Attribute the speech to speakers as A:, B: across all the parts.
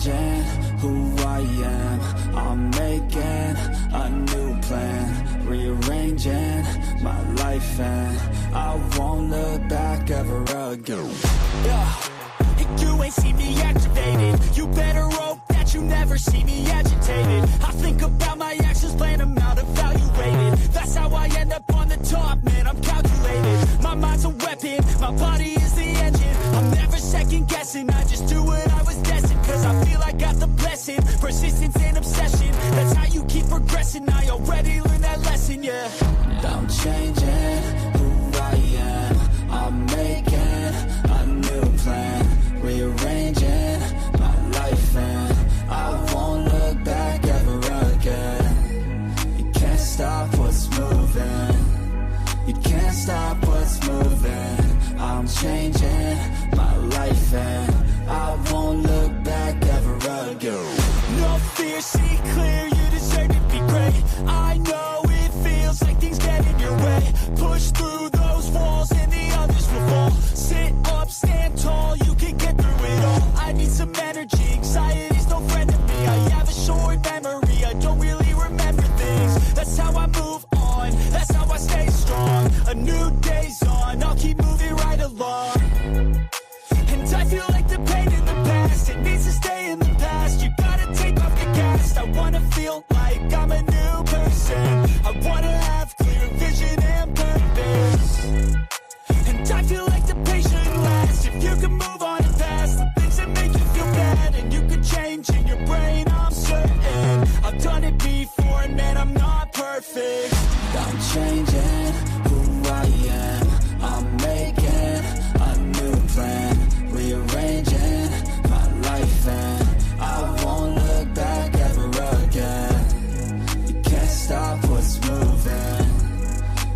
A: changing who I am. I'm making a new plan, rearranging my life, and I won't look back ever again.
B: Yeah. You ain't see me activated. You better hope that you never see me agitated. I think about my actions, plan them out, evaluated. That's how I end up on the top, man, I'm calculated. My mind's a weapon, my body is the engine. I'm never second guessing, I just do what I was destined. Cause I feel I got the blessing, persistence and obsession. That's how you keep progressing, I already learned that lesson, yeah.
A: I'm changing who I am. I'm making a new plan, rearranging my life, and I won't look back ever again. You can't stop what's moving. You can't stop what's moving. I'm changing my life, and I won't look back ever again.
B: No fear, see clear, you deserve to be great. I know it feels like things get in your way. Push through those walls and the others will fall. Sit up, stand tall, you can get through it all. I need some energy, anxiety's no friend to me. I have a short memory, I don't really remember things. That's how I move on, that's how I stay strong. A new day's on, I'll keep moving right along. And I feel like the pain in the past, it needs to stay in the past. You gotta take off the cast. I wanna feel like I'm a new person. I wanna have clear vision and purpose. And I feel like the pain shouldn't last. If you can move on and past the things that make you feel bad, and you could change in your brain, I'm certain. I've done it before, and man, I'm not perfect.
A: I'm changing who I am. I'm making a new plan, rearranging my life, and I won't look back ever again. You can't stop what's moving.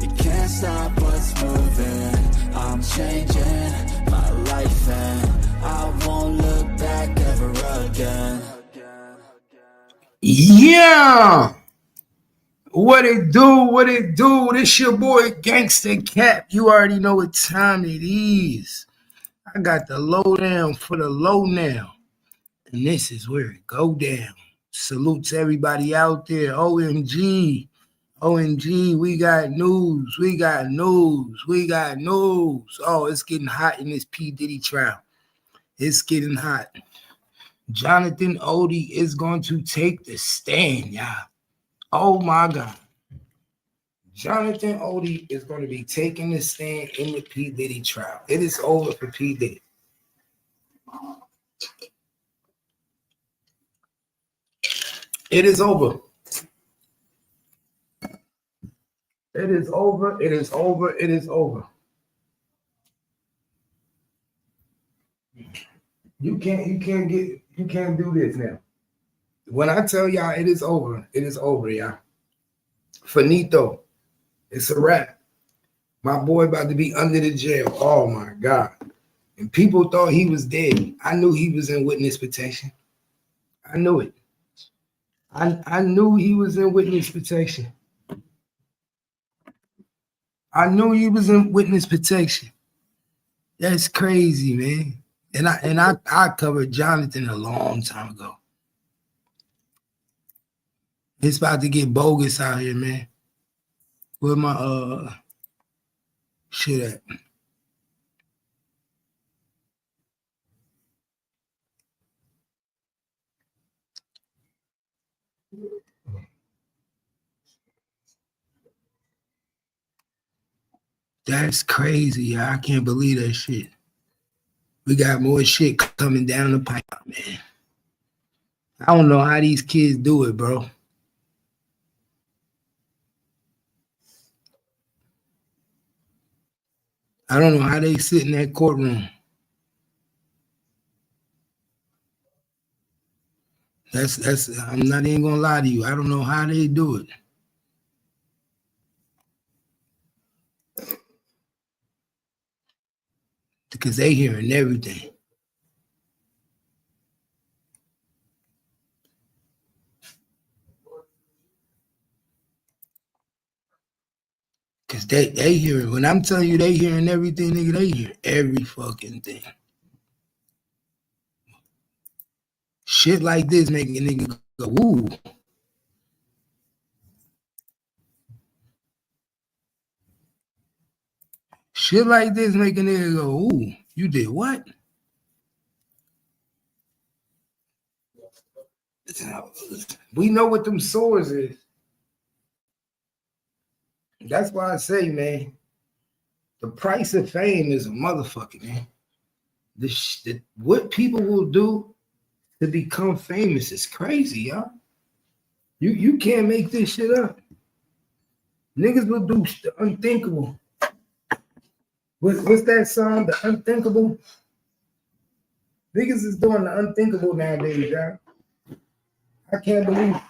A: You can't stop what's moving. I'm changing my life, and I won't look back ever again.
C: Yeah. What it do? What it do? This your boy Gangsta Cap. You already know what time it is. I got the lowdown for the low now. And this is where it go down. Salute to everybody out there. OMG. OMG, we got news. We got news. We got news. Oh, it's getting hot in this P. Diddy trial. It's getting hot. Jonathan Odie is going to take the stand, y'all. Oh, my God. Jonathan Odie is going to be taking the stand in the P. Diddy trial. It is over for P. Diddy. It is over. It is over. It is over. It is over. You can't do this now. When I tell y'all it is over, y'all. Finito. It's a wrap. My boy about to be under the jail. Oh my God. And people thought he was dead. I knew he was in witness protection. I knew it. I knew he was in witness protection. I knew he was in witness protection. That's crazy, man. And I covered Jonathan a long time ago. It's about to get bogus out here, man. Where my shit at? That's crazy. I can't believe that shit. We got more shit coming down the pipe, man. I don't know how these kids do it, bro. I don't know how they sit in that courtroom. That's I'm not even gonna lie to you. I don't know how they do it. Because they hearing everything. Because they hearing, when I'm telling you they hearing everything, nigga, they hear every fucking thing. Shit like this make a nigga go, ooh. Shit like this make a nigga go, ooh, you did what? We know what them sores is. That's why I say, man, the price of fame is a motherfucker, man. What people will do to become famous is crazy, y'all. You can't make this shit up. Niggas will do the unthinkable. What's that song? The Unthinkable? Niggas is doing the unthinkable nowadays, y'all. I can't believe it.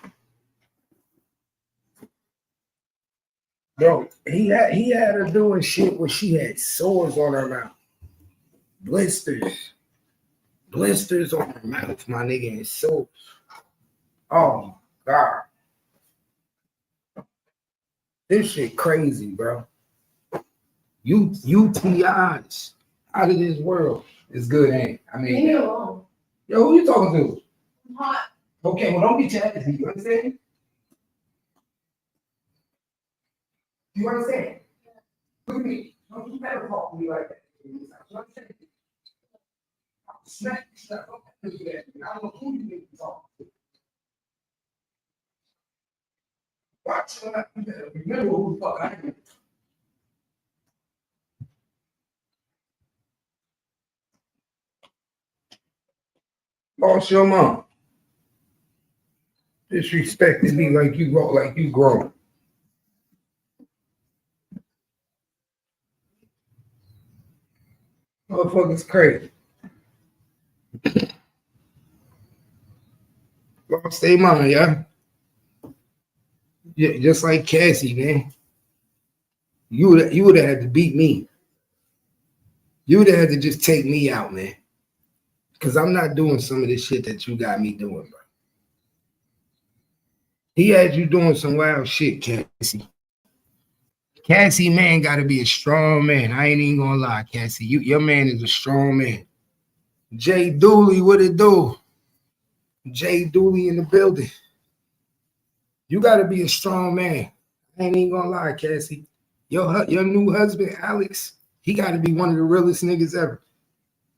C: Bro, he had her doing shit where she had sores on her mouth. Blisters on her mouth, my nigga, and sores. Oh God. This shit crazy, bro. UTIs out of this world is good, ain't it? I mean, yo, who you talking to? I'm hot. Okay, well, don't get your ass beat. You understand? You understand? Look at me. Don't you better talk to me like that. You understand? I'll smack you stuff up. I don't know who you need to talk to. Watch what I remember who the fuck I am. Lost your mom. Disrespecting me like you grown. Motherfuckers crazy. Lost their mind, yeah. Yeah, just like Cassie, man. You would have had to beat me. You would have had to just take me out, man. Cause I'm not doing some of this shit that you got me doing, bro. He had you doing some wild shit, Cassie. Cassie, man, gotta be a strong man. I ain't even gonna lie, Cassie. Your man is a strong man. Jay Dooley, what it do? Jay Dooley in the building. You gotta be a strong man. I ain't even gonna lie, Cassie. Your new husband, Alex, he gotta be one of the realest niggas ever.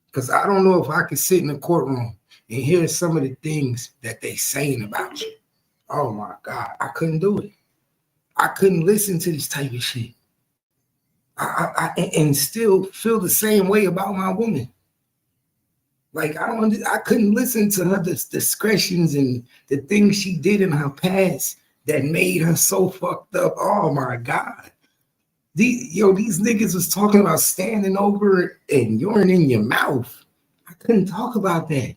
C: Because I don't know if I could sit in a courtroom and hear some of the things that they saying about you. Oh my God, I couldn't do it. I couldn't listen to this type of shit. And still feel the same way about my woman. Like I couldn't listen to her discretions and the things she did in her past that made her so fucked up. Oh my God. These niggas was talking about standing over and urine in your mouth. I couldn't talk about that.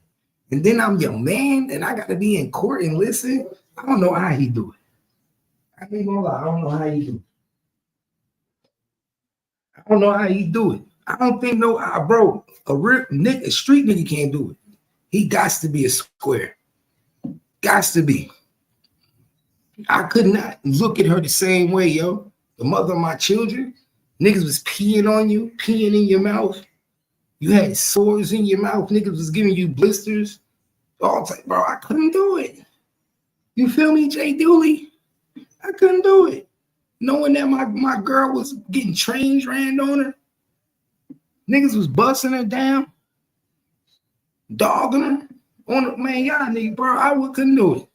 C: And then I'm your man and I gotta be in court and listen. I don't know how he do it. I ain't gonna lie, I don't know how he do it. I don't know how he do it. I don't think bro, a street nigga can't do it. He got to be a square. Got to be. I could not look at her the same way, yo. The mother of my children, niggas was peeing on you, peeing in your mouth. You had sores in your mouth. Niggas was giving you blisters. All type, bro. I couldn't do it. You feel me, Jay Dooley? I couldn't do it. Knowing that my girl was getting trains ran on her. Niggas was busting her down, dogging her. On her, man, y'all nigga, bro. I couldn't do it.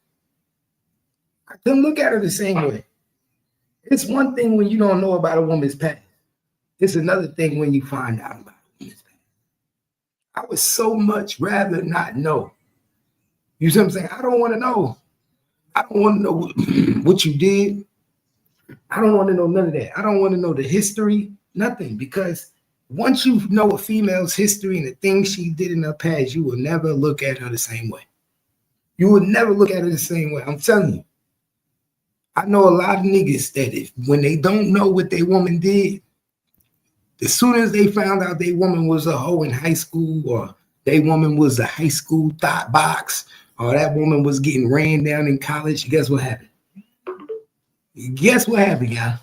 C: I couldn't look at her the same way. It's one thing when you don't know about a woman's past. It's another thing when you find out about a woman's past. I would so much rather not know. You see what I'm saying? I don't want to know. I don't want to know what you did. I don't want to know none of that. I don't want to know the history, nothing. Because once you know a female's history and the things she did in her past, you will never look at her the same way. You will never look at her the same way. I'm telling you. I know a lot of niggas that when they don't know what their woman did, as soon as they found out their woman was a hoe in high school, or their woman was a high school thought box, or that woman was getting ran down in college, guess what happened? Guess what happened, y'all?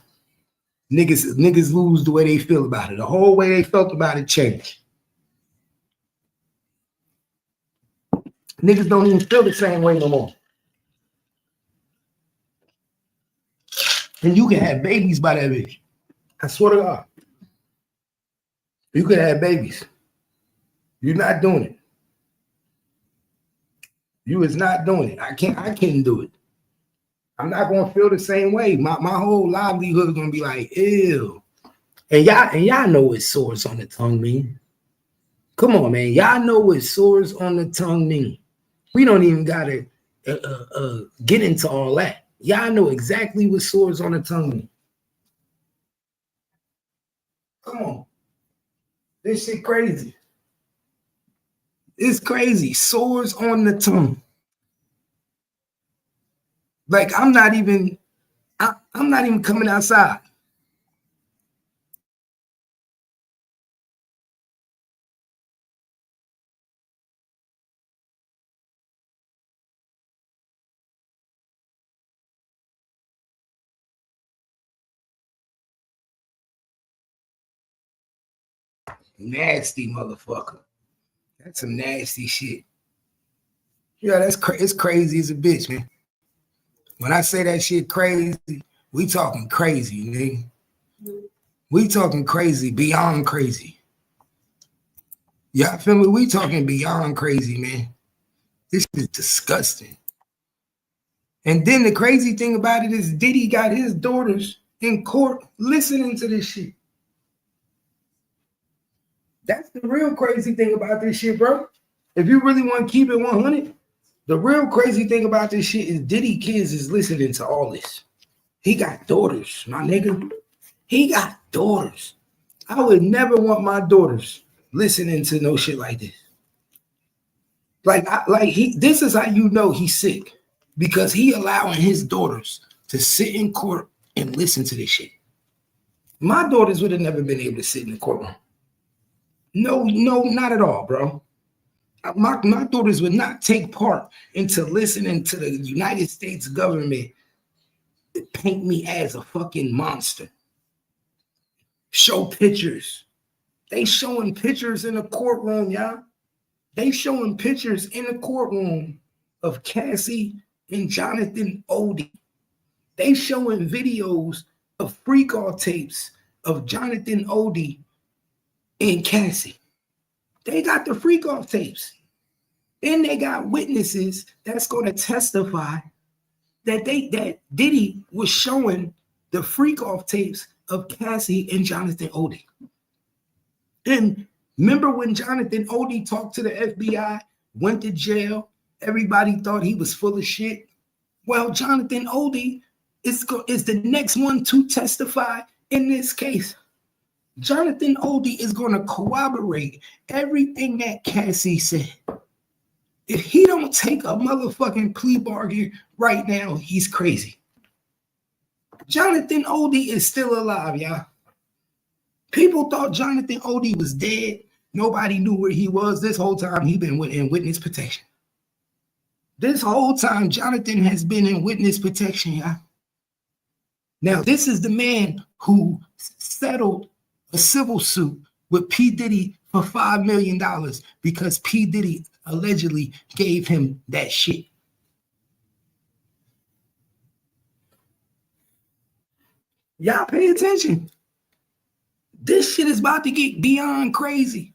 C: Niggas lose the way they feel about it. The whole way they felt about it changed. Niggas don't even feel the same way no more. And you can have babies by that bitch. I swear to God. You can have babies. You're not doing it. You is not doing it. I can't do it. I'm not gonna feel the same way. My whole livelihood is gonna be like, ew. And y'all know what sores on the tongue mean. Come on, man. Y'all know what sores on the tongue mean. We don't even gotta get into all that. Y'all know exactly what sores on the tongue mean. Come on. This shit crazy. It's crazy. Sores on the tongue. Like I'm not even coming outside. Nasty motherfucker. That's some nasty shit. Yeah, it's crazy as a bitch, man. When I say that shit crazy, we talking crazy, nigga. We talking crazy, beyond crazy. Y'all feel me? We talking beyond crazy, man. This is disgusting. And then the crazy thing about it is Diddy got his daughters in court listening to this shit. That's the real crazy thing about this shit, bro. If you really want to keep it 100, the real crazy thing about this shit is Diddy kids is listening to all this. He got daughters, my nigga. He got daughters. I would never want my daughters listening to no shit like this. This is how you know he's sick, because he allowing his daughters to sit in court and listen to this shit. My daughters would have never been able to sit in the courtroom. No, not at all, bro. My daughters would not take part into listening to the United States government paint me as a fucking monster. Show pictures. They showing pictures in the courtroom, y'all. They showing pictures in the courtroom of Cassie and Jonathan Odie. They showing videos of freak-off tapes of Jonathan Odie and Cassie. They got the freak-off tapes. And they got witnesses that's going to testify that Diddy was showing the freak-off tapes of Cassie and Jonathan Odie. And remember when Jonathan Odie talked to the FBI, went to jail, everybody thought he was full of shit? Well, Jonathan Odie is the next one to testify in this case. Jonathan Odie is going to corroborate everything that Cassie said. If he don't take a motherfucking plea bargain right now, he's crazy. Jonathan Odie is still alive, y'all. People thought Jonathan Odie was dead. Nobody knew where he was. This whole time he been in witness protection. This whole time Jonathan has been in witness protection, y'all. Now, this is the man who settled a civil suit with P. Diddy for $5 million because P. Diddy allegedly gave him that shit. Y'all pay attention. This shit is about to get beyond crazy.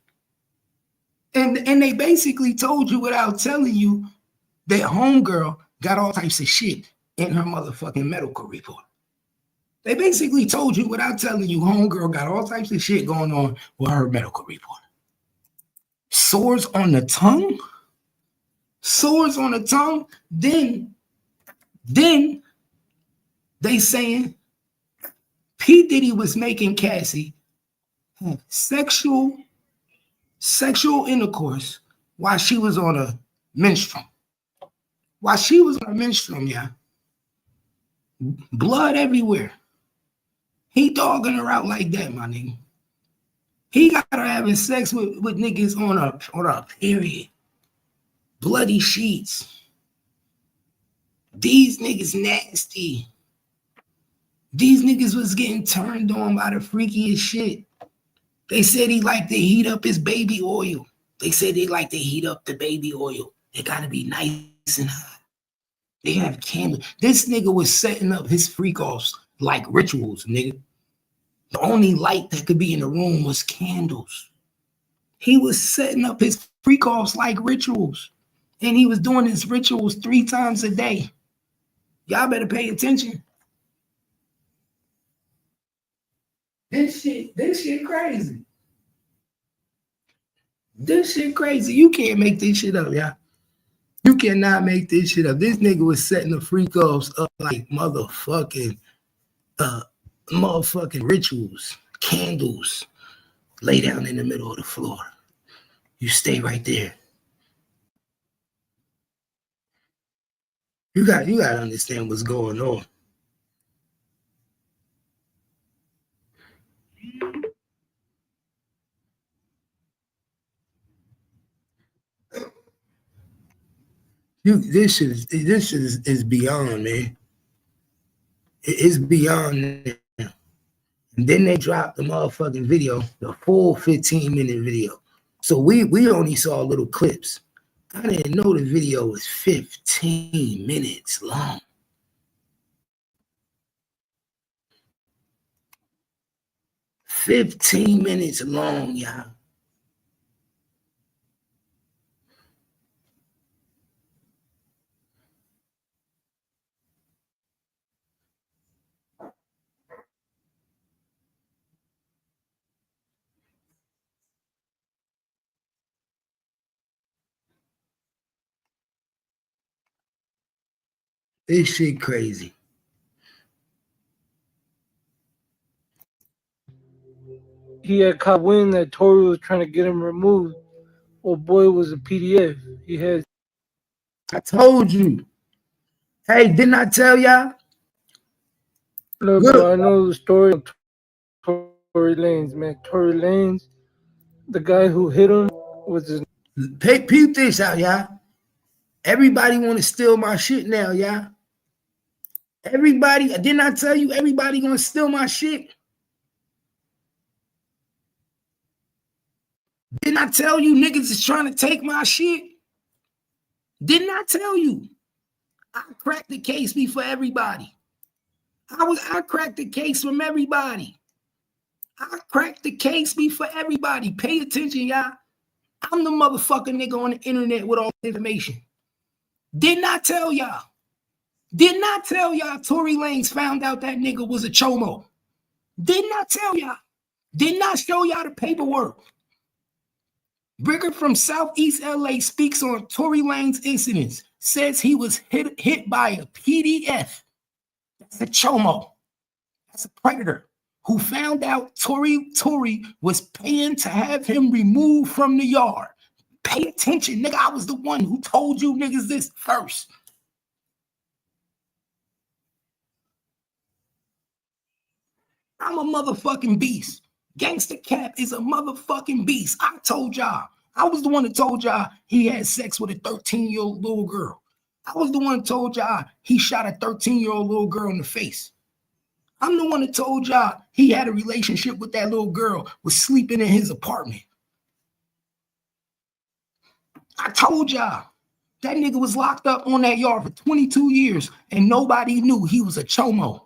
C: And they basically told you without telling you that homegirl got all types of shit in her motherfucking medical report. They basically told you without telling you homegirl got all types of shit going on with her medical report. Sores on the tongue? Sores on the tongue? Then they saying P. Diddy was making Cassie have sexual intercourse while she was on a menstruum. While she was on a menstruum, yeah. Blood everywhere. He dogging her out like that, my nigga. He got her having sex with niggas on a period. Bloody sheets. These niggas nasty. These niggas was getting turned on by the freakiest shit. They said he liked to heat up his baby oil. They said they like to heat up the baby oil. It gotta be nice and hot. They have candles. This nigga was setting up his freak offs like rituals, nigga. The only light that could be in the room was candles. He was setting up his freak offs like rituals. And he was doing his rituals 3 times a day. Y'all better pay attention. This shit crazy. This shit crazy. You can't make this shit up, y'all. You cannot make this shit up. This nigga was setting the freak offs up like motherfucking rituals, candles. Lay down in the middle of the floor. You stay right there. You got to understand what's going on. This is beyond, man. It's beyond now. And then they dropped the motherfucking video, the full 15-minute video. So we only saw little clips. I didn't know the video was 15 minutes long. 15 minutes long, y'all. This shit crazy.
D: He had caught wind that Tory was trying to get him removed. Old boy was a PDF. He had.
C: I told you. Hey, didn't I tell y'all?
D: Look, bro, I know the story of Tory Lanez, man. Tory Lanez, the guy who hit him was his.
C: Peep this out, y'all. Everybody want to steal my shit now, y'all. Everybody, didn't I tell you everybody gonna steal my shit? Didn't I tell you niggas is trying to take my shit? Didn't I tell you? I cracked the case before everybody. I cracked the case from everybody. I cracked the case before everybody. Pay attention, y'all. I'm the motherfucking nigga on the internet with all the information. Did not tell y'all. Did not tell y'all Tory Lanez found out that nigga was a chomo. Did not tell y'all. Did not show y'all the paperwork. Bricker from Southeast LA speaks on Tory Lanez incidents. Says he was hit by a PDF. That's a chomo. That's a predator who found out Tory was paying to have him removed from the yard. Pay attention, nigga. I was the one who told you niggas this first. I'm a motherfucking beast. Gangsta Cap is a motherfucking beast. I told y'all. I was the one that told y'all he had sex with a 13-year-old little girl. I was the one that told y'all he shot a 13-year-old little girl in the face. I'm the one that told y'all he had a relationship with that little girl, was sleeping in his apartment. I told y'all that nigga was locked up on that yard for 22 years and nobody knew he was a chomo.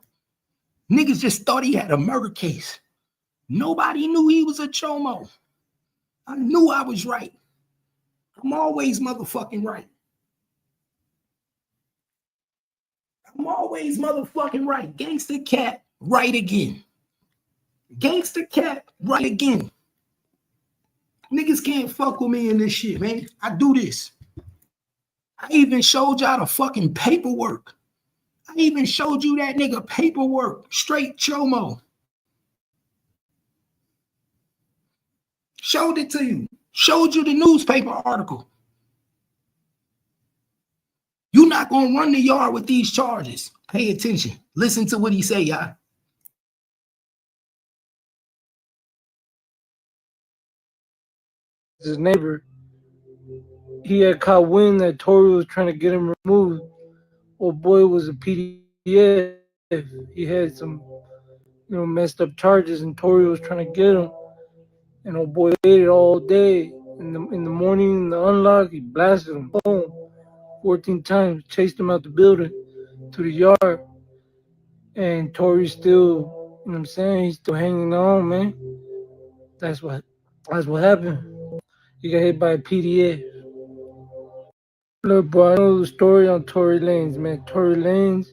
C: Niggas just thought he had a murder case. Nobody knew he was a chomo. I knew I was right. I'm always motherfucking right. I'm always motherfucking right. Gangsta Cat, right again. Gangsta Cat, right again. Niggas can't fuck with me in this shit, man. I do this. I even showed y'all the fucking paperwork. I even showed you that nigga paperwork. Straight chomo. Showed it to you. Showed you the newspaper article. You're not going to run the yard with these charges. Pay attention. Listen to what he say, y'all.
D: His neighbor, he had caught wind that Tory was trying to get him removed. Old boy was a PDF. He had some, messed up charges, and Tory was trying to get him. And old boy waited all day, In the morning, in the unlock, he blasted him. Boom. 14 times. Chased him out the building to the yard. And Tori's still, you know what I'm saying? He's still hanging on, man. That's what that's what happened. He got hit by a PDF. Look, bro, I know the story on Tory Lanez, man. Tory Lanez,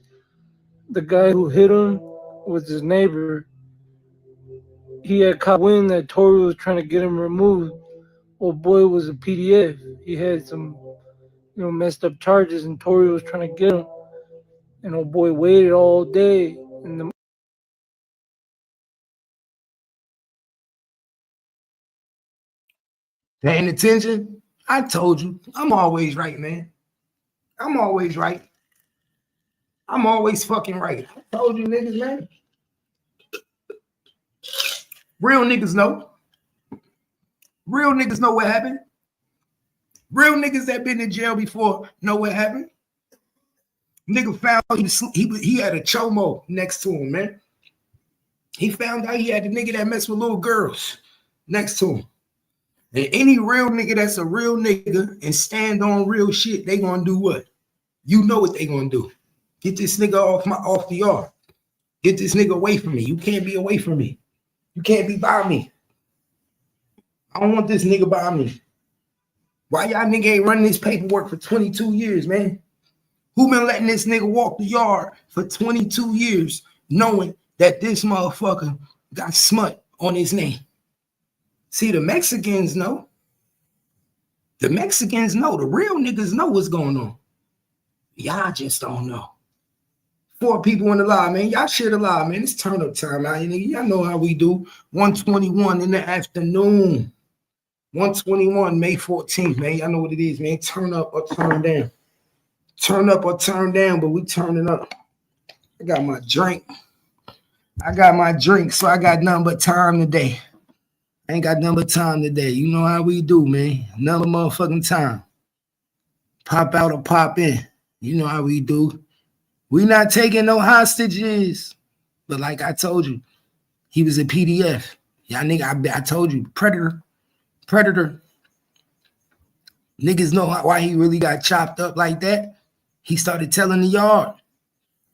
D: the guy who hit him was his neighbor. He had caught wind that Tory was trying to get him removed. Old boy was a PDF. He had some, messed up charges, and Tory was trying to get him. And old boy waited all day. And the
C: Paying attention? I told you, I'm always right, man. I'm always right. I'm always fucking right. I told you niggas, man. Real niggas know. Real niggas know what happened. Real niggas that been in jail before know what happened. Nigga found he had a chomo next to him, man. He found out he had the nigga that messed with little girls next to him. And any real nigga that's a real nigga and stand on real shit, they gonna do what? You know what they gonna do. Get this nigga off the yard. Get this nigga away from me. You can't be away from me. You can't be by me. I don't want this nigga by me. Why y'all nigga ain't running this paperwork for 22 years, man? Who been letting this nigga walk the yard for 22 years knowing that this motherfucker got smut on his name? See, the Mexicans know. The Mexicans know. The real niggas know what's going on. Y'all just don't know. 4 people in the line, man. Y'all share the line, man. It's turn up time out here, nigga. Y'all know how we do. 1:21 in the afternoon. 1:21, May 14th, man. Y'all know what it is, man. Turn up or turn down. Turn up or turn down, but we turning up. I got my drink. So I got nothing but time today. I ain't got nothing but time today. You know how we do, man. Another motherfucking time. Pop out or pop in. You know how we do. We not taking no hostages. But like I told you, he was a PDF. Y'all nigga, I told you, predator. Niggas know why he really got chopped up like that. He started telling the yard.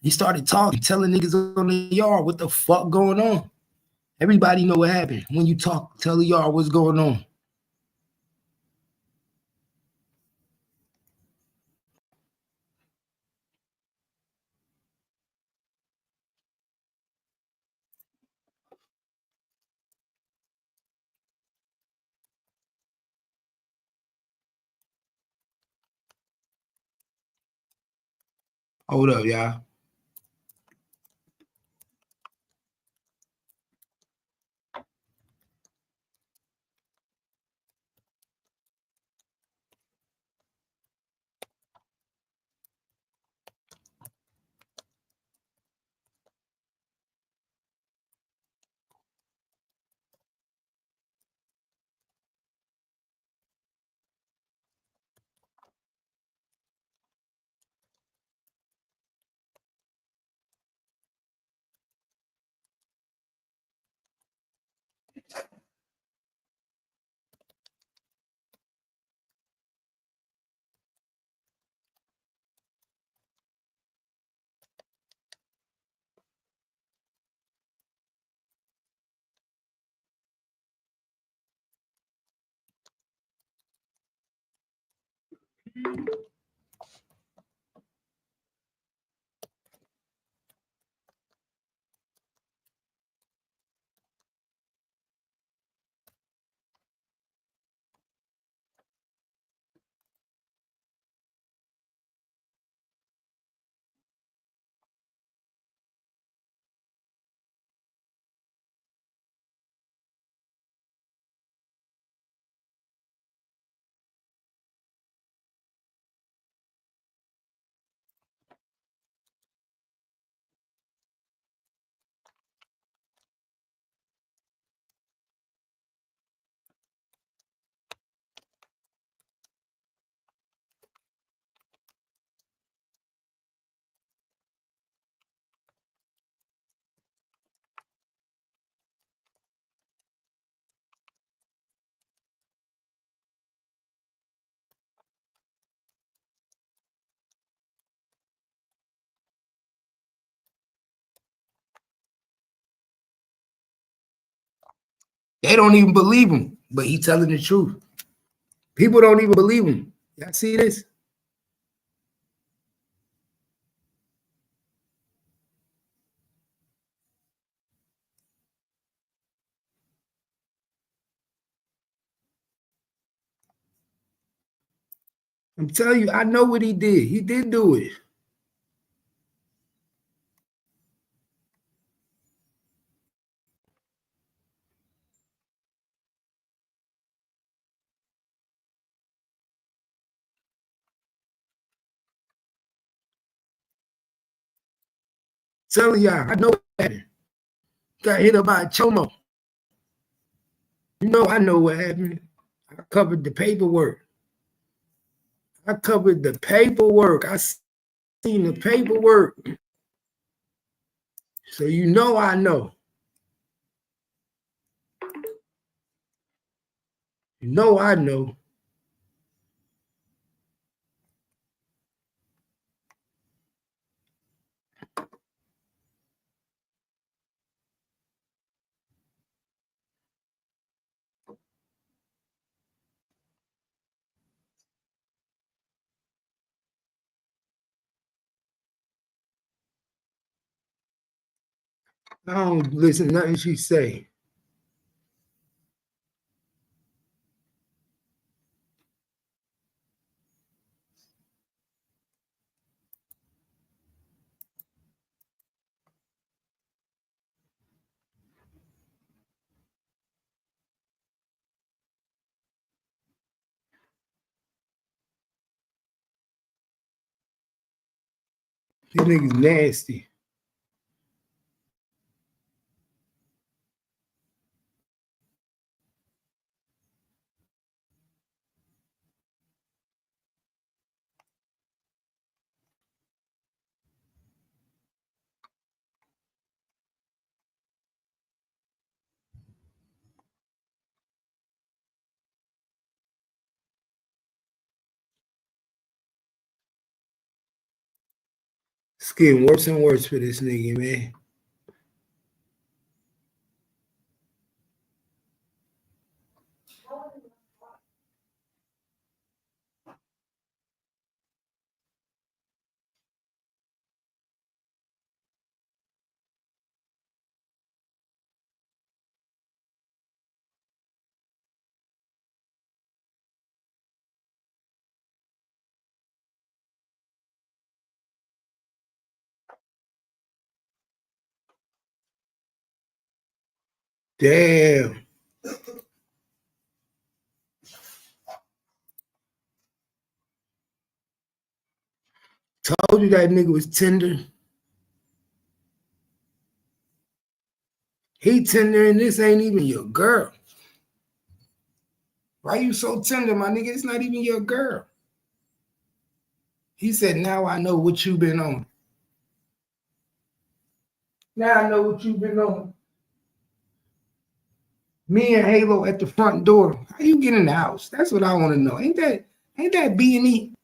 C: He started talking, telling niggas on the yard what the fuck going on. Everybody know what happened. When you talk, tell the yard what's going on. Hold up, y'all. They don't even believe him, but he telling the truth. People don't even believe him. Y'all see this? I'm telling you, I know what he did. He did do it. Telling y'all, I know what happened. Got hit up by a chomo. You know, I know what happened. I covered the paperwork. I covered the paperwork. I seen the paperwork. So you know I know. You know I know. I don't listen to nothing she say. These niggas nasty. It's getting worse and worse for this nigga, man. Damn. Told you that nigga was tender. He tender and this ain't even your girl. Why you so tender, my nigga? It's not even your girl. He said, now I know what you been on. Now I know what you been on. Me and Halo at the front door. How you get in the house? That's what I want to know. Ain't that B&E?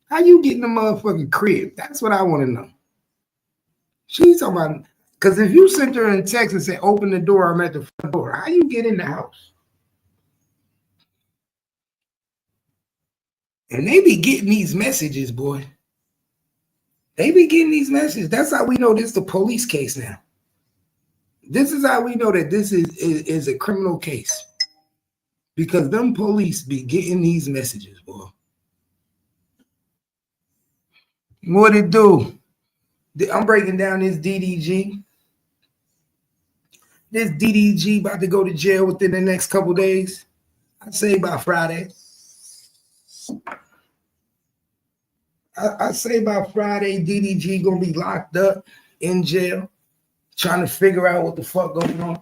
C: How you get in the motherfucking crib? That's what I want to know. She's talking about, because if you sent her in text and said, open the door, I'm at the front door, how you get in the house? And they be getting these messages, boy. They be getting these messages. That's how we know this is the police case now. This is how we know that this is a criminal case. Because them police be getting these messages, boy. What it do? I'm breaking down this DDG. This DDG about to go to jail within the next couple days. I'd say by Friday. I say by Friday, DDG gonna be locked up in jail, trying to figure out what the fuck going on.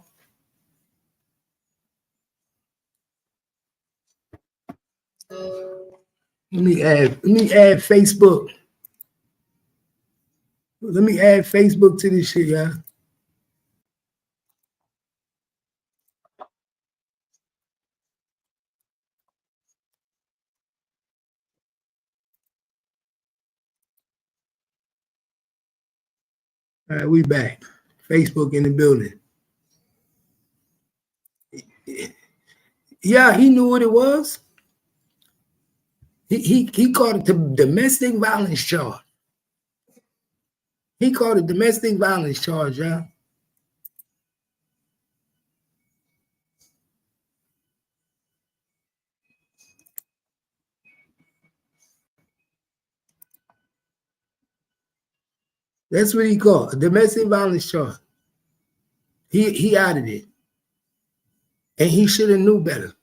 C: Let me add Facebook. Let me add Facebook to this shit, y'all. All right, we back. Facebook in the building. Yeah, he knew what it was. He called it the domestic violence charge. He called it domestic violence charge, yeah. That's what he called a domestic violence charge. He added it, and he should have knew better.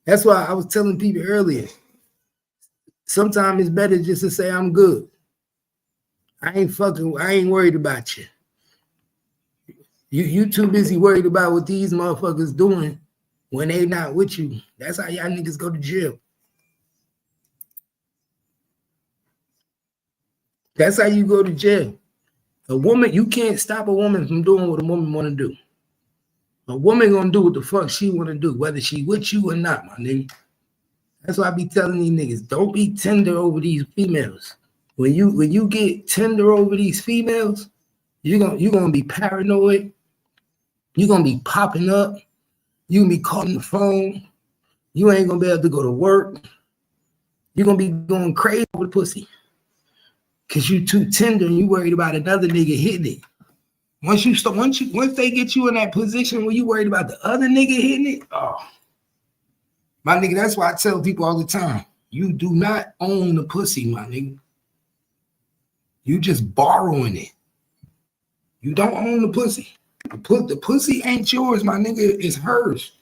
C: That's why I was telling people earlier. Sometimes it's better just to say I'm good. I ain't worried about you. You too busy worried about what these motherfuckers doing when they not with you. That's how y'all niggas go to jail. That's how you go to jail. A woman, you can't stop a woman from doing what a woman want to do. A woman gonna do what the fuck she want to do, whether she with you or not, my nigga. That's why I be telling these niggas, don't be tender over these females. When you get tender over these females, you're gonna be paranoid. You're gonna be popping up. You gonna be calling the phone. You ain't gonna be able to go to work. You're gonna be going crazy with pussy. Cause you too tender and you worried about another nigga hitting it. Once they get you in that position where you worried about the other nigga hitting it, oh my nigga, that's why I tell people all the time. You do not own the pussy, my nigga. You just borrowing it. You don't own the pussy. The pussy ain't yours, my nigga. It's hers.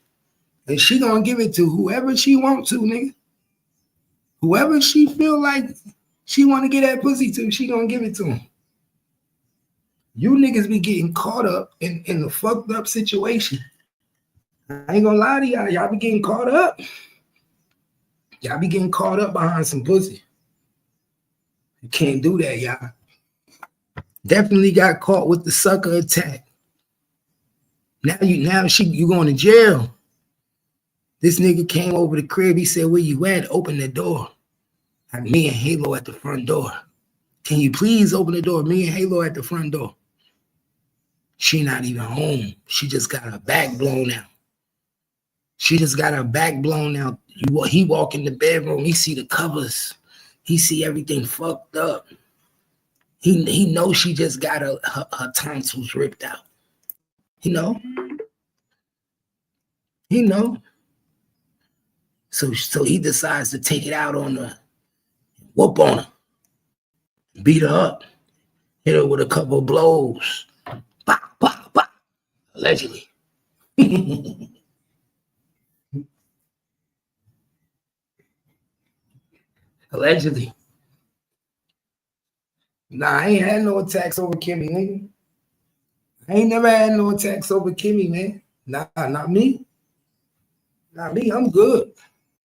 C: And she gonna give it to whoever she want to, nigga. Whoever she feel like she want to get that pussy to, she gonna give it to him. You niggas be getting caught up in the fucked up situation. I ain't gonna lie to y'all. Y'all be getting caught up. Y'all be getting caught up behind some pussy. You can't do that, y'all. Definitely got caught with the sucker attack. Now you going to jail. This nigga came over the crib. He said, "Where you at? Open the door." Like me and Halo at the front door. Can you please open the door? Me and Halo at the front door. She not even home. She just got her back blown out. She just got her back blown out. He walk in the bedroom. He see the covers. He see everything fucked up. He knows she just got her tonsils ripped out. He know. He know. So he decides to take it out on her, whoop on her, beat her up, hit her with a couple of blows. Bah, bah, bah. Allegedly. Allegedly. Nah, I ain't had no attacks over Kimmy, nigga. I ain't never had no attacks over Kimmy, man. Nah, not me. Not me. I'm good.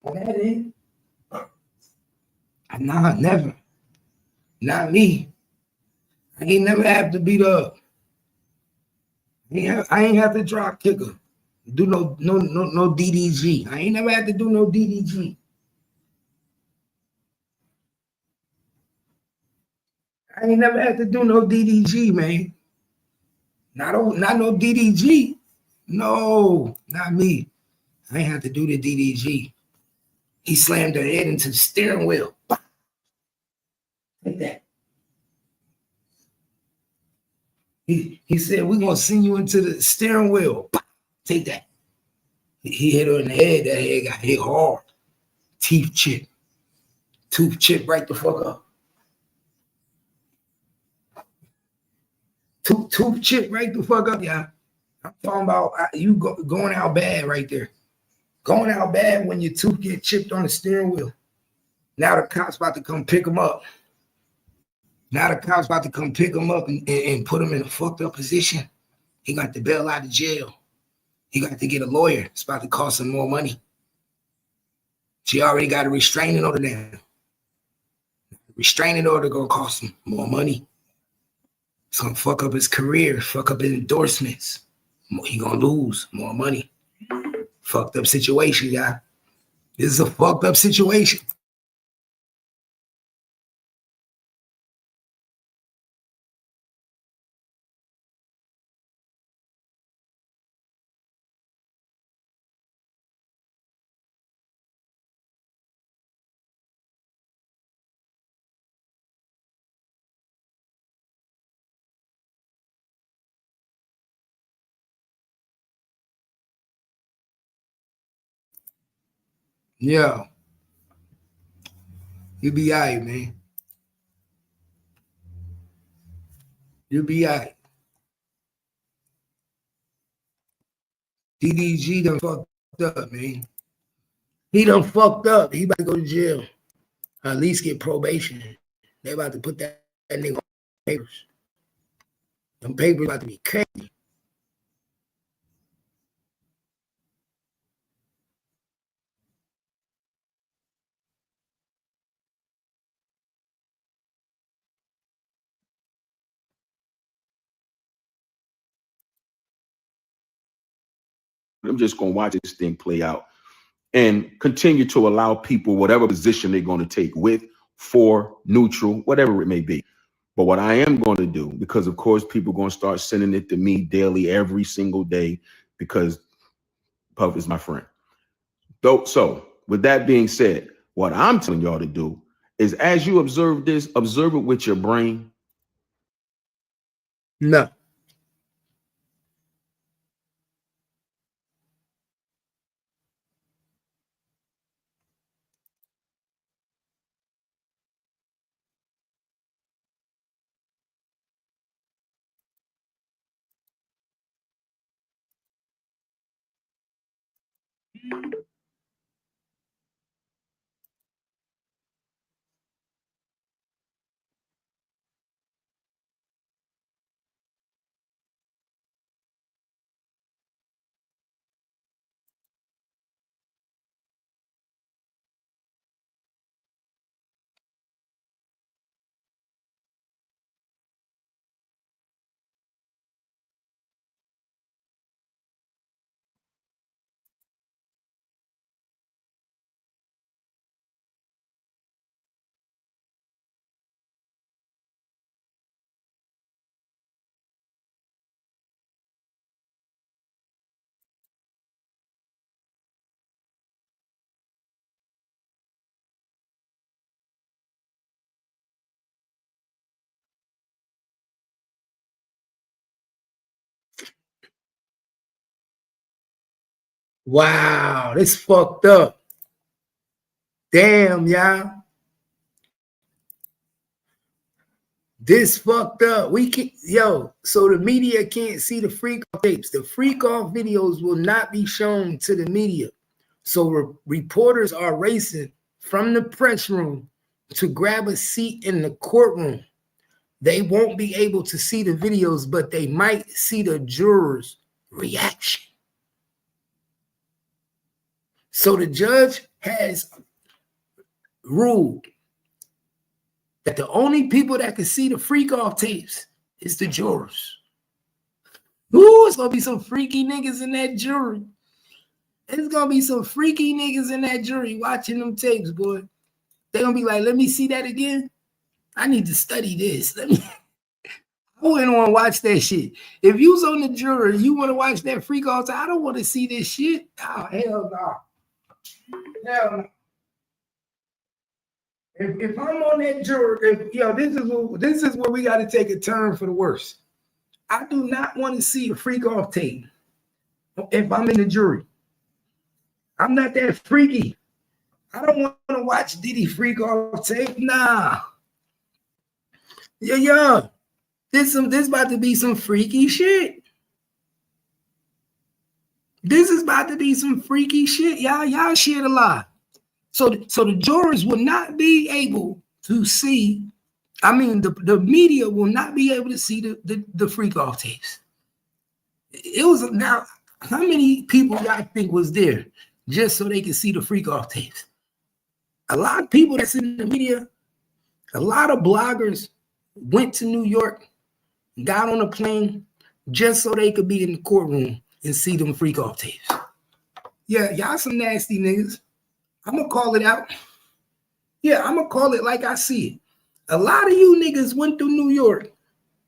C: On that end. Nah, never. Not me. I ain't never have to beat up. I ain't have to drop kicker. Do no DDG. I ain't never had to do no DDG. I ain't never had to do no DDG, man. Not no DDG. No, not me. I ain't have to do the DDG. He slammed her head into the steering wheel. Like that. He said, "We're gonna send you into the steering wheel." Take that. He hit her in the head. That head got hit hard. Teeth chip. Tooth chip right the fuck up. Tooth chip right the fuck up, y'all. I'm talking about you going out bad right there. Going out bad when your tooth get chipped on the steering wheel. Now the cops about to come pick him up. Now the cops about to come pick him up and put him in a fucked up position. He got to bail out of jail. He got to get a lawyer. It's about to cost him more money. She already got a restraining order now. Restraining order gonna cost him more money. It's gonna fuck up his career, fuck up his endorsements. He gonna lose more money. Fucked up situation, y'all. This is a fucked up situation. Yeah. You be all right, man. You be all right. DDG done fucked up, man. He done fucked up. He about to go to jail. Or at least get probation. They about to put that nigga on papers. Them papers about to be crazy.
E: I'm just going to watch this thing play out and continue to allow people whatever position they're going to take, with, for, neutral, whatever it may be. But what I am going to do, because of course people are going to start sending it to me daily, every single day, because Puff is my friend. So with that being said, what I'm telling y'all to do is, as you observe this, observe it with your brain.
C: No. Wow, this fucked up. Damn, y'all. This fucked up. We can so the media can't see the freak off tapes. The freak off videos will not be shown to the media. So reporters are racing from the press room to grab a seat in the courtroom. They won't be able to see the videos, but they might see the jurors' reaction. So the judge has ruled that the only people that can see the freak off tapes is the jurors. Ooh, it's gonna be some freaky niggas in that jury. It's gonna be some freaky niggas in that jury watching them tapes, boy. They're gonna be like, let me see that again. I need to study this. I wouldn't want to watch that shit. If you was on the jury, you want to watch that freak off tape. I don't want to see this shit. Oh, hell no. Hell no. If I'm on that jury, this is where we got to take a turn for the worse. I do not want to see a freak off tape if I'm in the jury. I'm not that freaky. I don't want to watch Diddy freak off tape. Nah. Yeah. This about to be some freaky shit. This is about to be some freaky shit. Y'all shit a lot. So the jurors will not be able to see. I mean, the media will not be able to see the freak off tapes. It was now, how many people y'all think was there just so they could see the freak off tapes? A lot of people that's in the media, a lot of bloggers went to New York, got on a plane just so they could be in the courtroom and see them freak off tapes. Yeah, y'all some nasty niggas. I'm gonna call it out. Yeah, I'm gonna call it like I see it. A lot of you niggas went to New York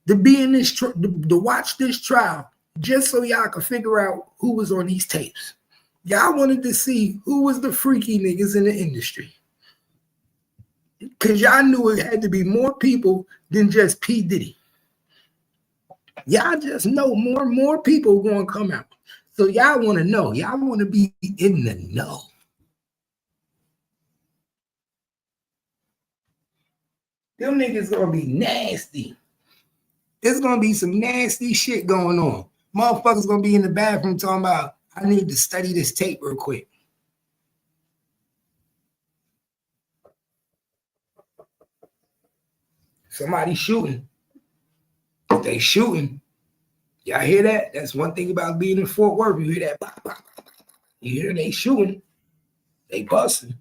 C: to be in this to watch this trial just so y'all could figure out who was on these tapes. Y'all wanted to see who was the freaky niggas in the industry. Because y'all knew it had to be more people than just P. Diddy. Y'all just know more people going to come out. So y'all want to know. Y'all want to be in the know. Them niggas gonna be nasty. There's gonna be some nasty shit going on. Motherfuckers gonna be in the bathroom talking about, I need to study this tape real quick. Somebody shooting. If they shooting, y'all hear that? That's one thing about being in Fort Worth. You hear that? Bah, bah, bah. You hear they shooting. They busting.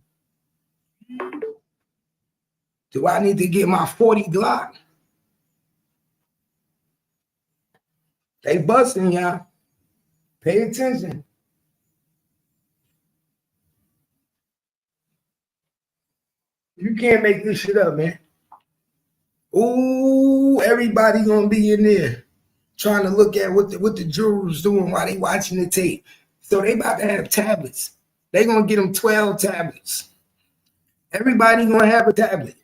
C: Do I need to get my 40 Glock? They busting, y'all. Pay attention. You can't make this shit up, man. Ooh, everybody gonna be in there trying to look at what the jurors doing while they watching the tape. So they about to have tablets. They gonna get them 12 tablets. Everybody gonna have a tablet.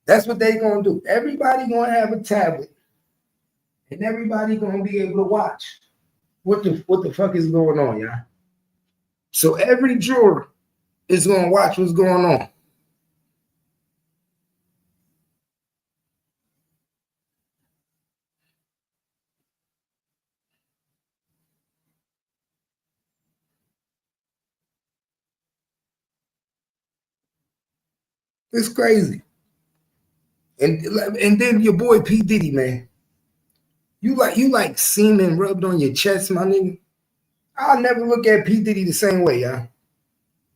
C: That's what they gonna do. Everybody gonna have a tablet, and everybody gonna be able to watch what the fuck is going on, y'all. So every juror is gonna watch what's going on. It's crazy. And then your boy P. Diddy, man. You like semen rubbed on your chest, my nigga. I'll never look at P. Diddy the same way, y'all.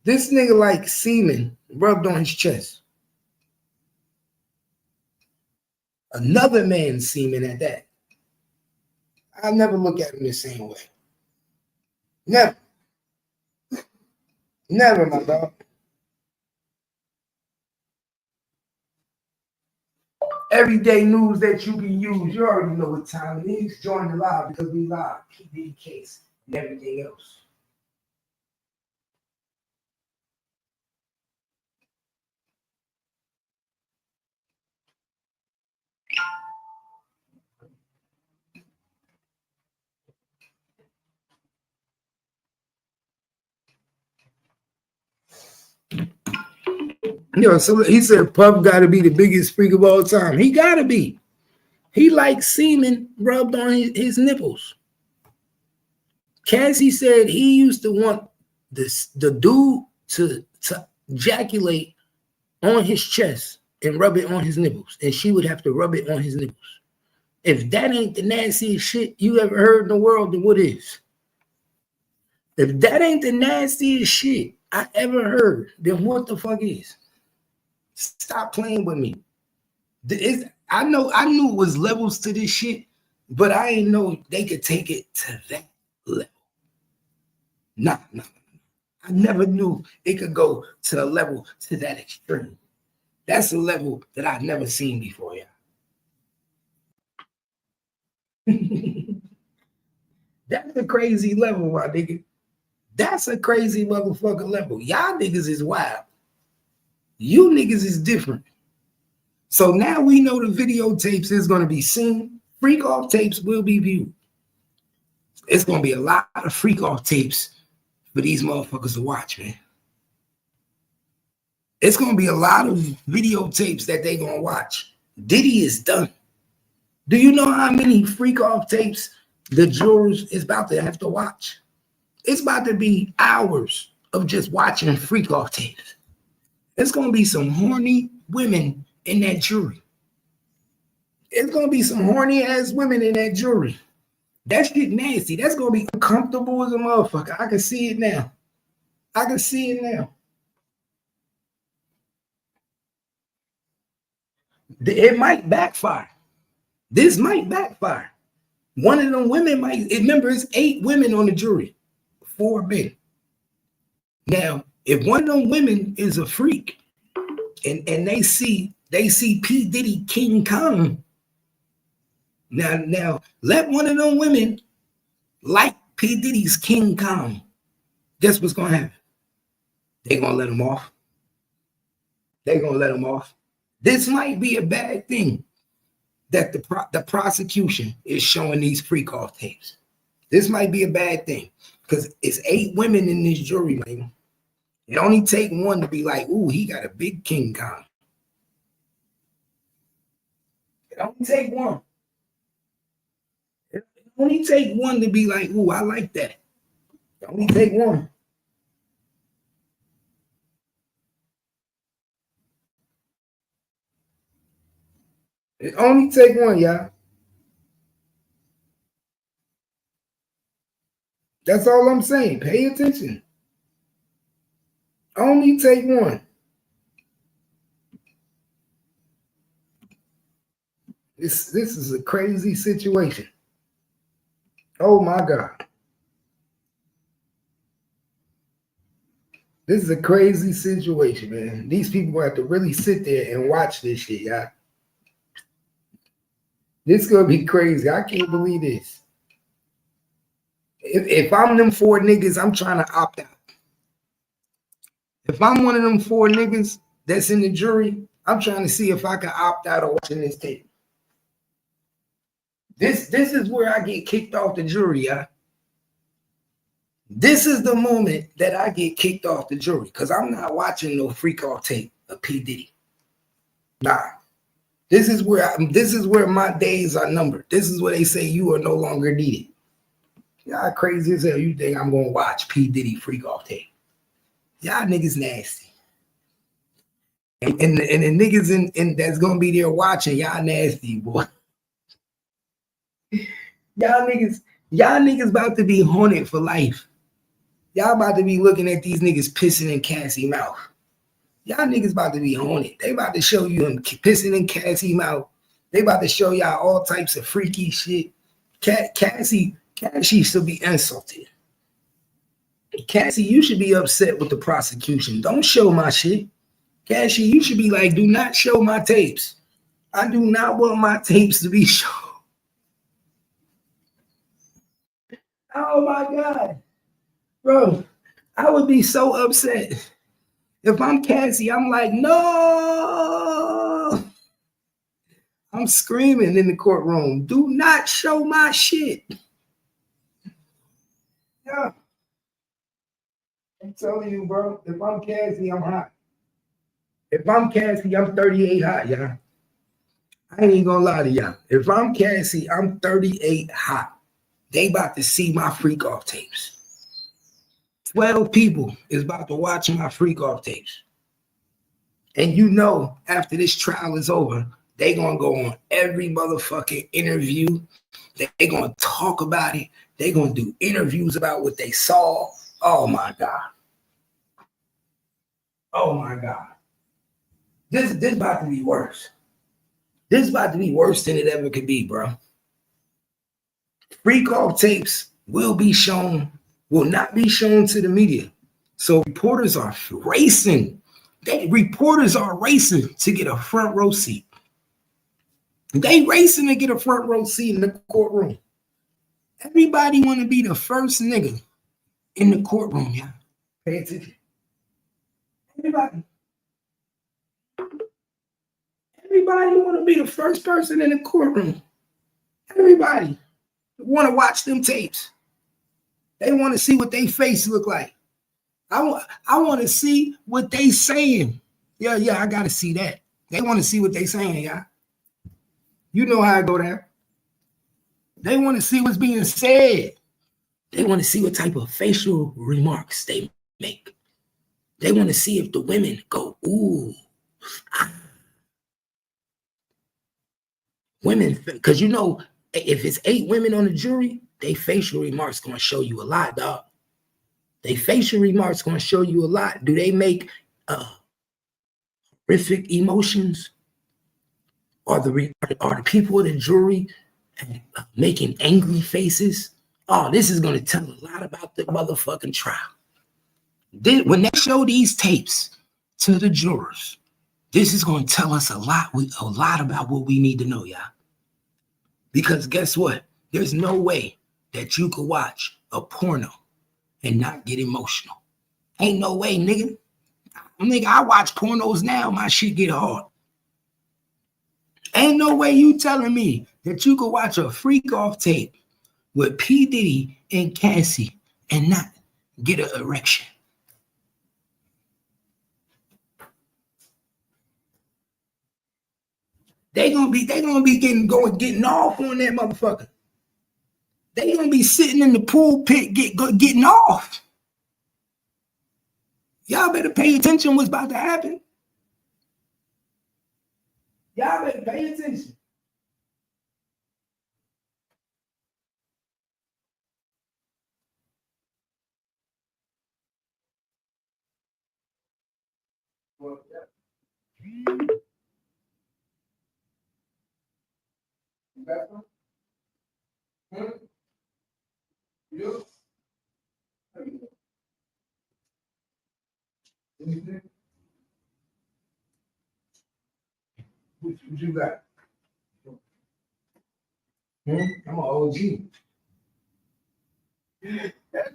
C: This nigga like semen rubbed on his chest. Another man's semen at that. I'll never look at him the same way. Never. Never, my dog. Everyday news that you can use. You already know what time it is. Join the live because we live. P. Diddy case and everything else. Yo, so he said Puff got to be the biggest freak of all time. He got to be. He likes semen rubbed on his nipples. Cassie said he used to want the dude to ejaculate on his chest and rub it on his nipples, and she would have to rub it on his nipples. If that ain't the nastiest shit you ever heard in the world, then what is? If that ain't the nastiest shit I ever heard, then what the fuck is? Stop playing with me. I knew it was levels to this shit, but I didn't know they could take it to that level. Nah. I never knew it could go to a level to that extreme. That's a level that I've never seen before, yeah. That's a crazy level, my nigga. That's a crazy motherfucking level. Y'all niggas is wild. You niggas is different. So now we know the videotapes is going to be seen. Freak off tapes will be viewed. It's going to be a lot of freak off tapes for these motherfuckers to watch, man. It's going to be a lot of videotapes that they going to watch. Diddy is done. Do you know how many freak off tapes the jurors is about to have to watch? It's about to be hours of just watching freak off tapes. It's going to be some horny women in that jury. It's going to be some horny ass women in that jury. That shit nasty. That's going to be uncomfortable as a motherfucker. I can see it now. It might backfire. This might backfire. One of them women might, remember, it's 8 women on the jury, 4 men. Now, if one of them women is a freak and they see P. Diddy King Kong, now let one of them women like P. Diddy's King Kong. Guess what's going to happen? They're going to let him off. This might be a bad thing that the prosecution is showing these freak off tapes. This might be a bad thing because it's 8 women in this jury, man. It only take one to be like, ooh, he got a big King Kong. It only take one. It only take one to be like, ooh, I like that. It only take one. It only take one, y'all. That's all I'm saying. Pay attention. Only take one. This is a crazy situation. Oh my God. This is a crazy situation, man. These people have to really sit there and watch this shit, y'all. This is gonna be crazy. I can't believe this. If I'm them four niggas, I'm trying to opt out. If I'm one of them four niggas that's in the jury, I'm trying to see if I can opt out of watching this tape. This is where I get kicked off the jury, y'all. This is the moment that I get kicked off the jury because I'm not watching no freak off tape of P. Diddy. Nah. This is where my days are numbered. This is where they say you are no longer needed. Y'all crazy as hell. You think I'm gonna watch P. Diddy freak off tape? Y'all niggas nasty. And the niggas in that's gonna be there watching, y'all nasty, boy. Y'all niggas about to be haunted for life. Y'all about to be looking at these niggas pissing in Cassie mouth. Y'all niggas about to be haunted. They about to show you him pissing in Cassie mouth. They about to show y'all all types of freaky shit. Cassie should be insulted. Cassie, you should be upset with the prosecution. Don't show my shit. Cassie, you should be like, do not show my tapes. I do not want my tapes to be shown. Oh my God. Bro, I would be so upset. If I'm Cassie, I'm like, no. I'm screaming in the courtroom. Do not show my shit. Yeah. I'm telling you, bro. If I'm Cassie, I'm hot. If I'm Cassie, I'm 38 hot, y'all. I ain't gonna lie to y'all. If I'm Cassie, I'm 38 hot. They about to see my freak off tapes. 12 people is about to watch my freak off tapes. And you know, after this trial is over, they gonna go on every motherfucking interview. They gonna talk about it. They gonna do interviews about what they saw. Oh my God. Oh my God. This about to be worse. This is about to be worse than it ever could be, bro. Freak off tapes will not be shown to the media. So reporters are racing. Reporters are racing to get a front row seat. They racing to get a front row seat in the courtroom. Everybody want to be the first nigga in the courtroom, yeah. Pay attention. Everybody want to be the first person in the courtroom. Everybody want to watch them tapes. They want to see what their face look like. I want to see what they saying. Yeah, I got to see that. They want to see what they saying, yeah. You know how I go there. They want to see what's being said. They want to see what type of facial remarks they make. They want to see if the women go, ooh. Women, because you know, if it's 8 women on the jury, they facial remarks going to show you a lot, dog. They facial remarks going to show you a lot. Do they make horrific emotions? Are the people in the jury making angry faces? Oh, this is going to tell a lot about the motherfucking trial. When they show these tapes to the jurors, this is going to tell us a lot about what we need to know, y'all. Because guess what? There's no way that you could watch a porno and not get emotional. Ain't no way, nigga. I watch pornos now, my shit get hard. Ain't no way you telling me that you could watch a freak off tape with P. Diddy and Cassie and not get an erection. They gonna be getting off on that motherfucker. They gonna be sitting in the pool pit getting off. Y'all better pay attention what's about to happen. Y'all better pay attention. Well, yeah. You? What you got? I'm an OG.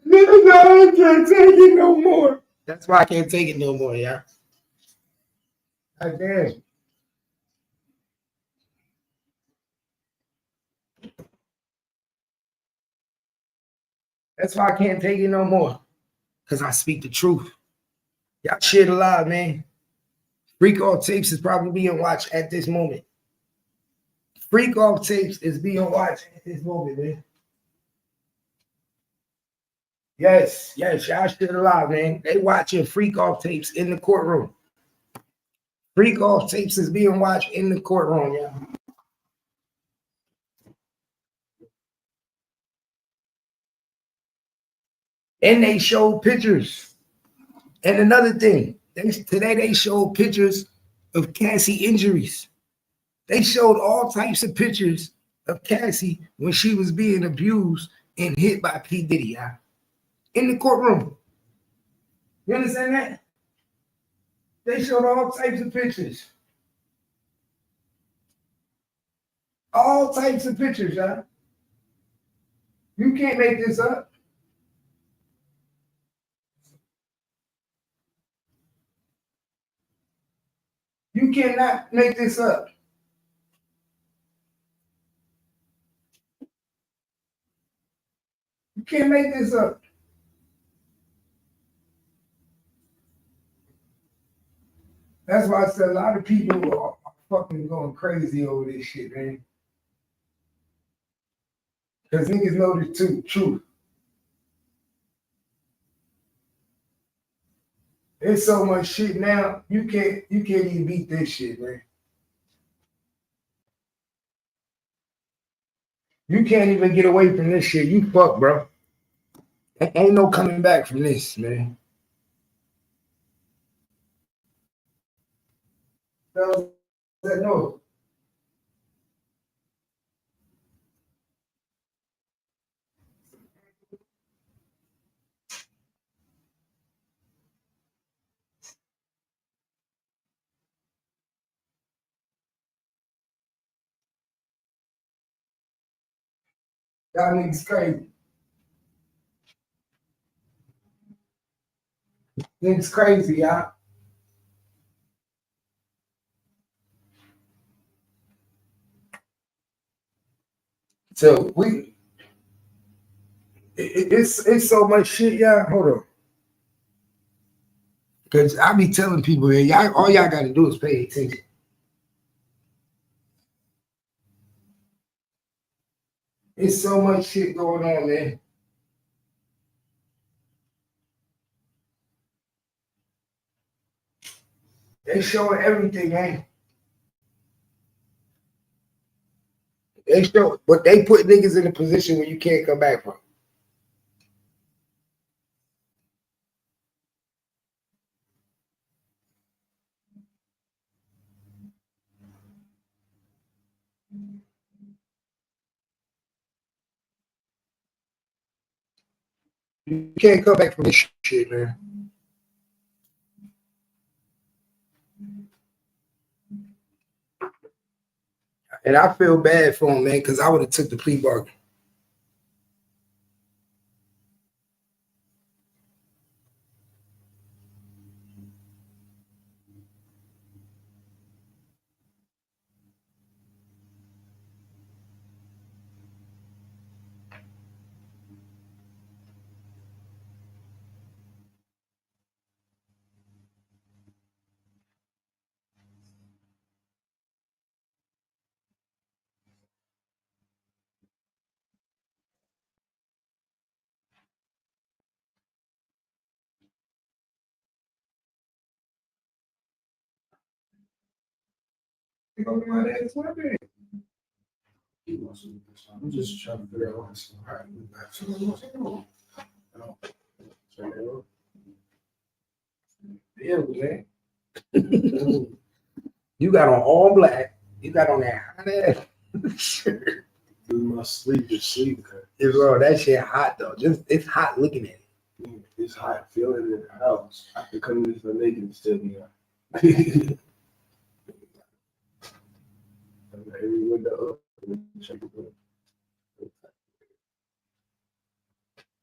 C: No, I can't take it no more. That's why I can't take it no more, yeah. God damn. That's why I can't take it no more. Because I speak the truth. Y'all shit alive, man. Freak Off Tapes is probably being watched at this moment. Freak Off Tapes is being watched at this moment, man. Yes, y'all shit alive, man. They watching Freak Off Tapes in the courtroom. Freak Off Tapes is being watched in the courtroom, yeah. And they showed pictures. And another thing, today they showed pictures of Cassie injuries. They showed all types of pictures of Cassie when she was being abused and hit by P. Diddy in the courtroom. You understand that? They showed all types of pictures. All types of pictures, y'all. You can't make this up. You cannot make this up. You can't make this up. That's why I said a lot of people are fucking going crazy over this shit, man. Because niggas know the truth. There's so much shit now, you can't even beat this shit, man. You can't even get away from this shit. You fuck, bro. Ain't no coming back from this, man. No. Y'all niggas crazy. Niggas crazy, y'all. So it's so much shit, y'all. Hold on. Because I be telling people, y'all, all y'all got to do is pay attention. It's so much shit going on, man. They showing everything, man. They show, but they put niggas in a position where you can't come back from. You can't come back from this shit, man. And I feel bad for him, man, because I would have took the plea bargain. I'm just trying to figure out what's happening. Yeah, man. You got on all black. You got on that hot ass shirt. My sleep is sleep. Yeah, bro, that shit hot though. Just it's hot looking at it. It's hot feeling in the house. I can come in for naked and still be hot. Every window open.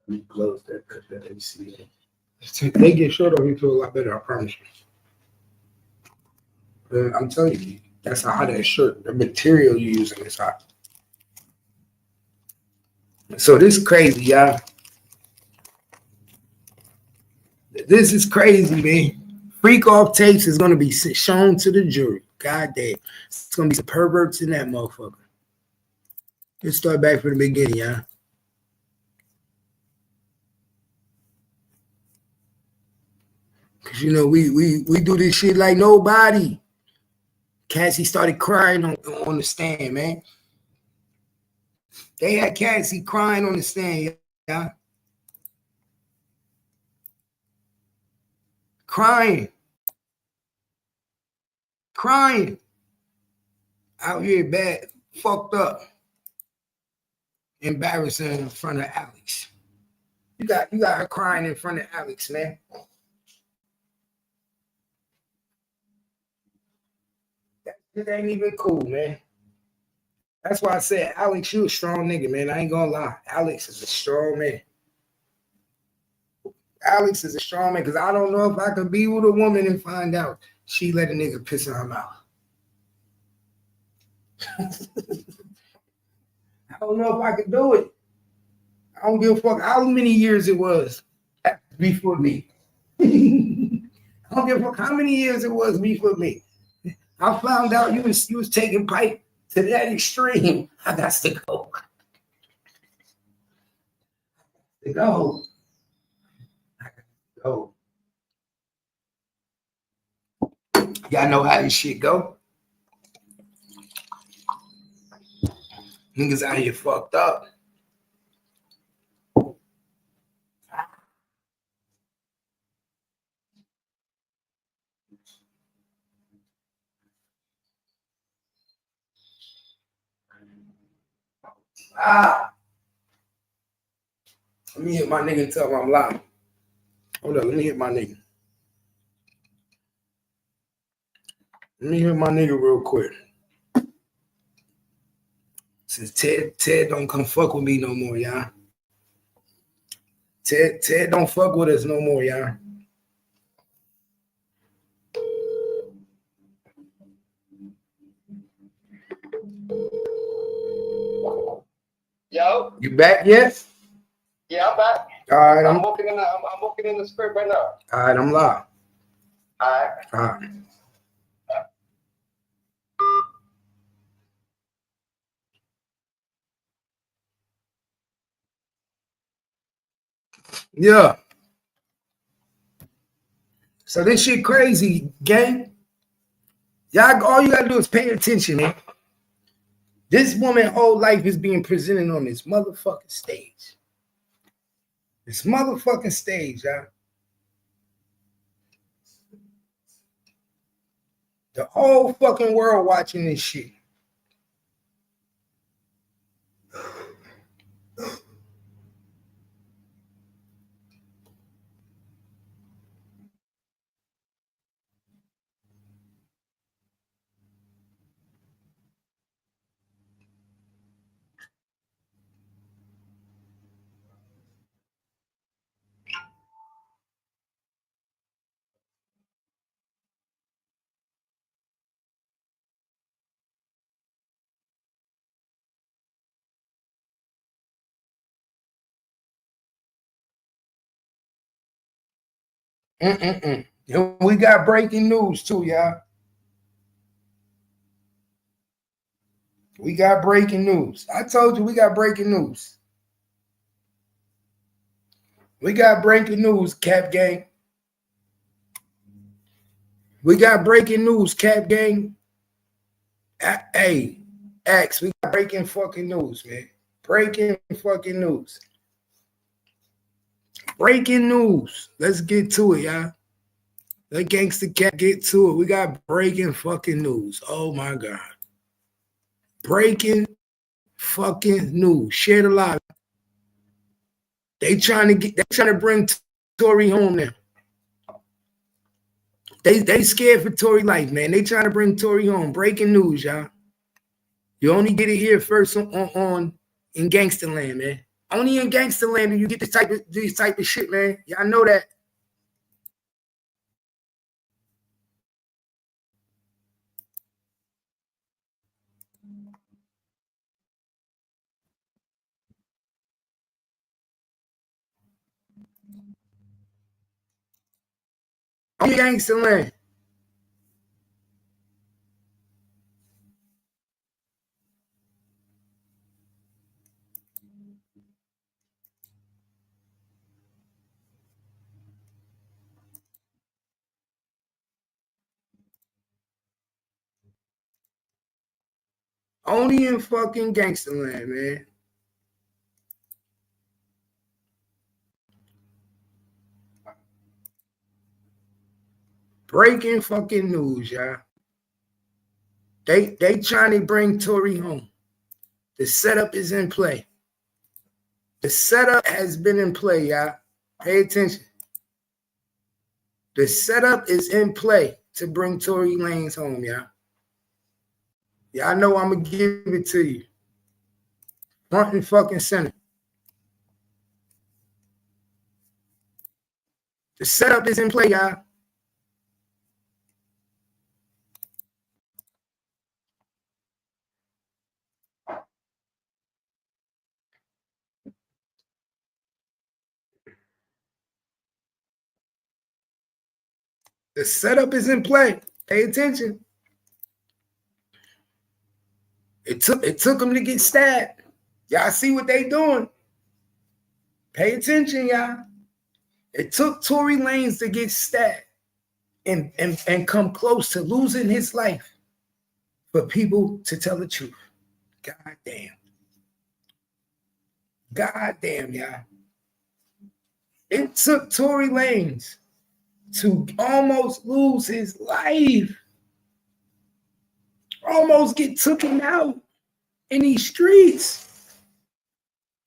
C: We close that, cut that AC. They get short on you feel a lot better, I promise you. I'm telling you, that's a hot ass shirt. The material you using is hot. So this is crazy, y'all. This is crazy, man. Freak off tapes is gonna be shown to the jury. God damn. It's gonna be some perverts in that motherfucker. Let's start back from the beginning, y'all. Cause you know we do this shit like nobody. Cassie started crying on the stand, man. They had Cassie crying on the stand, y'all. Crying out here bad, fucked up, embarrassing in front of Alex. You got her crying in front of Alex, man. That ain't even cool, man. That's why I said, Alex, you a strong nigga, man. I ain't gonna lie. Alex is a strong man. Alex is a strong man because I don't know if I can be with a woman and find out she let a nigga piss in her mouth. I don't know if I could do it. I don't give a fuck how many years it was before me. I don't give a fuck how many years it was before me. I found out you was taking pipe to that extreme. I got to go. Go. Go. Y'all know how this shit go. Niggas out here fucked up. Let me hit my nigga and tell him I'm lying. Hold up, let me hit my nigga. Let me hit my nigga real quick. Since Ted don't come fuck with me no more, y'all. Ted don't fuck with us no more, y'all.
F: Yo.
C: You back yet?
F: Yeah, I'm back.
C: All right,
F: I'm working in the script right now.
C: All right, I'm live.
F: All
C: right. Yeah. So this shit crazy, gang. Y'all, all you gotta do is pay attention, man. This woman whole life is being presented on this motherfucking stage. This motherfucking stage, y'all. The whole fucking world watching this shit. And we got breaking news too, y'all. We got breaking news. I told you we got breaking news. We got breaking news, Cap Gang. We got breaking news, Cap Gang. Hey, X, we got breaking fucking news, man. Breaking fucking news. Breaking news. Let's get to it, y'all. Let Gangsta Cat get to it. We got breaking fucking news. Oh my God. Breaking fucking news. Share the live. They trying to bring Tory home now. They scared for Tory life, man. They trying to bring Tory home. Breaking news, y'all. You only get it here first on in Gangsta Land, man. Only in Gangsta Land do you get this type of shit, man. Y'all know that. Only Gangsta Land. Only in fucking Gangsta Land, man. Breaking fucking news, y'all. They trying to bring Tory home. The setup is in play. The setup has been in play, y'all. Pay attention. The setup is in play to bring Tory Lanez home, y'all. Y'all know I'm going to give it to you. Front and fucking center. The setup is in play, y'all. The setup is in play. Pay attention. It took them to get stabbed. Y'all see what they doing. Pay attention, y'all. It took Tory Lanez to get stabbed and come close to losing his life for people to tell the truth. God damn. God damn, y'all. It took Tory Lanez to almost lose his life. Almost get taken out in these streets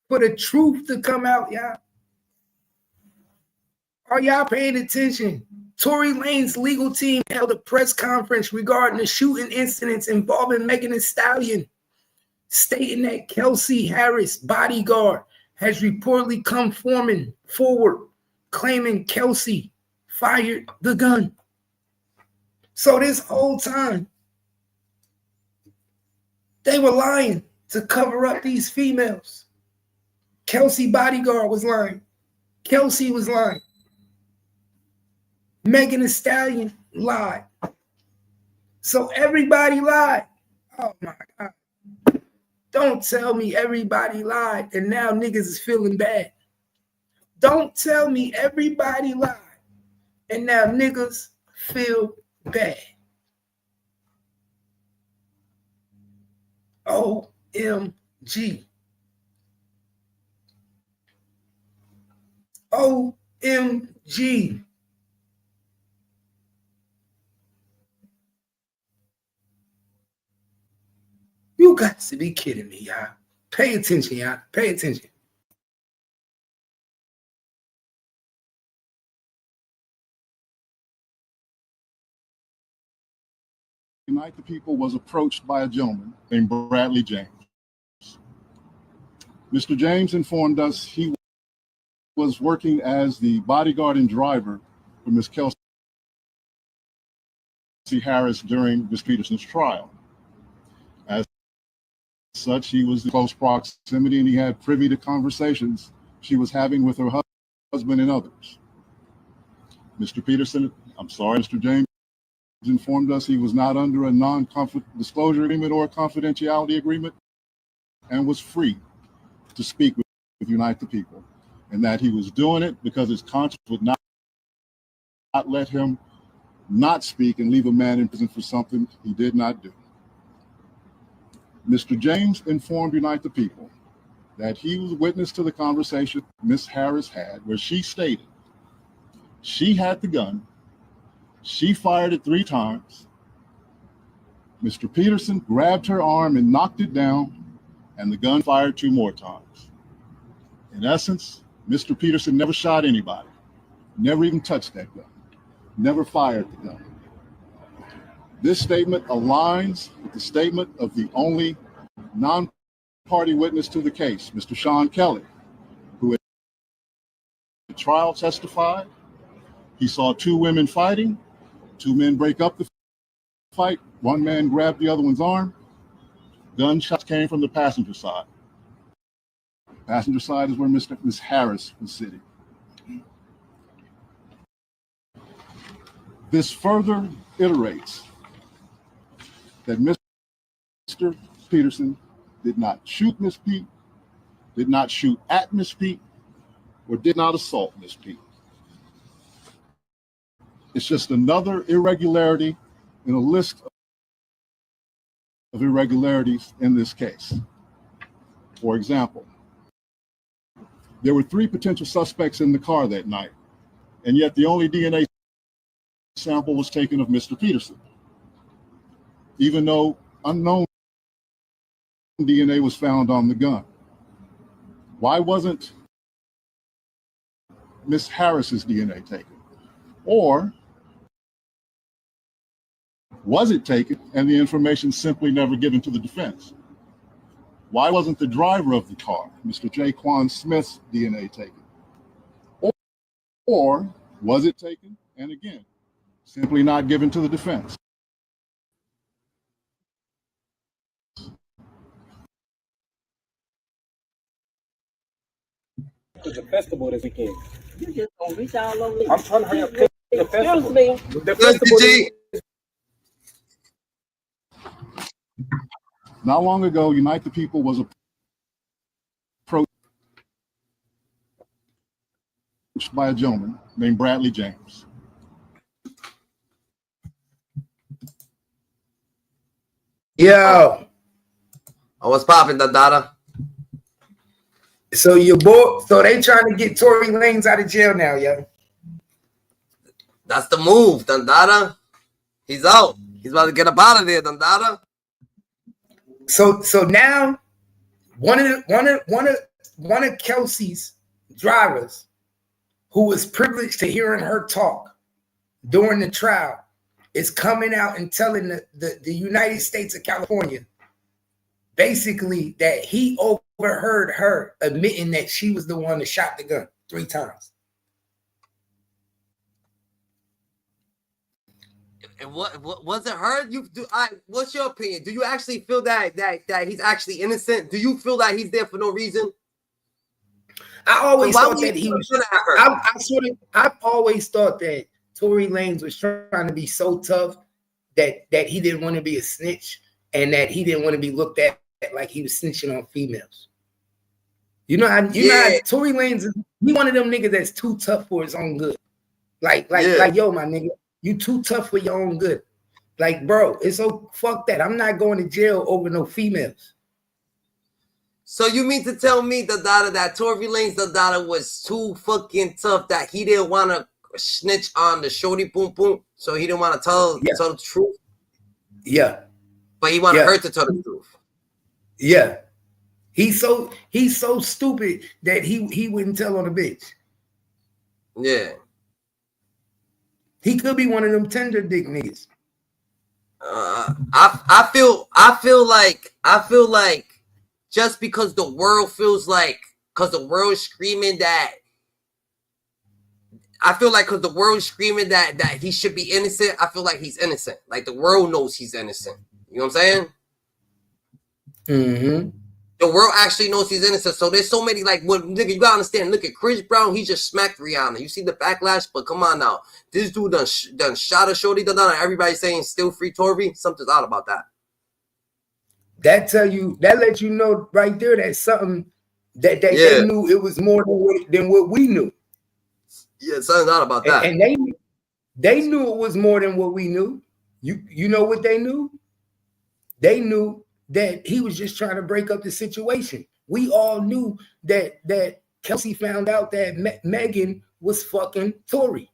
C: for the truth to come out, y'all. Are y'all paying attention? Tory Lanez's legal team held a press conference regarding the shooting incidents involving Megan Thee Stallion, stating that Kelsey Harris' bodyguard has reportedly come forward, claiming Kelsey fired the gun. So this whole time, they were lying to cover up these females. Kelsey bodyguard was lying. Kelsey was lying. Megan Thee Stallion lied. So everybody lied. Oh my God. Don't tell me everybody lied and now niggas is feeling bad. Don't tell me everybody lied and now niggas feel bad. OMG. OMG. You got to be kidding me, y'all. Pay attention, y'all. Pay attention.
G: Unite the People was approached by a gentleman named Bradley James. Mr. James informed us he was working as the bodyguard and driver for Ms. Kelsey Harris during Ms. Peterson's trial. As such, he was in close proximity and he had privy to conversations she was having with her husband and others. Mr. James informed us he was not under a non-disclosure agreement or a confidentiality agreement and was free to speak with Unite the People, and that he was doing it because his conscience would not let him not speak and leave a man in prison for something he did not do. Mr. James informed Unite the People that he was witness to the conversation Ms. Harris had, where she stated she had the gun, she fired it 3 times. Mr. Peterson grabbed her arm and knocked it down, and the gun fired 2 more times. In essence, Mr. Peterson never shot anybody, never even touched that gun, never fired the gun. This statement aligns with the statement of the only non-party witness to the case, Mr. Sean Kelly, who at the trial testified he saw 2 women fighting, 2 men break up the fight, 1 man grabbed the other one's arm. Gunshots came from the passenger side. Passenger side is where Ms. Harris was sitting. This further iterates that Mr. Peterson did not shoot Miss Pete, did not shoot at Miss Pete, or did not assault Miss Pete. It's just another irregularity in a list of irregularities in this case. For example, there were 3 potential suspects in the car that night, and yet the only DNA sample was taken of Mr. Peterson, even though unknown DNA was found on the gun. Why wasn't Miss Harris's DNA taken? Or was it taken and the information simply never given to the defense? Why wasn't the driver of the car, Mr. Jaquan Smith's DNA taken? Or was it taken and again, simply not given to the defense?
H: To the festival this weekend.
I: You just gonna reach all over.
H: I'm trying to hurry up. The festival.
I: Excuse me.
H: The festival is,
G: Not long ago, Unite the People was approached by a gentleman named Bradley James.
C: Yo,
J: Oh, what's popping, Dada?
C: so your boy, so they trying to get Tory Lanez out of jail now, yo.
J: That's the move, Dada. He's out. He's about to get up out of there, Dada.
C: So now one of Kelsey's drivers, who was privileged to hearing her talk during the trial, is coming out and telling the United States of California basically that he overheard her admitting that she was the one that shot the gun 3 times.
J: And what was it her? What's your opinion? Do you actually feel that he's actually innocent? Do you feel that he's there for no reason?
C: I always thought that he was. I've always thought that Tory Lanez was trying to be so tough that he didn't want to be a snitch and that he didn't want to be looked at like he was snitching on females. You know how Tory Lanez is one of them niggas that's too tough for his own good. Like yo, my nigga, you too tough for your own good. Like, bro, it's so fuck that. I'm not going to jail over no females.
J: So you mean to tell me, Dada, that Tory Lanez, Dada, was too fucking tough that he didn't want to snitch on the shorty boom boom, so he didn't want to tell the truth?
C: Yeah.
J: But he wanted her to tell the truth.
C: Yeah. He's so stupid that he wouldn't tell on a bitch.
J: Yeah.
C: He could be one of them tender dick niggas.
J: I feel like just because the world feels like, because the world is screaming that, I feel like because the world is screaming that he should be innocent, I feel like he's innocent. Like the world knows he's innocent. You know what I'm saying?
C: Mm-hmm.
J: The world actually knows he's innocent. So there's so many, like, what, nigga, you gotta understand. Look at Chris Brown. He just smacked Rihanna. You see the backlash? But come on now. This dude done shot a shorty. Done. Everybody saying still free Tory. Something's odd about that.
C: That lets you know right there that something that they knew it was more than what we knew.
J: Yeah, something's odd about that.
C: And they knew it was more than what we knew. You know what they knew? They knew that he was just trying to break up the situation. We all knew that Kelsey found out that Megan was fucking Tory.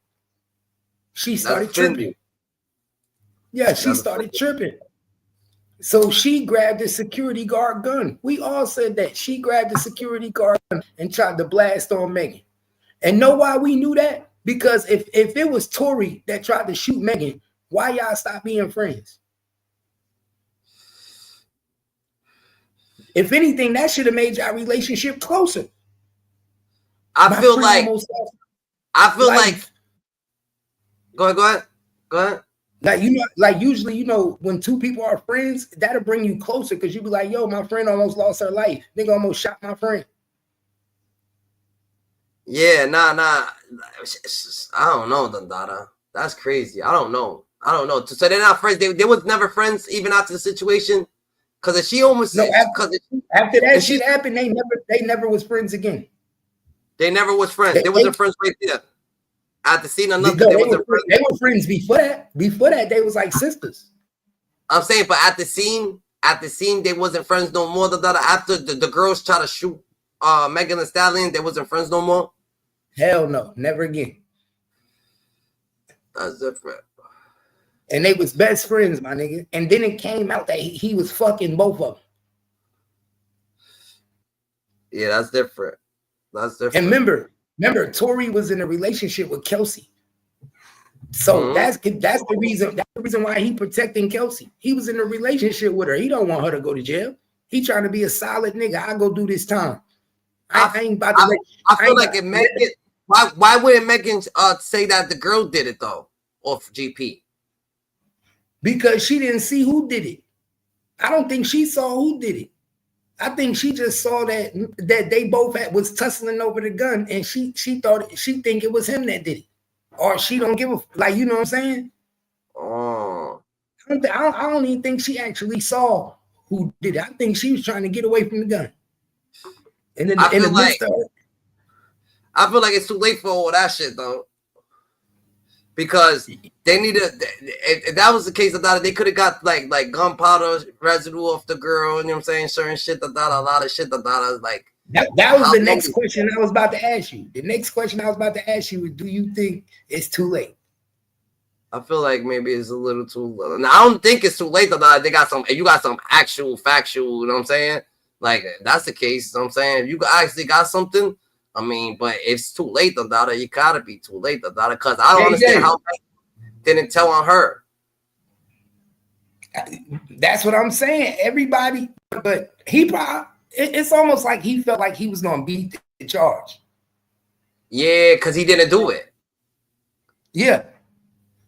C: She started tripping. Yeah, she started tripping. So she grabbed the security guard gun. We all said that. She grabbed the security guard gun and tried to blast on Megan. And know why we knew that? Because if it was Tory that tried to shoot Megan, why y'all stop being friends? If anything, that should have made y'all relationship closer.
J: I feel like go ahead.
C: Like, you know, like usually, you know, when two people are friends, that'll bring you closer because you be like, yo, my friend almost lost her life. Nigga almost shot my friend.
J: Yeah, nah. I don't know, Dandada. That's crazy. I don't know. So they're not friends. They was never friends even after the situation. Cause if she almost
C: after that shit happened, they never was friends again.
J: They never was friends. They wasn't friends right there. At the scene or nothing,
C: they were friends before that. Before that, they was like sisters.
J: I'm saying, but at the scene, they wasn't friends no more. After the girls try to shoot Megan Thee Stallion, they wasn't friends no more.
C: Hell no, never again.
J: That's different.
C: And they was best friends, my nigga. And then it came out that he was fucking both of them.
J: Yeah, that's different.
C: And remember, Tory was in a relationship with Kelsey. So that's the reason why he protecting Kelsey. He was in a relationship with her. He don't want her to go to jail. He trying to be a solid nigga. I go do this time. I ain't about to.
J: I feel like Megan. Why wouldn't Megan say that the girl did it though, off GP?
C: Because she didn't see who did it. I don't think she saw who did it. I think she just saw that they both was tussling over the gun, and she think it was him that did it, or she don't give a like, you know what I'm saying?
J: Oh,
C: I don't even think she actually saw who did it. I think she was trying to get away from the gun. And then I feel like
J: it's too late for all that shit though, because they need to. If that was the case, they could have got like gunpowder residue off the girl. You know what I'm saying? Certain shit, a lot of shit. Like
C: that was the next question I was about to ask you. The next question I was about to ask you is, do you think it's too late?
J: I feel like maybe it's a little too late. Now, I don't think it's too late. They got some. You got some actual factual. You know what I'm saying? Like if that's the case. You know what I'm saying? If you actually got something. I mean, but it's too late, Dada. You gotta be too late, Dada, because I don't understand how they didn't tell on her.
C: That's what I'm saying. Everybody, but it's almost like he felt like he was gonna beat the charge.
J: Yeah, because he didn't do it.
C: Yeah,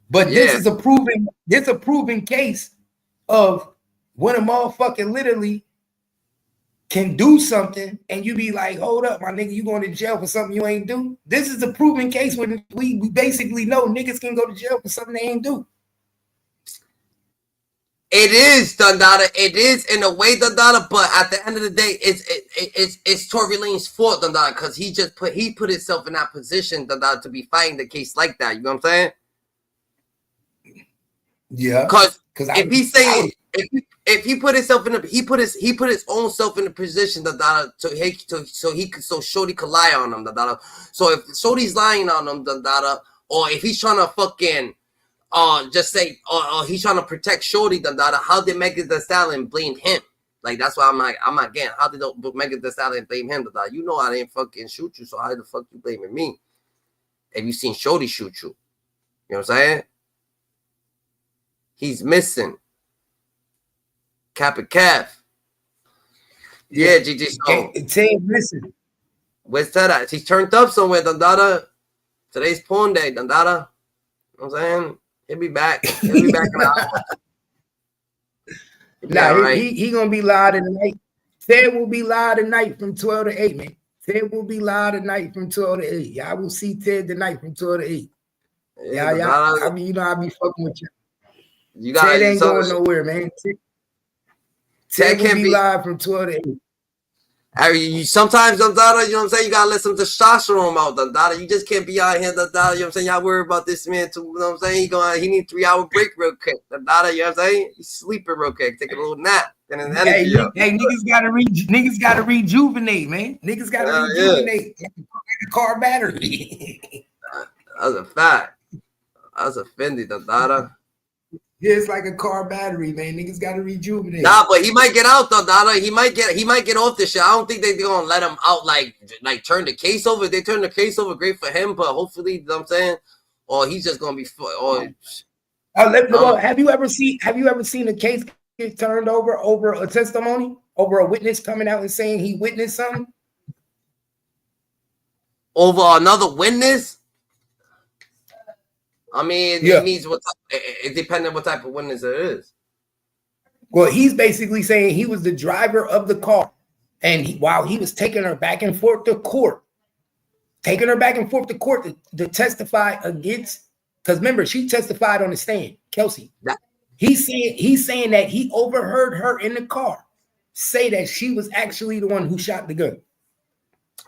C: but this is a proven case of when a motherfucker literally can do something and you be like, hold up, my nigga, you going to jail for something you ain't do. This is a proven case when we basically know niggas can go to jail for something they ain't do.
J: It is, Dundada. It is in a way, Dundada, but at the end of the day, it's Tory Lane's fault, Dundada, because he put himself in that position, Dundada, to be fighting the case like that. You know what I'm saying?
C: Yeah.
J: Because if he's saying if he put himself in he put his own self in the position that so Shorty could lie on him, so if Shorty's lying on him, or if he's trying to fucking just say he's trying to protect Shorty, how did Megan Thee Stallion blame him? Like that's why I'm not getting how did Megan Thee Stallion blame him? You know I didn't fucking shoot you, so how the fuck you blaming me? Have you seen Shorty shoot you? You know what I'm saying? He's missing. Cap and calf. Yeah, GG. So,
C: Ted missing.
J: Where's Ted at? He's turned up somewhere, Dandada. Today's porn day, Dandada. You know what I'm saying? He'll be back. He'll be back in the
C: hour. He gonna be live tonight. Ted will be live tonight from 12 to 8, man. Ted will be live tonight from 12 to 8. Y'all will see Ted tonight from 12 to 8. Yeah. I mean, you know, I'll be fucking with you. Ted ain't going nowhere, man. Ted will be live from 12 to 8.
J: Sometimes, Dada, you know what I'm saying? You gotta let some testosterone out, Dada. You just can't be out here, Dada. You know what I'm saying? Y'all worry about this man too. You know what I'm saying? He need 3-hour break real quick, Dada. You know what I'm saying? He's sleeping real quick, taking a little nap. Getting his
C: Hey,
J: energy up.
C: niggas gotta rejuvenate, man. Niggas gotta
J: Yeah.
C: rejuvenate like a car battery.
J: That's a fact. That's a Fendi, the Dada.
C: Yeah, it's like a car battery, man. Niggas gotta rejuvenate.
J: Nah, but he might get out though, Dada. He might get off this shit. I don't think they're gonna let him out like turn the case over. If they turn the case over, great for him, but hopefully, you know what I'm saying? Or he's just gonna be
C: Have you ever seen a case get turned over a testimony, over a witness coming out and saying he witnessed something?
J: over another witness? I mean, it means it depends on what type of witness it is.
C: Well, he's basically saying he was the driver of the car, and while he was taking her back and forth to court, to testify against, because remember, she testified on the stand, Kelsey. He's saying that he overheard her in the car say that she was actually the one who shot the gun.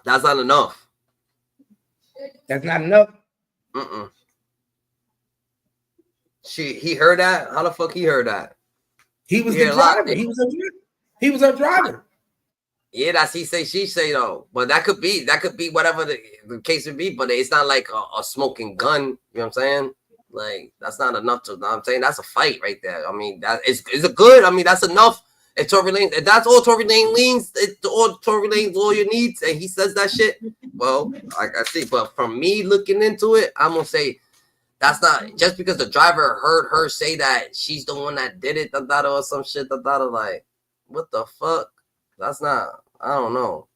J: That's not enough.
C: That's not enough.
J: He heard that? How the fuck he heard that?
C: He was the driver. He was a driver.
J: Yeah, that's he say, she say though. But that could be whatever the case would be, but it's not like a smoking gun. You know what I'm saying? Like, that's not enough to, you know what I'm saying? That's a fight right there. I mean, that is a good. I mean, that's enough. If Tory Lanez, if that's all Tory Lanez leans, all Tory Lanez lawyer needs, and he says that shit, well, I see. But from me looking into it, I'm gonna say that's not just because the driver heard her say that she's the one that did it, or some shit, like, what the fuck? That's not, I don't know.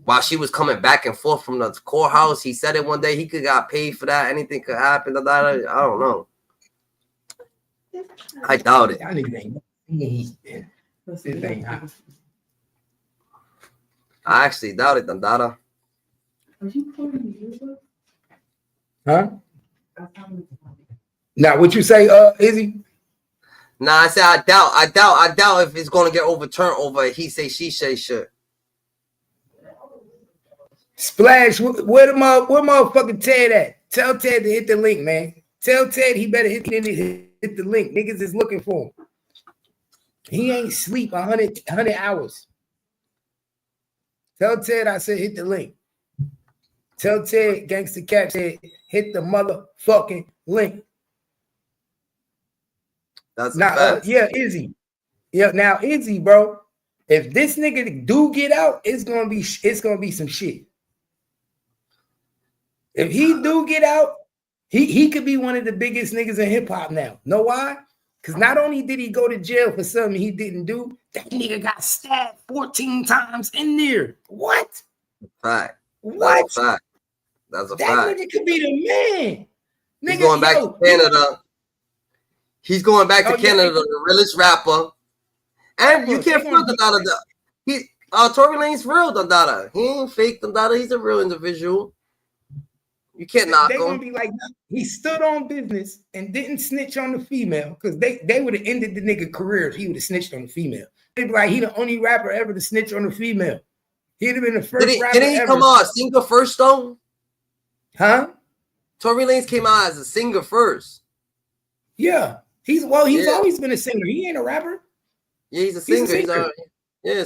J: While she was coming back and forth from the courthouse, he said it one day, he could got paid for that. Anything could happen, I don't know. I doubt it. I actually doubt it, Dandada.
C: Huh? Now, what you say, Izzy?
J: Nah, I said I doubt if it's gonna get overturned over he say she say shit.
C: Splash, where motherfucking Ted at? Tell Ted to hit the link, man. Tell Ted he better hit the link. Niggas is looking for him. He ain't sleep 100 hours. Tell Ted I said hit the link. Tell Ted Gangsta Cap said hit the motherfucking link.
J: That's
C: now, Izzy. Yeah, now Izzy, bro. If this nigga do get out, it's gonna be some shit. If he do get out, he could be one of the biggest niggas in hip hop now. Know why? Because not only did he go to jail for something he didn't do, that nigga got stabbed 14 times in there. What?
J: Fact.
C: What?
J: That's a fact. That's a
C: that
J: fact.
C: Nigga could be the man.
J: He's going back to Canada. He's going back to Canada, the realest rapper. And you can't front Dada. Tory Lanez real, Dada. He ain't fake, Dada. He's a real individual. You can't knock him.
C: Gonna be like, he stood on business and didn't snitch on the female, because they would have ended the nigga career if he would have snitched on the female. They'd be like, he the only rapper ever to snitch on the female. He'd have been the first rapper
J: Didn't he
C: ever.
J: come out singer first though?
C: Huh?
J: Tory Lanez came out as a singer first.
C: Yeah. He's always been a singer. He ain't a rapper.
J: Yeah, he's a singer.
C: So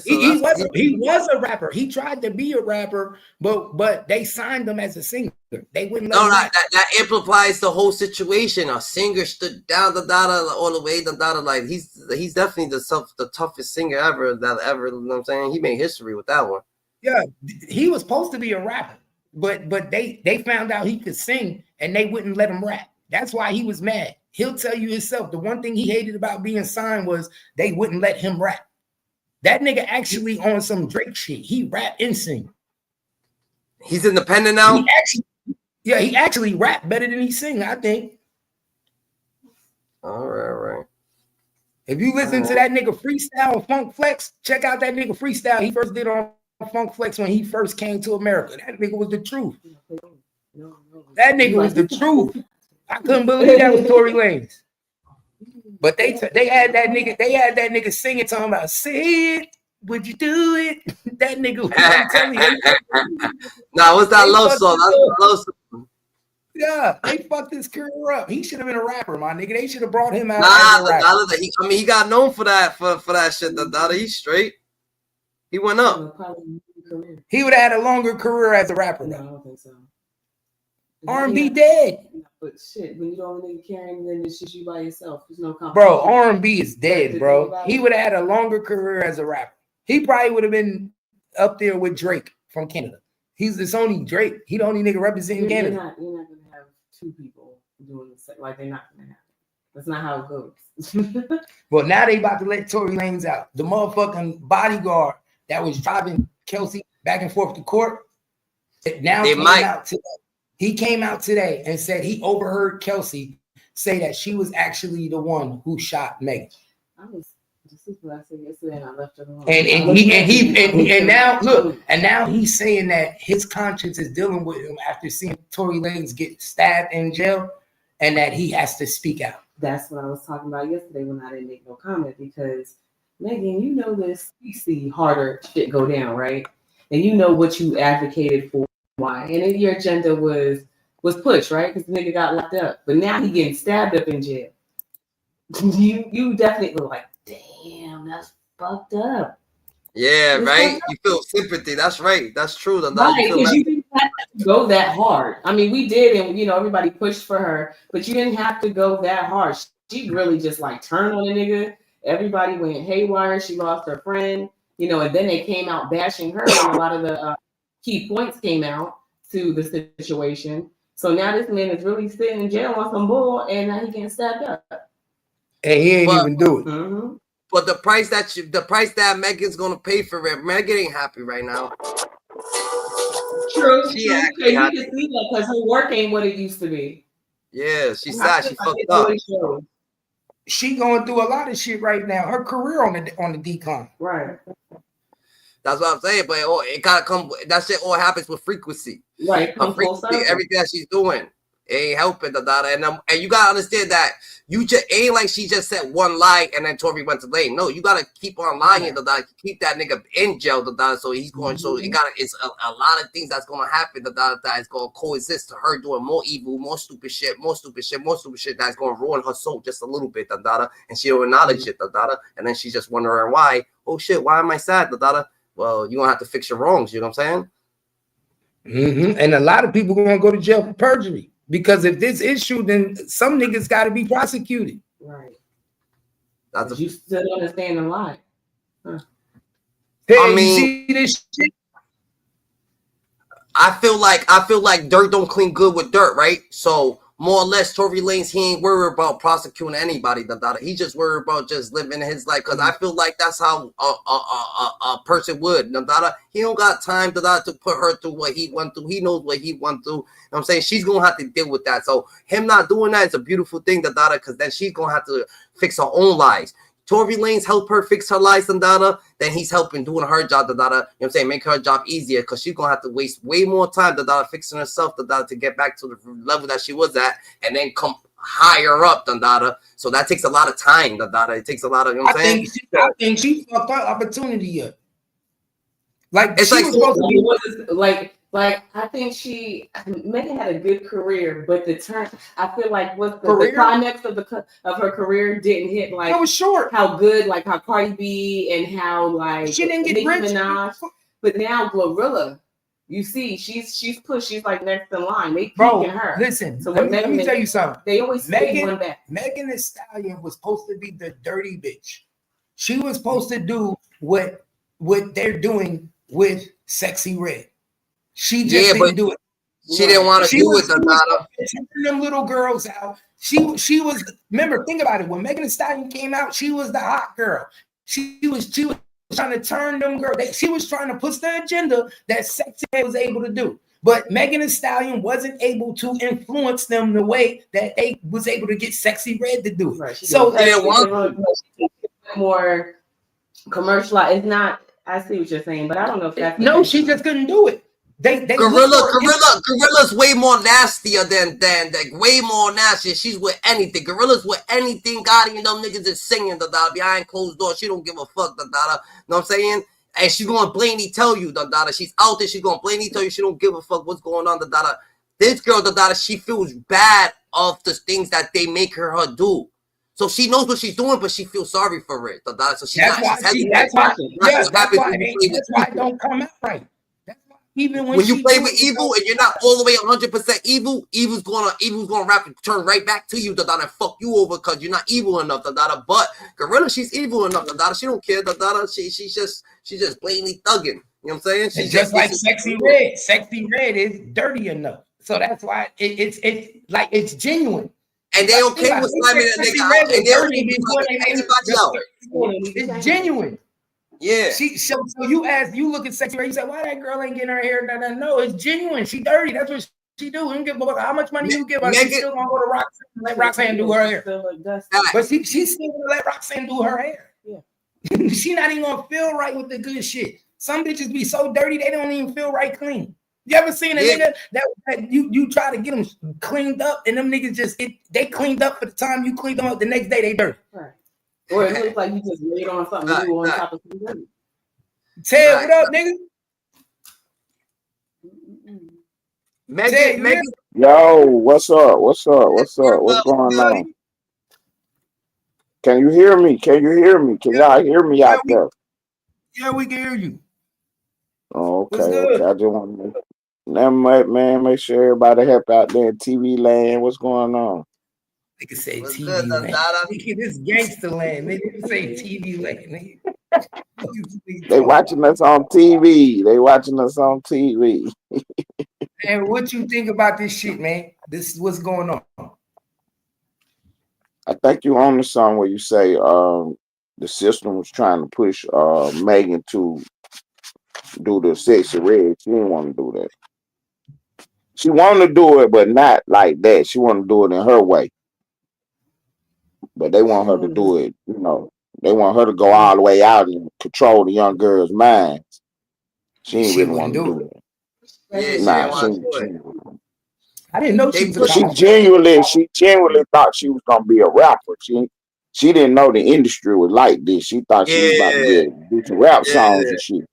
C: he was a rapper. He tried to be a rapper, but they signed him as a singer. They wouldn't let him.
J: That amplifies the whole situation. A singer stood down all the way, like he's definitely the toughest singer ever, you know what I'm saying? He made history with that one.
C: Yeah, he was supposed to be a rapper, but they found out he could sing and they wouldn't let him rap. That's why he was mad. He'll tell you himself. The one thing he hated about being signed was they wouldn't let him rap. That nigga actually on some Drake shit. He rap and sing.
J: He's independent now?
C: He actually rap better than he sing, I think.
J: All right.
C: If you listen to that nigga freestyle on Funk Flex, check out that nigga freestyle he first did on Funk Flex when he first came to America. That nigga was the truth. That nigga was the truth. I couldn't believe that was Tory Lanez. But they had that nigga singing, talking about, say it, would you do it? That nigga was telling you.
J: Nah, what's that love song? That's a love song.
C: Yeah, they fucked his career up. He should have been a rapper, my nigga. They should have brought him out
J: Nah,
C: as a rapper.
J: I mean, he got known for that shit. He's straight. He went up.
C: He would have had a longer career as a rapper.
K: No, I don't think so.
C: R&B dead.
K: But shit, when you don't nigga carrying, then it's just you by yourself. There's no competition.
C: Bro, R&B is dead, bro. He would have had a longer career as a rapper. He probably would have been up there with Drake from Canada. It's only Drake. He the only nigga representing Canada.
K: You're not gonna have two people doing the like they're not gonna happen. That's not how it goes.
C: Well, now they about to let Tory Lanez out. The motherfucking bodyguard that was driving Kelsey back and forth to court. Now he came out today and said he overheard Kelsey say that she was actually the one who shot Megan.
K: This is what I said yesterday, and I left it alone.
C: And now he's saying that his conscience is dealing with him after seeing Tory Lanez get stabbed in jail, and that he has to speak out.
K: That's what I was talking about yesterday when I didn't make no comment, because Megan, you know this, you see harder shit go down, right? And you know what you advocated for, why, and then your agenda was pushed, right? Because the nigga got locked up, but now he getting stabbed up in jail. You definitely were like, damn, that's fucked up.
J: Yeah, right. You feel sympathy. That's right. That's true.
K: Right, because you didn't have to go that hard. I mean, we did, and everybody pushed for her, but you didn't have to go that hard. She really just like turned on a nigga. Everybody went haywire. She lost her friend, and then they came out bashing her, and a lot of the key points came out to the situation. So now this man is really sitting in jail on some bull, and now he getting stabbed up.
C: And he ain't even do it.
K: Mm-hmm.
J: But the price that Megan's gonna pay for it, Megan ain't happy right now.
K: True. You can see that because her work ain't what it used to be.
J: Yeah, she's sad. She fucked up.
C: She going through a lot of shit right now. Her career on the decline.
K: Right.
J: That's what I'm saying. But it gotta come. That shit all happens with frequency.
K: Right.
J: Everything that she's doing. It ain't helping the daughter, and you gotta understand that you just ain't like she just said one lie and then Tory went to lane. No, you gotta keep on lying, the daughter, keep that nigga in jail, the daughter. So he's going. So it's a lot of things that's gonna happen. The daughter that is gonna coexist to her doing more evil, more stupid shit that's gonna ruin her soul just a little bit, the daughter, and she'll acknowledge it, the daughter, and then she's just wondering why. Oh shit, why am I sad, the daughter? Well, you're gonna have to fix your wrongs. You know what I'm
C: saying? And a lot of people gonna go to jail for perjury. Because if this issue, then some niggas got to be prosecuted.
K: Right. You still understand the lie. Huh.
C: Hey, I mean, you see this shit?
J: I feel like dirt don't clean good with dirt, right? So more or less, Tory Lanez, he ain't worried about prosecuting anybody. He just worried about just living his life. Because I feel like that's how a person would. He don't got time to put her through what he went through. He knows what he went through. You know what I'm saying? She's going to have to deal with that. So him not doing that is a beautiful thing, because then she's going to have to fix her own lives. Tory Lanez help her fix her life, then he's helping doing her job, you know what I'm saying, make her job easier, because she's going to have to waste way more time, fixing herself, to get back to the level that she was at, and then come higher up, so that takes a lot of time, it takes a lot of, you know what I'm saying?
C: I think she fucked her opportunity up. Like,
K: it's like, supposed to be, like I think Megan had a good career, but I feel like the climax of her career didn't hit like
C: it was short.
K: How good, like how Cardi B and how like
C: she didn't get rich.
K: Minaj. But now Glorilla, you see, she's pushed. She's like next in line. They picking her.
C: Listen, so let me tell you something.
K: They always
C: Megan Thee Stallion was supposed to be the dirty bitch. She was supposed to do what they're doing with Sexy Red. She just didn't do it.
J: She didn't want to do it.
C: Turning them little girls out. She was. Remember, think about it. When Megan Thee Stallion came out, she was the hot girl. She was trying to turn them girls. She was trying to push the agenda that Sexy Red was able to do. But Megan Thee Stallion wasn't able to influence them the way that they was able to get Sexy Red to do it.
K: Right.
C: So
K: they didn't want more commercialized. It's not. I see what you're saying, but I don't know if that's
C: she just couldn't do it.
J: Gorilla's way more nastier than way more nasty. She's with anything. Gorilla's with anything. Gotti and them niggas is singing behind closed doors. She don't give a fuck. Know what I'm saying? And she's gonna blatantly tell you She's out there. She's gonna blatantly tell you she don't give a fuck what's going on. this girl, Dada, she feels bad of the things that they make her do. So she knows what she's doing, but she feels sorry for it. Dada. So she's
C: That's
J: not.
C: why
J: She's hesitant.
C: that's why
J: What happens when you play with
C: that's why it
J: evil.
C: don't come out right. That's why even
J: When you
C: she
J: play
C: do
J: with
C: it,
J: evil and you're not all the way 100% evil, evil's gonna rap and turn right back to you, Dada, and fuck you over because you're not evil enough, Dada. But Gorilla, she's evil enough, Dada. She don't care, Dada. She's just blatantly thugging. You know what I'm saying? She's
C: just like Sexy Red. Sexy Red is dirty enough. So that's why it's like it's genuine.
J: And they okay with slamming that nigga out. And they're okay with anybody else.
C: It's genuine.
J: Yeah.
C: So you look at Sexy Red, you say, why that girl ain't getting her hair done? No, it's genuine. She dirty. That's what she do. You don't give a fuck how much money you give her. She's still gonna go to Roxanne and let Roxanne do her hair. But she's still gonna let Roxanne do her hair. Yeah. She not even gonna feel right with the good shit. Some bitches be so dirty they don't even feel right clean. You ever seen a nigga that you try to get them cleaned up and them niggas they cleaned up for the time you cleaned them up, the next day they dirty.
K: Right. Or it looks like you just laid on something new on top of something.
C: Ted, what up, nigga?
J: Megan.
L: Yo, what's up? What's going on? Can you hear me? Can y'all hear me out there?
C: Yeah, we can hear you.
L: Oh, okay. I just want to make sure everybody help out there in TV land. What's going on?
C: They can say TV land. This gangster land. They didn't say TV land.
L: They watching us on TV.
C: And what you think about this shit, man? This is what's going on.
L: I think you on the song where you say the system was trying to push Megan to do the Sexy Red. She didn't want to do that. She wanted to do it, but not like that. She wanted to do it in her way. But they want her to do it, they want her to go all the way out and control the young girl's minds. She didn't really want to do that.
J: Yeah,
C: I didn't know she was.
L: She genuinely thought she was gonna be a rapper. She didn't know the industry was like this. She thought she was about to do some rap songs and shit.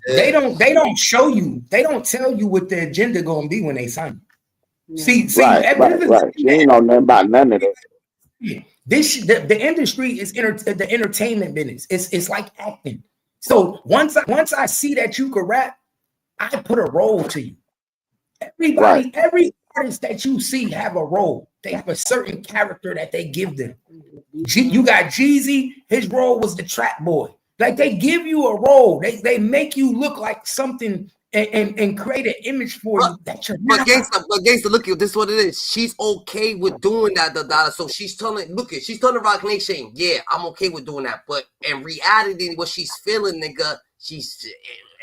C: They don't show you. They don't tell you what the agenda gonna be when they sign. See,
L: right. She ain't know nothing about none of that.
C: The industry is the entertainment business. It's like acting. So once I see that you can rap, I put a role to you. Every artist that you see have a role. They have a certain character that they give them. You got Jeezy. His role was the trap boy. Like they give you a role. They make you look like something and create an image for you that you're not.
J: But gangster, look, this is what it is. She's okay with doing that, Dada. So she's telling Rock Nation, yeah, I'm okay with doing that. But in reality, what she's feeling, nigga,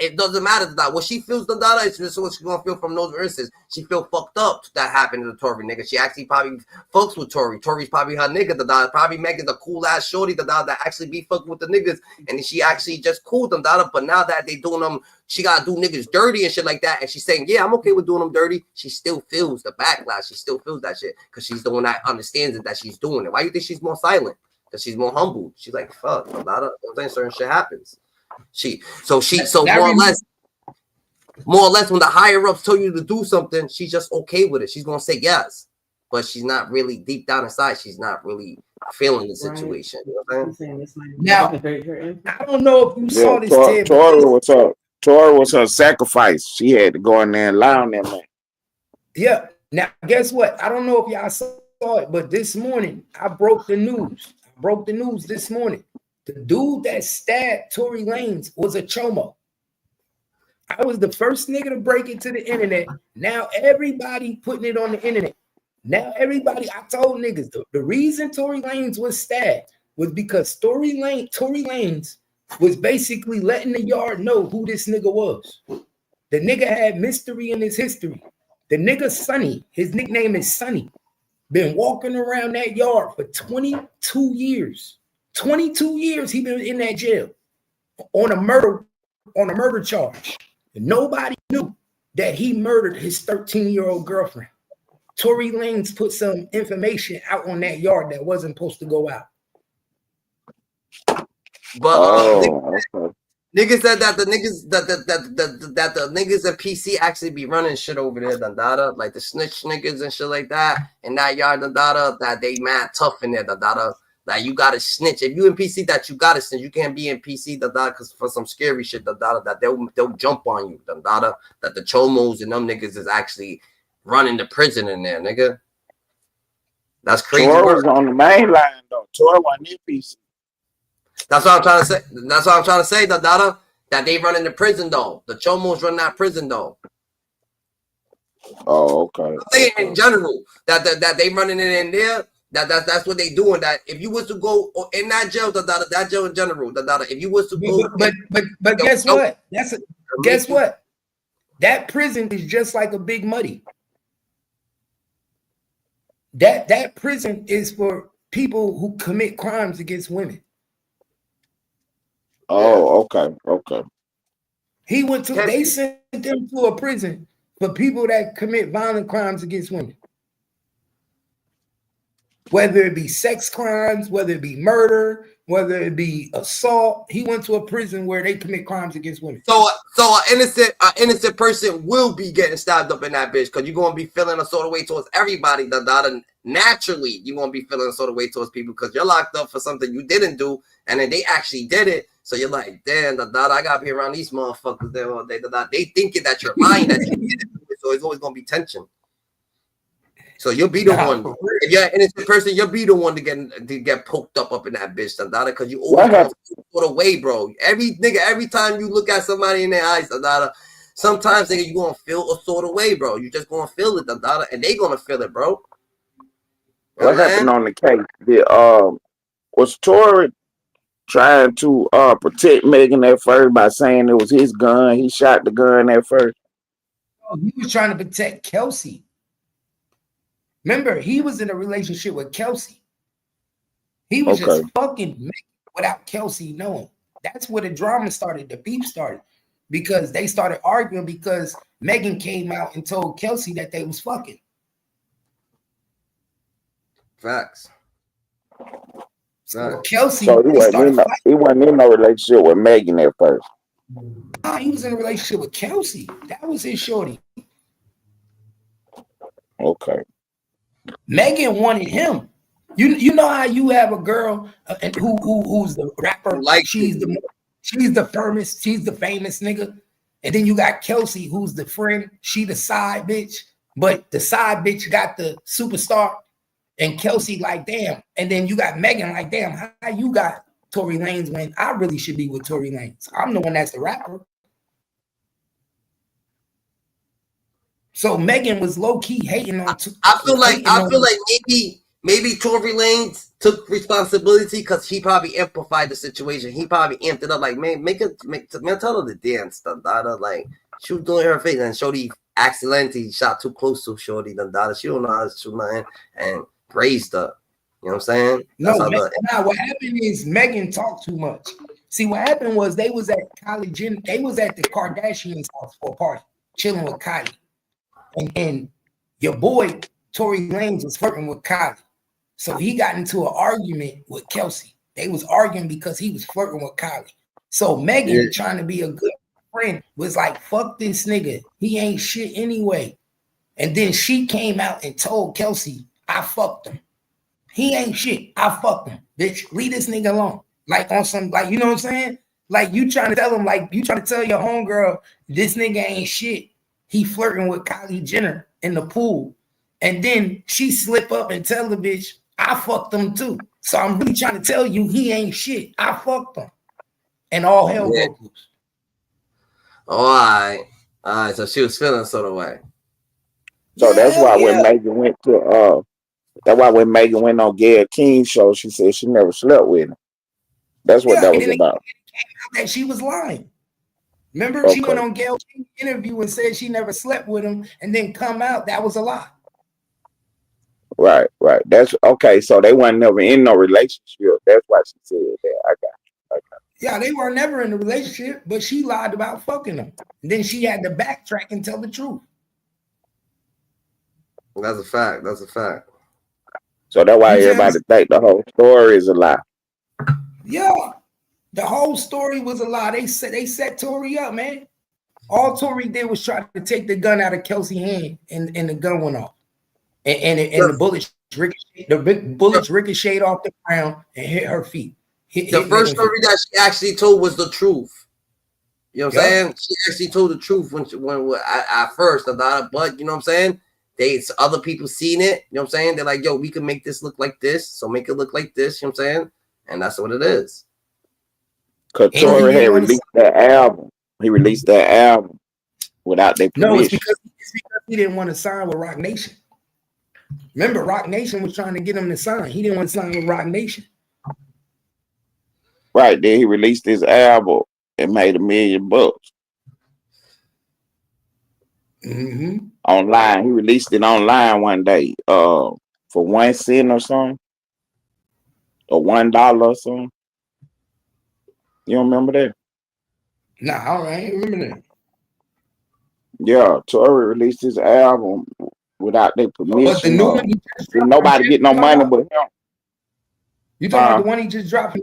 J: it doesn't matter, Dada. What she feels, Dada, is just what she's gonna feel from those verses. She feel fucked up that happened to Tori, nigga. She actually probably fucks with Tori. Tori's probably her nigga, Dada. Probably Megan's a cool ass shorty, Dada, that actually be fucking with the niggas, and she actually just cool them, Dada. But now that they doing them, she gotta do niggas dirty and shit like that, and she's saying, yeah, I'm okay with doing them dirty. She still feels the backlash. She still feels that shit because she's the one that understands it, that she's doing it. Why do you think she's more silent? Because she's more humble. She's like, fuck, Dada. I'm saying certain shit happens. So more or less when the higher ups tell you to do something, she's just okay with it. She's gonna say yes, but she's not really deep down inside. She's not really feeling the situation. You know what I'm saying?
C: Now, I don't know if you saw this.
L: Tori was her sacrifice. She had to go in there and lie on that man.
C: Yeah. Now, guess what? I don't know if y'all saw it, but this morning I broke the news. This morning. The dude that stabbed Tory Lanez was a chomo. I was the first nigga to break it to the internet. Now everybody putting it on the internet. Now everybody, I told niggas the reason Tory Lanez was stabbed was because Tory Lanez was basically letting the yard know who this nigga was. The nigga had mystery in his history. The nigga Sonny, his nickname is Sonny, been walking around that yard for 22 years. 22 years he been in that jail on a murder charge. Nobody knew that he murdered his 13-year-old girlfriend. Tory Lanez put some information out on that yard that wasn't supposed to go out.
J: But Niggas said that the niggas that the niggas at PC actually be running shit over there, Dandada, like the snitch niggas and shit like that, and that yard Dandada, that they mad tough in there, Dandada. Like you gotta snitch. If you in PC, that you gotta snitch. You can't be in PC, Dandada, because for some scary shit, Dandada, that they'll jump on you, Dandada. That the chomos and them niggas is actually running the prison in there, nigga. That's crazy.
L: Tor was on the main line though. Tor wasn't in PC.
J: That's what I'm trying to say. That's what I'm trying to say, Dada. That they run in the prison though. The chomos run that prison though.
L: Oh, okay.
J: I'm saying in general that they running it in there. That's what they doing. That if you was to go in that jail, that jail in general, if you was to go,
C: but guess what? Guess what? That prison is just like a big muddy. That prison is for people who commit crimes against women.
L: Oh, okay.
C: He went to. They sent them to a prison for people that commit violent crimes against women. Whether it be sex crimes, whether it be murder, whether it be assault, he went to a prison where they commit crimes against women.
J: So an innocent person will be getting stabbed up in that bitch because you're gonna be feeling a sort of way towards everybody. Naturally, you're gonna be feeling a sort of way towards people because you're locked up for something you didn't do, and then they actually did it. So you're like, damn, I gotta be around these motherfuckers there all day. They thinking that you're lying that you didn't do it, so it's always gonna be tension. So you'll be the one. If you're an innocent person, you'll be the one to get poked up in that bitch, because you always sort of way, bro. Every time you look at somebody in their eyes, sometimes nigga, you gonna feel a sort of way, bro. You just gonna feel it, and they gonna feel it, bro.
L: What happened on the case? Was Tory trying to protect Megan at first by saying it was his gun? He shot the gun at first.
C: Oh, he was trying to protect Kelsey. Remember, he was in a relationship with Kelsey. He was just fucking Megan without Kelsey knowing. That's where the drama started, the beef started. Because they started arguing because Megan came out and told Kelsey that they was fucking.
J: Facts.
C: So Kelsey,
L: so he wasn't in no relationship with Megan at first.
C: Nah, he was in a relationship with Kelsey. That was his shorty.
L: Okay.
C: Megan wanted him. You know how you have a girl who's the rapper, like she's the firmest, she's the famous nigga, and then you got Kelsey who's the friend, she the side bitch, but the side bitch got the superstar, and Kelsey like damn, and then you got Megan like damn, how you got Tory Lanez when I really should be with Tory Lanez? I'm the one that's the rapper. So Megan was low key hating on.
J: I feel like maybe Tory Lanez took responsibility because he probably amplified the situation. He probably amped it up. Like man, tell her to dance. Like she was doing her face, and Shorty accidentally shot too close to Shorty. She don't know how to shoot nothing, and raised her. You know what I'm saying?
C: What happened is Megan talked too much. See, what happened was they was at Kylie Jenner. They was at the Kardashians' house for a party, chilling with Kylie. And your boy, Tory Lanez, was flirting with Kylie. So he got into an argument with Kelsey. They was arguing because he was flirting with Kylie. So Megan, trying to be a good friend, was like, fuck this nigga. He ain't shit anyway. And then she came out and told Kelsey, I fucked him. He ain't shit. I fucked him. Bitch, leave this nigga alone. Like on some, like, you know what I'm saying? Like you trying to tell him, like you trying to tell your homegirl, this nigga ain't shit. He flirting with Kylie Jenner in the pool. And then she slip up and tell the bitch, I fucked him too. So I'm really trying to tell you he ain't shit. I fucked him. And all hell broke loose.
J: All right. So she was feeling sort of way.
L: So that's why when Megan went to when Megan went on Gayle King's show, she said she never slept with him. That's what that was about.
C: It came out that she was lying. Remember, she went on Gayle King's interview and said she never slept with him, and then come out that was a lie.
L: Right. That's okay. So they weren't never in no relationship. That's why she said that. I got you.
C: Yeah, they were never in a relationship, but she lied about fucking him. And then she had to backtrack and tell the truth.
J: That's a fact.
L: So that's why everybody think the whole story is a lie.
C: Yeah. The whole story was a lie. They set Tory up, man. All Tory did was try to take the gun out of Kelsey's hand, and the gun went off. And the bullets ricocheted off the ground and hit her feet.
J: The first story that she actually told was the truth. You know what I'm saying? She actually told the truth when at first, but you know what I'm saying? Other people seen it, you know what I'm saying? They're like, yo, we can make this look like this, so make it look like this, you know what I'm saying? And that's what it is.
L: Cause Tory had released that album. He released that album without their permission.
C: No, it's because he didn't want to sign with Rock Nation. Remember, Rock Nation was trying to get him to sign. He didn't want to sign with Rock Nation.
L: Right, then he released his album and made $1 million.
C: Mm-hmm.
L: Online. He released it online one day for 1 cent or something. Or $1 or something. You don't remember that?
C: Nah, I ain't remember that.
L: Yeah, Tory released his album without their permission.
C: But the new one,
L: nobody get no money but him.
C: You talking about the one he just dropped?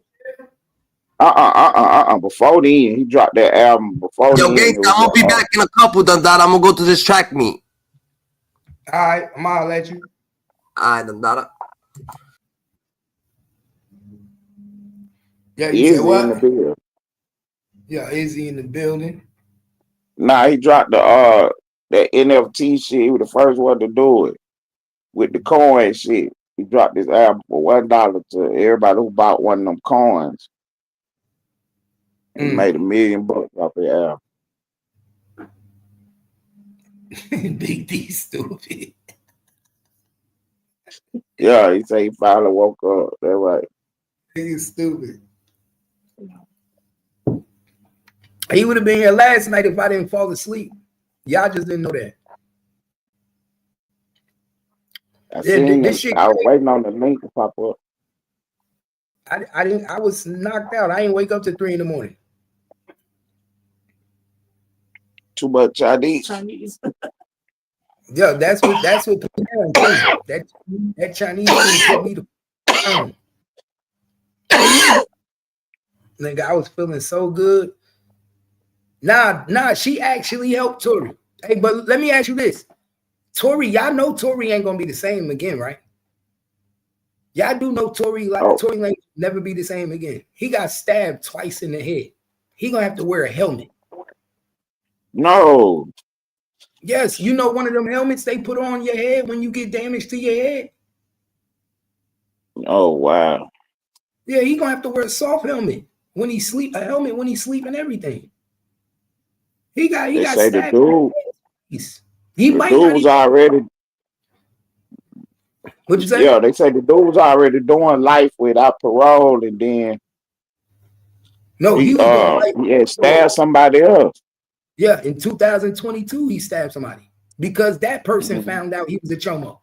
L: Before then, he dropped that album. Before
J: yo,
L: then,
J: gangsta, I'm gonna be back in a couple, Dundada. I'm gonna go to this track meet.
C: All right, I'm gonna let you.
J: All right, Dundada.
C: Yeah, you said what?
L: In the building.
C: Yeah, Izzy in the building.
L: Nah, he dropped the that NFT shit. He was the first one to do it with the coin shit. He dropped this album for $1 to everybody who bought one of them coins. He made $1 million off the
C: album. Big D stupid.
L: Yeah, he said he finally woke up. That's right.
C: He's stupid. He would have been here last night if I didn't fall asleep. Y'all just didn't know that.
L: I was waiting on the link to pop up.
C: I was knocked out. I didn't wake up till 3 in the morning.
L: Too much Chinese.
C: Yeah, that's what that Chinese food put me to nigga, I was feeling so good. Nah, she actually helped Tory. Hey, but let me ask you this. Tory, y'all know Tory ain't gonna be the same again, right? Y'all do know Tory, Tory ain't never be the same again. He got stabbed twice in the head. He gonna have to wear a helmet.
L: No.
C: Yes, you know one of them helmets they put on your head when you get damage to your head?
L: Oh, wow.
C: Yeah, he gonna have to wear a soft helmet when he sleep, a helmet when he sleep and everything. He got
L: say
C: stabbed.
L: The dude was already.
C: What'd you say?
L: Yeah, they say the dude was already doing life without parole, and then
C: he was doing life.
L: He had stabbed somebody else.
C: Yeah, in 2022, he stabbed somebody because that person found out he was a chomo.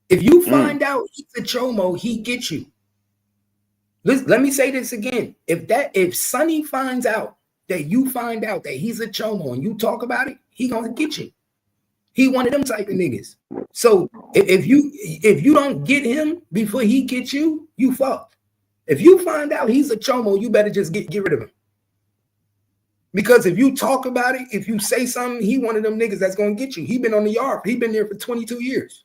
C: If you find out he's a chomo, he gets you. Let me say this again. If Sonny finds out that you find out that he's a chomo and you talk about it, he gonna get you. He one of them type of niggas. So if you don't get him before he gets you, you fucked. If you find out he's a chomo, you better just get rid of him. Because if you talk about it, if you say something, he one of them niggas that's gonna get you. He been on the yard. He been there for 22 years.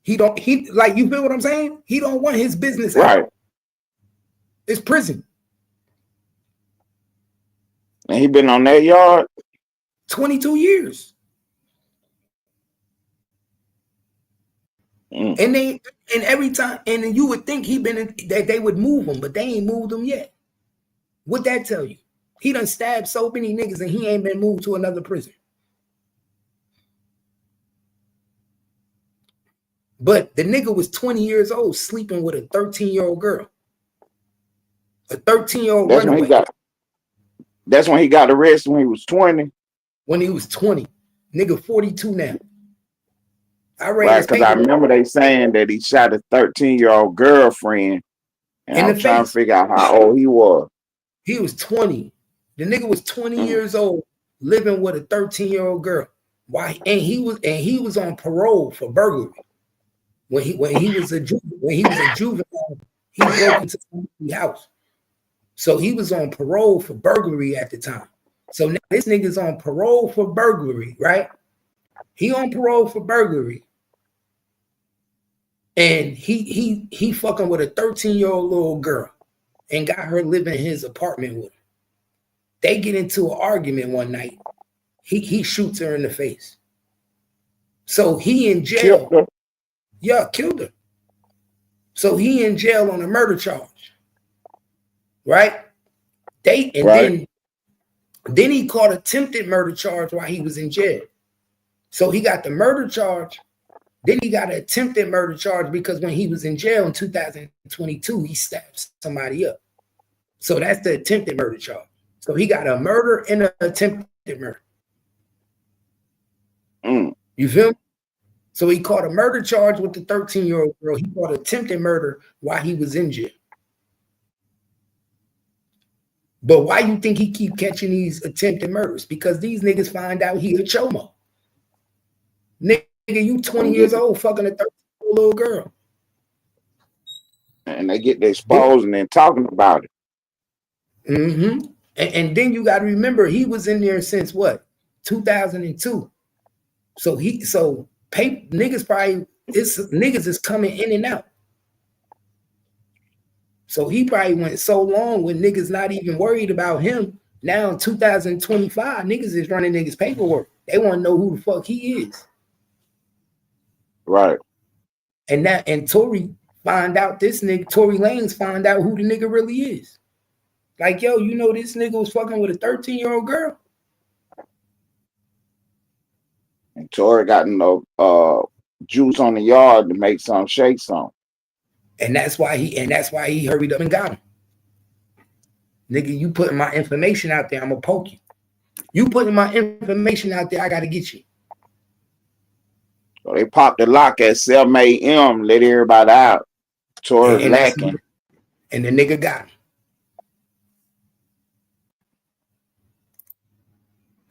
C: He like, you feel what I'm saying? He don't want his business out.
L: Right.
C: It's prison.
L: And he been on that yard
C: 22 years. And every time, and you would think that they would move him, but they ain't moved him yet. What'd that tell you? He done stabbed so many niggas and he ain't been moved to another prison. But the nigga was 20 years old sleeping with a 13-year-old girl. A 13-year-old runaway.
L: That's when he got arrested, when he was 20.
C: When he was 20. Nigga 42 now.
L: Right, because I remember they saying that he shot a 13-year-old girlfriend. And I'm trying to figure out how old he was.
C: He was 20. The nigga was 20 years old, living with a 13-year-old girl. Why? And he was on parole for burglary. When he was a juvenile, he broke into somebody's house. So he was on parole for burglary at the time. So now this nigga's on parole for burglary, right? He on parole for burglary. And he fucking with a 13-year-old little girl and got her living in his apartment with him. They get into an argument one night. He shoots her in the face. So he in jail. Yeah, killed her. So he in jail on a murder charge. Right? Then he caught attempted murder charge while he was in jail. So he got the murder charge. Then he got an attempted murder charge because when he was in jail in 2022, he stabbed somebody up. So that's the attempted murder charge. So he got a murder and an attempted murder. You feel me? So he caught a murder charge with the 13-year-old girl. He caught attempted murder while he was in jail. But why you think he keep catching these attempted murders? Because these niggas find out he a chomo. Nigga, you 20 years old fucking a 13-year-old little girl.
L: And they get exposed and then talking about it.
C: Mm-hmm. And then you got to remember, he was in there since what? 2002. So niggas is coming in and out. So he probably went so long with niggas not even worried about him. Now in 2025, niggas is running niggas paperwork. They want to know who the fuck he is.
L: Right.
C: And Tory find out this nigga, Tory Lanez find out who the nigga really is. Like, yo, you know this nigga was fucking with a 13-year-old girl?
L: And Tory got juice on the yard to make some shake some.
C: And that's why he hurried up and got him. Nigga, you putting my information out there, I'm gonna poke you. You putting my information out there, I gotta get you.
L: So they popped the lock at 7 a.m., let everybody out. Tory lacking.
C: And the nigga got him.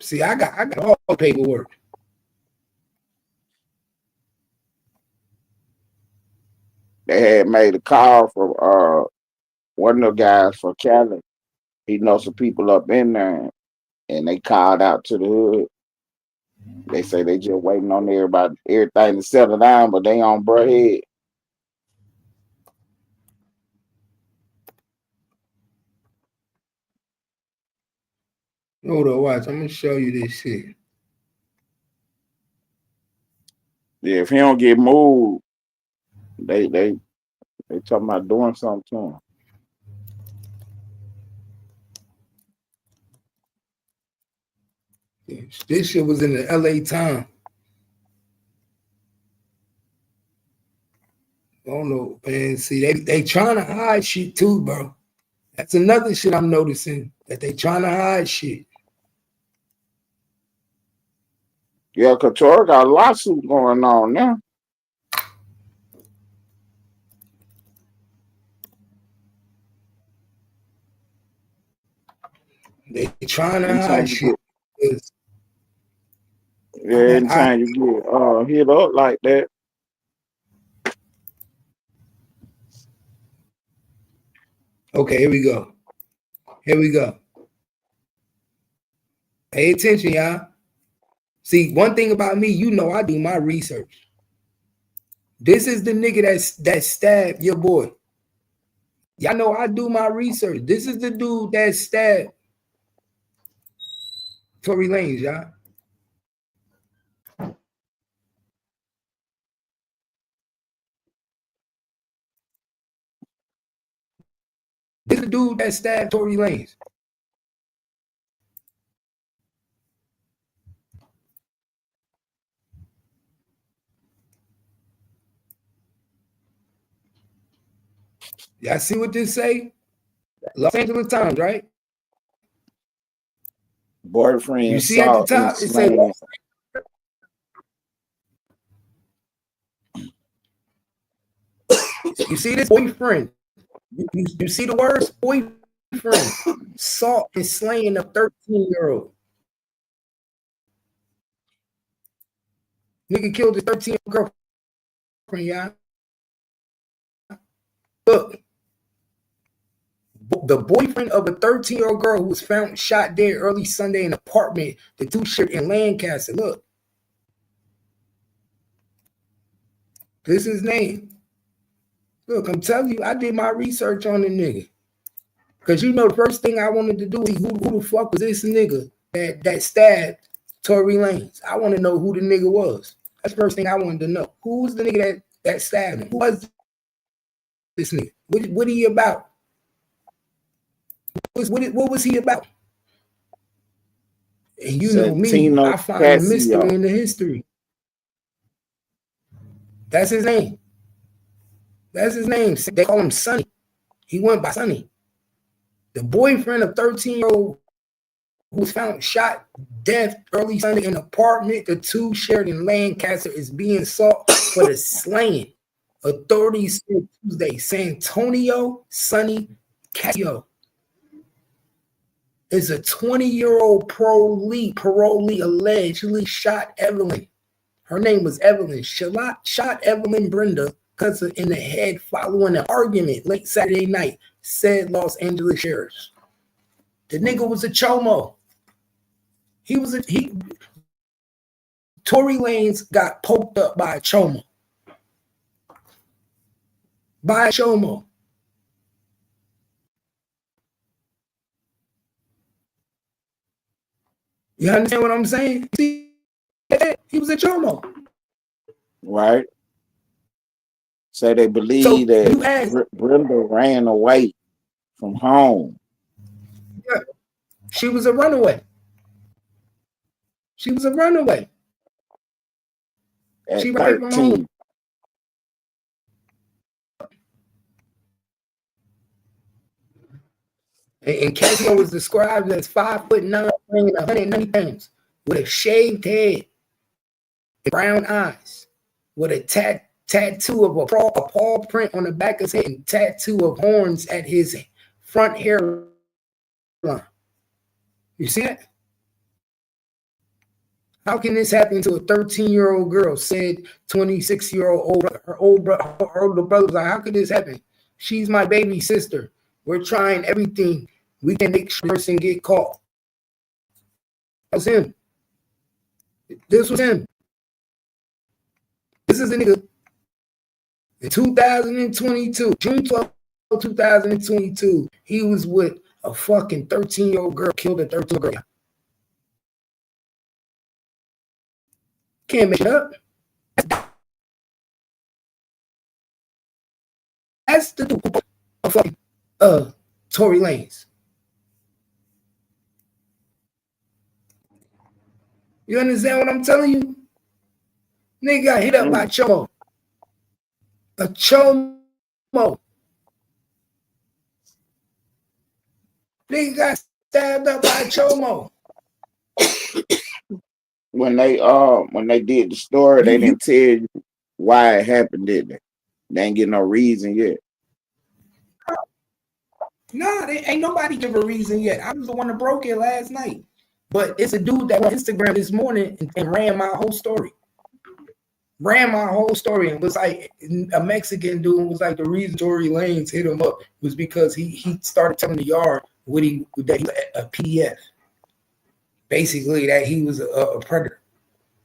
C: See, I got all the paperwork.
L: They had made a call for one of the guys for Cali. He knows some people up in there, and they called out to the hood. They say they just waiting on everything to settle down, but they on bruh head.
C: Hold on, watch. I'm gonna show you this shit.
L: Yeah, if he don't get moved, they talking about doing something to him.
C: This shit was in the LA Times. I don't know, man. See, they trying to hide shit too, bro. That's another shit I'm noticing, that they trying to hide shit.
L: Yeah, Couture got a lawsuit going on now.
C: They trying to hide shit.
L: Anytime you get hit up like that.
C: Okay, here we go. Pay attention, y'all. See, one thing about me, you know I do my research. This is the nigga that stabbed your boy. Y'all know I do my research. This is the dude that stabbed Tory Lanez, y'all. This is the dude that stabbed Tory Lanez. Y'all see what this say? Los Angeles Times, right?
L: Boyfriend.
C: You see at the top, it says. You see this boyfriend? You see the words boyfriend? Salt is slaying a 13-year-old. Nigga killed his 13-year-old girlfriend, y'all. Look. The boyfriend of a 13-year-old girl who was found shot dead early Sunday in an apartment the two shared in Lancaster. Look, this is his name. Look, I'm telling you, I did my research on the nigga. Because you know the first thing I wanted to do is who the fuck was this nigga that stabbed Tory Lanez? I want to know who the nigga was. That's the first thing I wanted to know. Who was the nigga that stabbed him? Who was this nigga? What he about? What was he about? And you know me,
L: Santino
C: I find a mystery
L: Casio.
C: in the history. That's his name. That's his name. They call him Sonny. He went by Sonny. The boyfriend of 13-year-old who was found shot dead early Sunday in an apartment the two shared in Lancaster is being sought for the slaying. Authorities said Tuesday, Santonio Sonny Casio is a 20-year-old parolee allegedly shot Evelyn. Her name was Evelyn. Shot Evelyn Brenda Cutzer in the head following an argument late Saturday night, said Los Angeles sheriffs. The nigga was a chomo. Tory Lanez got poked up by a chomo. By a chomo. You understand what I'm saying? See, he was a chomo.
L: Right. So they believe that Brenda ran away from home.
C: Yeah, she was a runaway. She was a runaway.
L: At
C: she
L: 13.
C: And Casio was described as 5'9", weighing 190 pounds, with a shaved head, brown eyes, with a tattoo of a paw print on the back of his head, and tattoo of horns at his front hairline. You see that? How can this happen to a 13-year-old girl? Said 26-year-old brother. Her older brother was like, how could this happen? She's my baby sister. We're trying everything we can make sure the person get caught. That was him. This was him. This is a nigga. In 2022, June 12, 2022, he was with a fucking 13-year-old girl, killed a 13-year-old girl. Can't make it up. That's the dude of fucking Tory Lanez. You understand what I'm telling you? Nigga got hit up by Chomo. A Chomo. Nigga got stabbed up by Chomo.
L: When they did the story, they didn't tell you why it happened, did they? They ain't get no reason yet.
C: Nah, they ain't nobody give a reason yet. I was the one that broke it last night. But it's a dude that on Instagram this morning and ran my whole story. And was like a Mexican dude was like the reason Tory Lanez hit him up was because he started telling the yard that he was a PDF. Basically that he was a predator,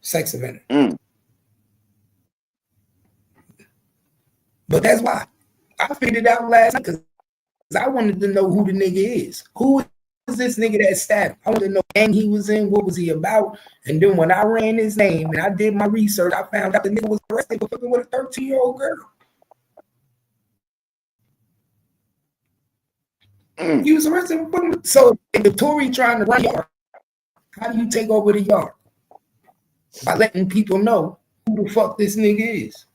C: sex offender. But that's why I figured it out last night because I wanted to know who the nigga is. Who is this nigga that stabbed? I wanted to know what gang he was in, what was he about. And then when I ran his name and I did my research, I found out the nigga was arrested for fucking with a 13-year-old girl. He was arrested. So if the Tory trying to run yard, how do you take over the yard? By letting people know who the fuck this nigga is.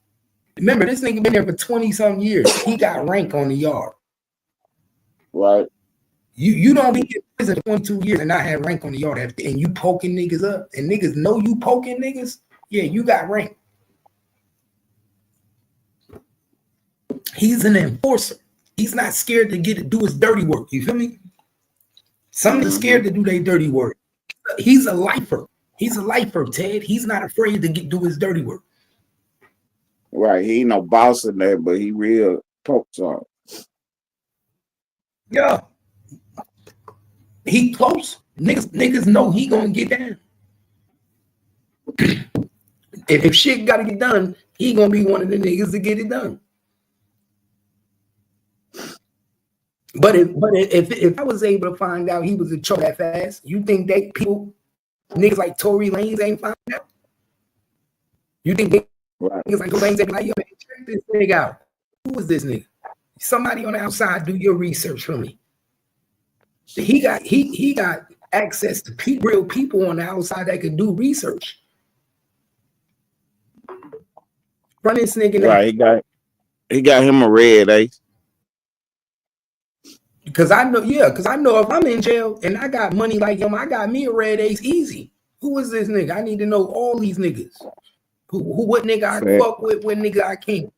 C: Remember, this nigga been there for 20-something years. He got rank on the yard.
L: Right.
C: You don't be in prison for 22 years and not have rank on the yard and you poking niggas up and niggas know you poking niggas. Yeah, you got rank. He's an enforcer. He's not scared to do his dirty work. You feel me? Some are scared to do their dirty work. He's a lifer. He's a lifer, Ted. He's not afraid to do his dirty work.
L: Right. He ain't no boss in there, but he real pokes on.
C: Yeah, he close. Niggas know he gonna get down. If shit gotta get done, he gonna be one of the niggas to get it done. But if I was able to find out he was a choke that fast, you think they people niggas like Tory Lanez ain't find out? You think niggas like Tory Lanez ain't like, yo, man, check this nigga out. Who is this nigga? Somebody on the outside do your research for me. He got access to real people on the outside that can do research. Run this nigga now.
L: Right, he got him a red ace.
C: Because I know if I'm in jail and I got money like him, I got me a red ace easy. Who is this nigga? I need to know all these niggas. What nigga I fuck with, what nigga I can't.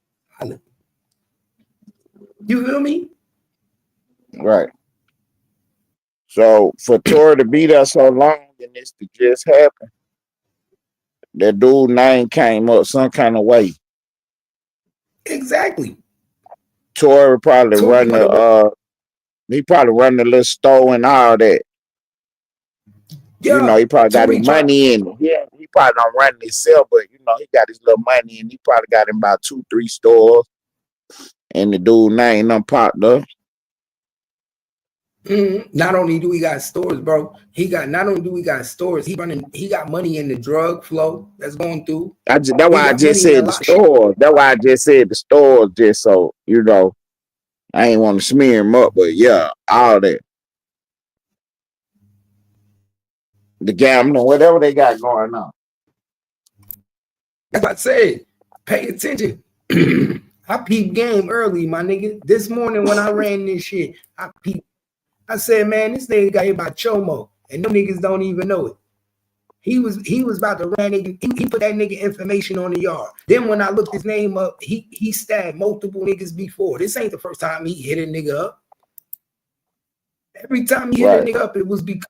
C: You feel me?
L: Right. So for Tory to be there so long and this to just happen, that dude name came up some kind of way.
C: Exactly.
L: Tory probably run the he probably run the little store and all that. Yeah, you know, he probably got his money in it. Yeah, he probably don't run it himself, but you know, he got his little money and he probably got him about 2-3 stores. And the dude name done popped up.
C: Not only do we got stores, bro. Not only do we got stores, he got money in the drug flow that's going through.
L: That's why I just said the stores. That's why I just said the stores, just so you know. I ain't want to smear him up, but yeah, all that. The gambling, whatever they got going on.
C: That's what I said. Pay attention. I peeped game early, my nigga. This morning when I ran this shit, I peeped. I said, man, this nigga got hit by Chomo, and them niggas don't even know it. He was about to run it. He put that nigga information on the yard. Then when I looked his name up, he stabbed multiple niggas before. This ain't the first time he hit a nigga up. Every time he hit a nigga up, it was because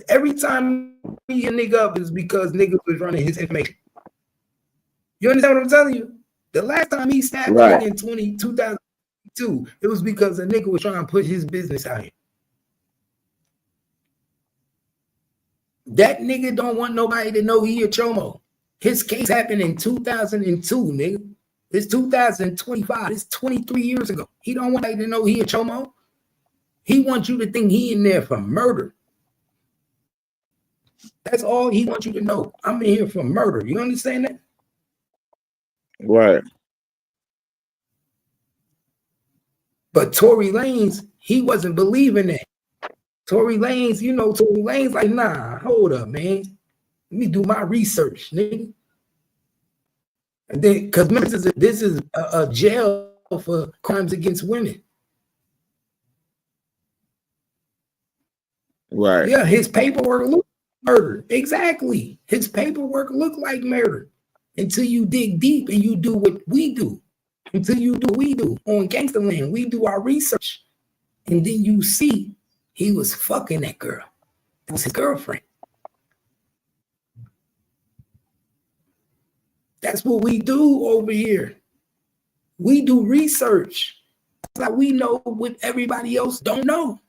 C: every time he hit a nigga up, it was because niggas was running his information. You understand what I'm telling you? The last time he stabbed a nigga in 2002, it was because a nigga was trying to put his business out here. That nigga don't want nobody to know he a chomo. His case happened in 2002, nigga. It's 2025. It's 23 years ago. He don't want anybody to know he a chomo. He wants you to think he in there for murder. That's all he wants you to know. I'm in here for murder. You understand that?
L: Right.
C: But Tory Lanez, he wasn't believing that. Tory Lanez, you know, Tory Lanez like, nah, hold up, man. Let me do my research, nigga. And then, because this is a jail for crimes against women.
L: Right.
C: Yeah, his paperwork looked like murder. Exactly. His paperwork looked like murder. Until you dig deep and you do what we do. Until you do what we do on Gangsterland. We do our research. And then you see he was fucking that girl. That was his girlfriend. That's what we do over here. We do research. That's how we know what everybody else don't know.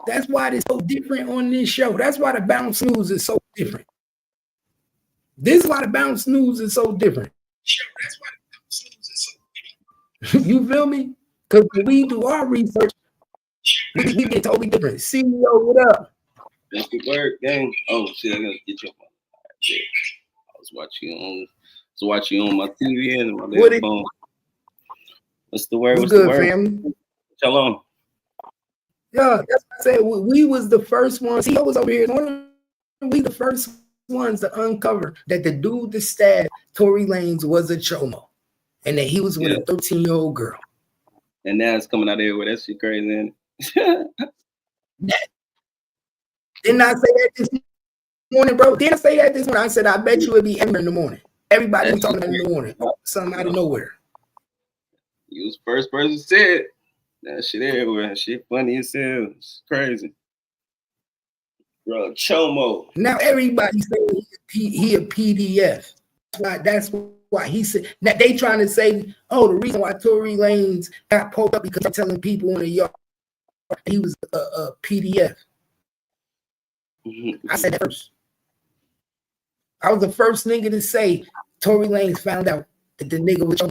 C: That's why it's so different on this show. That's why the Bounce News is so different. This is why the Bounce News is so different. That's why the Bounce News is so different. You feel me? Because when we do our research, we get totally different. CEO, what up?
M: That's the word, gang. Oh shit, I gotta get you on my I was watching on my TV and my damn phone. What's the word?
C: What's good, family?
M: Shalom.
C: Yeah, that's what I said. We was the first ones. CEO was over here. We the first ones to uncover that the dude that stabbed Tory Lanez was a chomo, and that he was with a 13-year-old girl.
M: And now it's coming out everywhere. That shit crazy, ain't it?
C: Didn't I say that this morning, bro? Didn't I say that this morning? I said, I bet you it'd be everywhere in the morning. Everybody was talking about it in the morning. Something out of nowhere.
M: You was the first person to say it. That shit everywhere. Shit funny as hell. It's crazy. Bro, chomo.
C: Now everybody saying he a PDF. That's why he said that they trying to say, oh, the reason why Tory Lanez got poked up because they're telling people in the yard he was a PDF. I said that first. I was the first nigga to say Tory Lanez found out that the nigga was.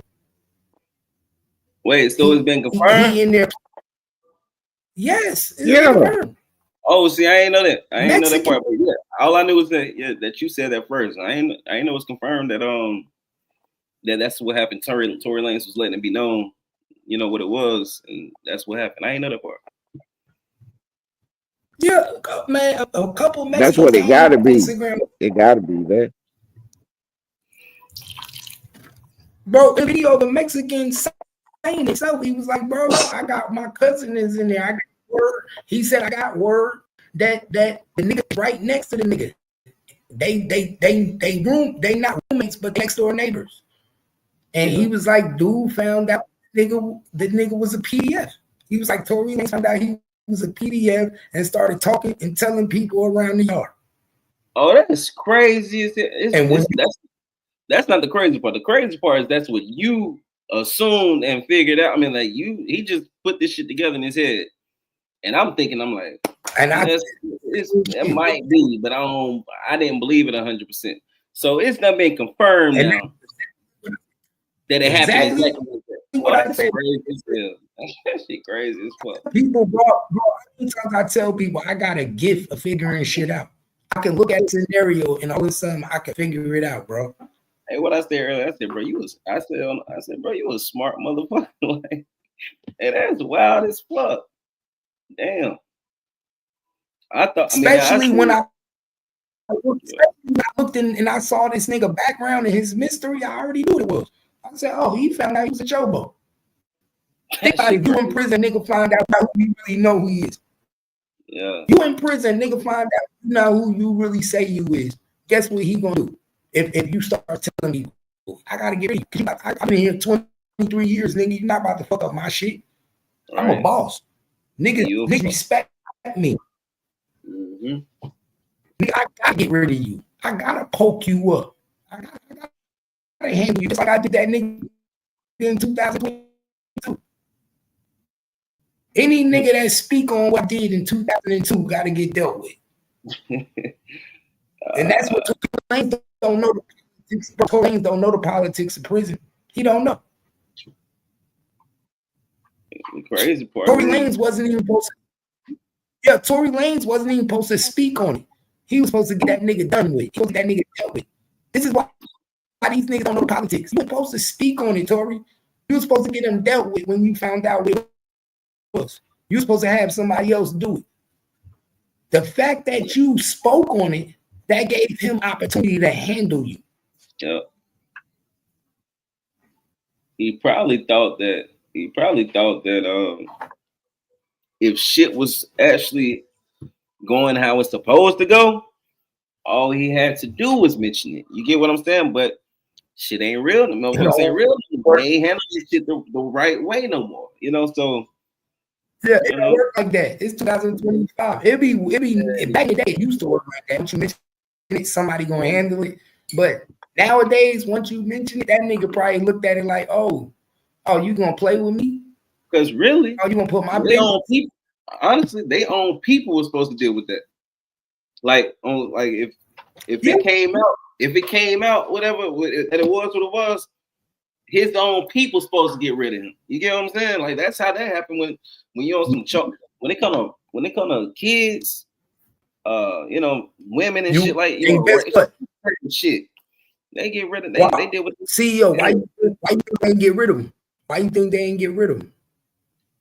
M: Wait, so it's been confirmed?
C: He in there. Yes.
L: Yeah.
C: Confirmed.
M: Oh, see, I ain't know that. I ain't know that
C: Mexican.
M: part. But yeah, all I knew was that that you said that first. I ain't know it's confirmed that that's what happened. Tory Lanez was letting it be known, you know what it was, and that's what happened. I ain't know that part.
C: Yeah, man, a couple Mexicans.
L: That's what it gotta be.
C: Instagram.
L: It gotta be that.
C: Bro, the video, the Mexican saying itself, he was like, bro, I got my cousin is in there. I got word. He said, I got word that the nigga right next to the nigga. They not roommates, but next door neighbors. And he was like, dude found out the nigga was a PDF. He was like, Tory Lanez found out he was a PDF and started talking and telling people around the yard.
M: Oh, that's crazy. That's not the crazy part. The crazy part is that's what you assumed and figured out. I mean, like he just put this shit together in his head. And I'm thinking, I'm like, and it might be, but I didn't believe it 100%. So it's not been confirmed now that it happened exactly like that. Oh, that's crazy as hell. That shit crazy as fuck.
C: People, bro, sometimes I tell people I got a gift of figuring shit out. I can look at a scenario and all of a sudden I can figure it out, bro.
M: Hey, what I said earlier, I said, bro, you a smart motherfucker. Like, hey, that's wild as fuck. Damn.
C: Especially when I looked in and I saw this nigga background and his mystery, I already knew what it was. I said, oh, he found out he was a chobo. Think about it, you in prison, nigga find out who you really know who he is.
M: Yeah.
C: You in prison, nigga find out you know who you really say you is. Guess what he gonna do? If you start telling me, I gotta get rid of you. I've been here 23 years, nigga. You're not about to fuck up my shit. Right. I'm a boss. Niggas respect me.
M: Mm-hmm.
C: Nigga, I gotta get rid of you. I gotta poke you up. I gotta handle you just like I did that nigga in 2022. Any nigga that speak on what I did in 2002 gotta get dealt with. And that's what Tory Lanez don't know. Tory Lanez don't know the politics of prison. He don't know.
M: The crazy part.
C: Tory Lanez wasn't even supposed to. Yeah, Tory Lanez wasn't even supposed to speak on it. He was supposed to get that nigga done with. He was that nigga dealt with. This is why these niggas don't know politics. You were supposed to speak on it, Tory. You were supposed to get them dealt with when you found out what it was. You were supposed to have somebody else do it. The fact that you spoke on it, that gave him opportunity to handle you.
M: Yeah. He probably thought that if shit was actually going how it's supposed to go, all he had to do was mention it. You get what I'm saying? But shit ain't real no more. Motherfuckers ain't real. They ain't handling this shit the right way no more. You know, so
C: yeah, it don't work like that. It's 2025. It be back in the day, it used to work like that. Once you mention it, somebody gonna handle it. But nowadays, once you mention it, that nigga probably looked at it like, oh, you gonna play with me?
M: Because really,
C: you gonna put my
M: own people? Honestly, they own people was supposed to deal with that. Like if it came out, whatever that it was what it was, his own people supposed to get rid of him. You get what I'm saying? Like that's how that happened when you're on some choke. When it come to kids, you know, women and shit like shit. They get rid of they deal with
C: CEO. Why you think they ain't get rid of him? Why you think they ain't get rid of him?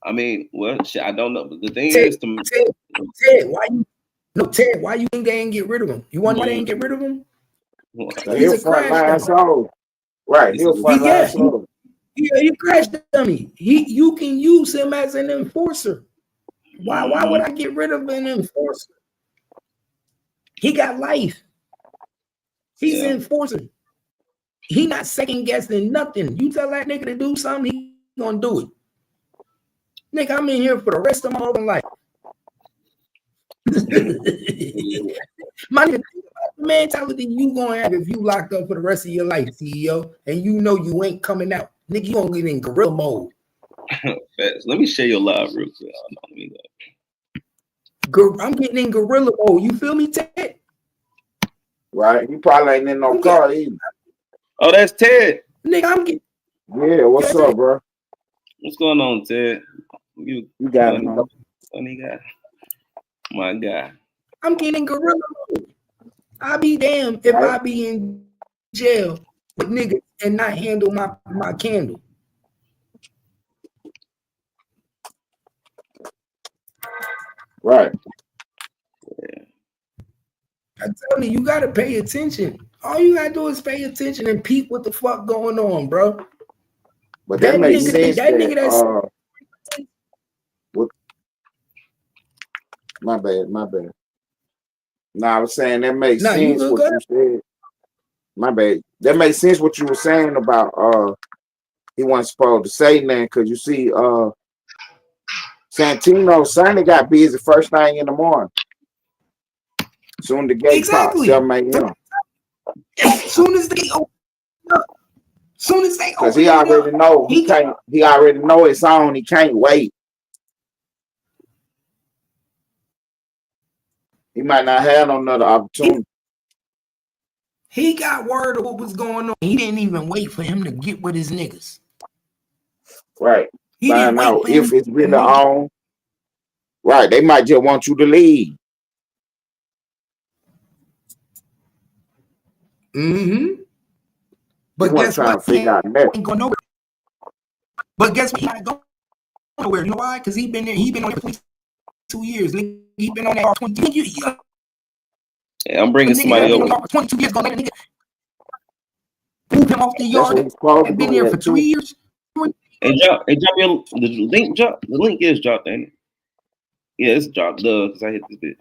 M: I mean, well, shit, I don't know. But the thing is,
C: Ted, why you think they ain't get rid of him? You want why they ain't get rid of him?
L: He's a frontline soul. Right, he's a frontline soul.
C: Yeah, he crash dummy. You can use him as an enforcer. Why would I get rid of an enforcer? He got life. He's an enforcer. He not second guessing nothing. You tell that nigga to do something, he gonna do it. Nigga, I'm in here for the rest of my whole life. My nigga, think about the mentality you gonna have if you locked up for the rest of your life, CEO, and you know you ain't coming out. Nigga, you gonna get in gorilla mode.
M: Facts. Let me share your live real quick. Let me go.
C: I'm getting in gorilla mode. You feel me, Ted?
L: Right? You probably ain't in no car either.
M: Oh, that's Ted.
C: Nigga, I'm getting.
L: Yeah, what's up, bro?
M: What's going on, Ted? You
L: got
M: funny,
L: it,
M: funny guy. My guy.
C: I'm getting in gorilla mode. I be damned if I be in jail with niggas and not handle my candle.
L: Right.
C: Yeah. I tell you, you gotta pay attention. All you gotta do is pay attention and peep what the fuck going on, bro.
L: But that makes sense.
C: Nigga that's
L: my bad. Nah, I was saying that makes sense what you said. My bad. That makes sense what you were saying about he wasn't supposed to say nothing because you see Santino Sonny got busy first thing in the morning. Soon the gate pop, 7 a.m.
C: Soon as they open up. Soon as they open
L: because he already know he can't. He already know it's on. He can't wait. He might not have another opportunity.
C: He got word of what was going on. He didn't even wait for him to get with his niggas.
L: Right.
C: He
L: Find out if it's really on. Right. They might just want you to leave.
C: Mm-hmm. But guess
L: what?
C: He ain't going nowhere. But guess what? He not going nowhere. You know why? Because he been there. He been on there for 22 years. He been on there for 22 years.
M: Yeah, I'm bringing somebody over.
C: 22 years gonna let a nigga move him off the yard and been there for 3 years.
M: And drop your the link. The link is dropped, ain't it? Yeah, it's dropped. Because I hit this bitch.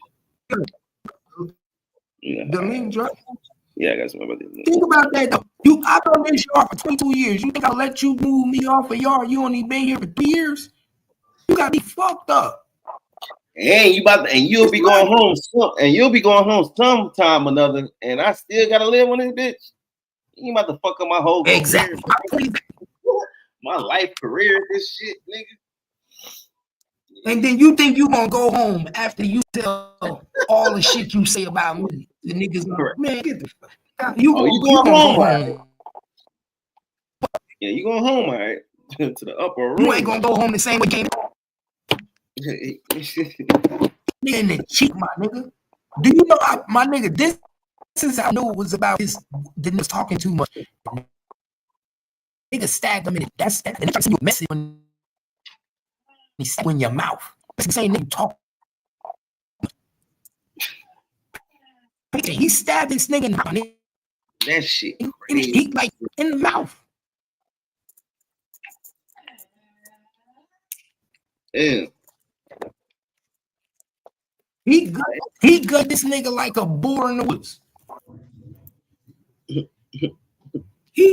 M: Yeah,
C: the link dropped.
M: Yeah, I got something about this.
C: Think about that though. I've been on this yard for 22 years. You think I'll let you move me off a yard? You only been here for 3 years. You gotta be fucked up.
M: And you'll be going home sometime or another, and I still gotta live on this bitch. You about to fuck up my whole
C: exactly
M: career, my life, career, this shit, nigga.
C: And then you think you gonna go home after you tell all the shit you say about me? The niggas, man, get the fuck out. You going home?
M: Right? Yeah, you going home, all right? To the upper room.
C: You ain't gonna go home the same way you came. In the cheek, my nigga. Do you know my nigga? This is how I knew it was about this. Didn't was talking too much. Nigga stabbed him in it. That's that. And it's you messy when he stabbed in your mouth. That's the same nigga talk. He stabbed this nigga in the mouth.
M: That shit.
C: He like in the mouth.
M: Yeah.
C: He gut this nigga like a boar in the woods. He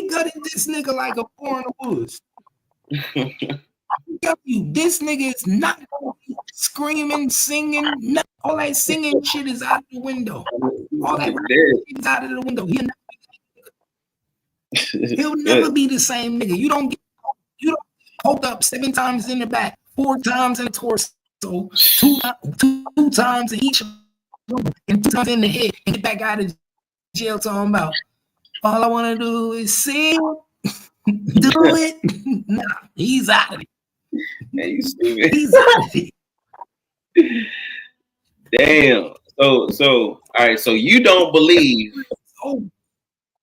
C: gutted this nigga like a boar in the woods. This nigga is not screaming, singing. All that singing shit is out the window. All that shit is out of the window. He'll never be the same nigga. You don't poked up 7 times in the back, 4 times in the torso, 2 times in each, and 2 times in the head, and get back out of jail talking about all I want to do is sing, do it. Nah, he's out of it.
M: Hey, you stupid.
C: He's out of it.
M: Damn. So all right. So you don't believe.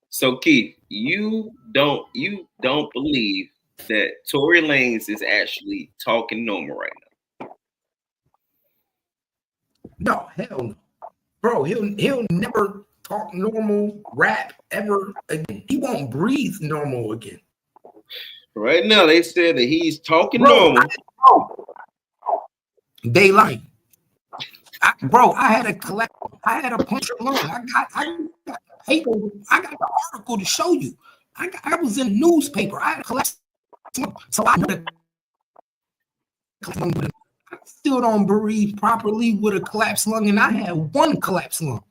M: So Keith, you don't believe that Tory Lanez is actually talking normal right now?
C: No, hell no, bro. He'll never talk normal rap ever again. He won't breathe normal again.
M: Right now, they said that he's talking normal.
C: They lying. I had a puncture lung. I got paper. I got the article to show you. I was in the newspaper. I had a collapsed lung, so I know the. I still don't breathe properly with a collapsed lung, and I had 1 collapsed lung.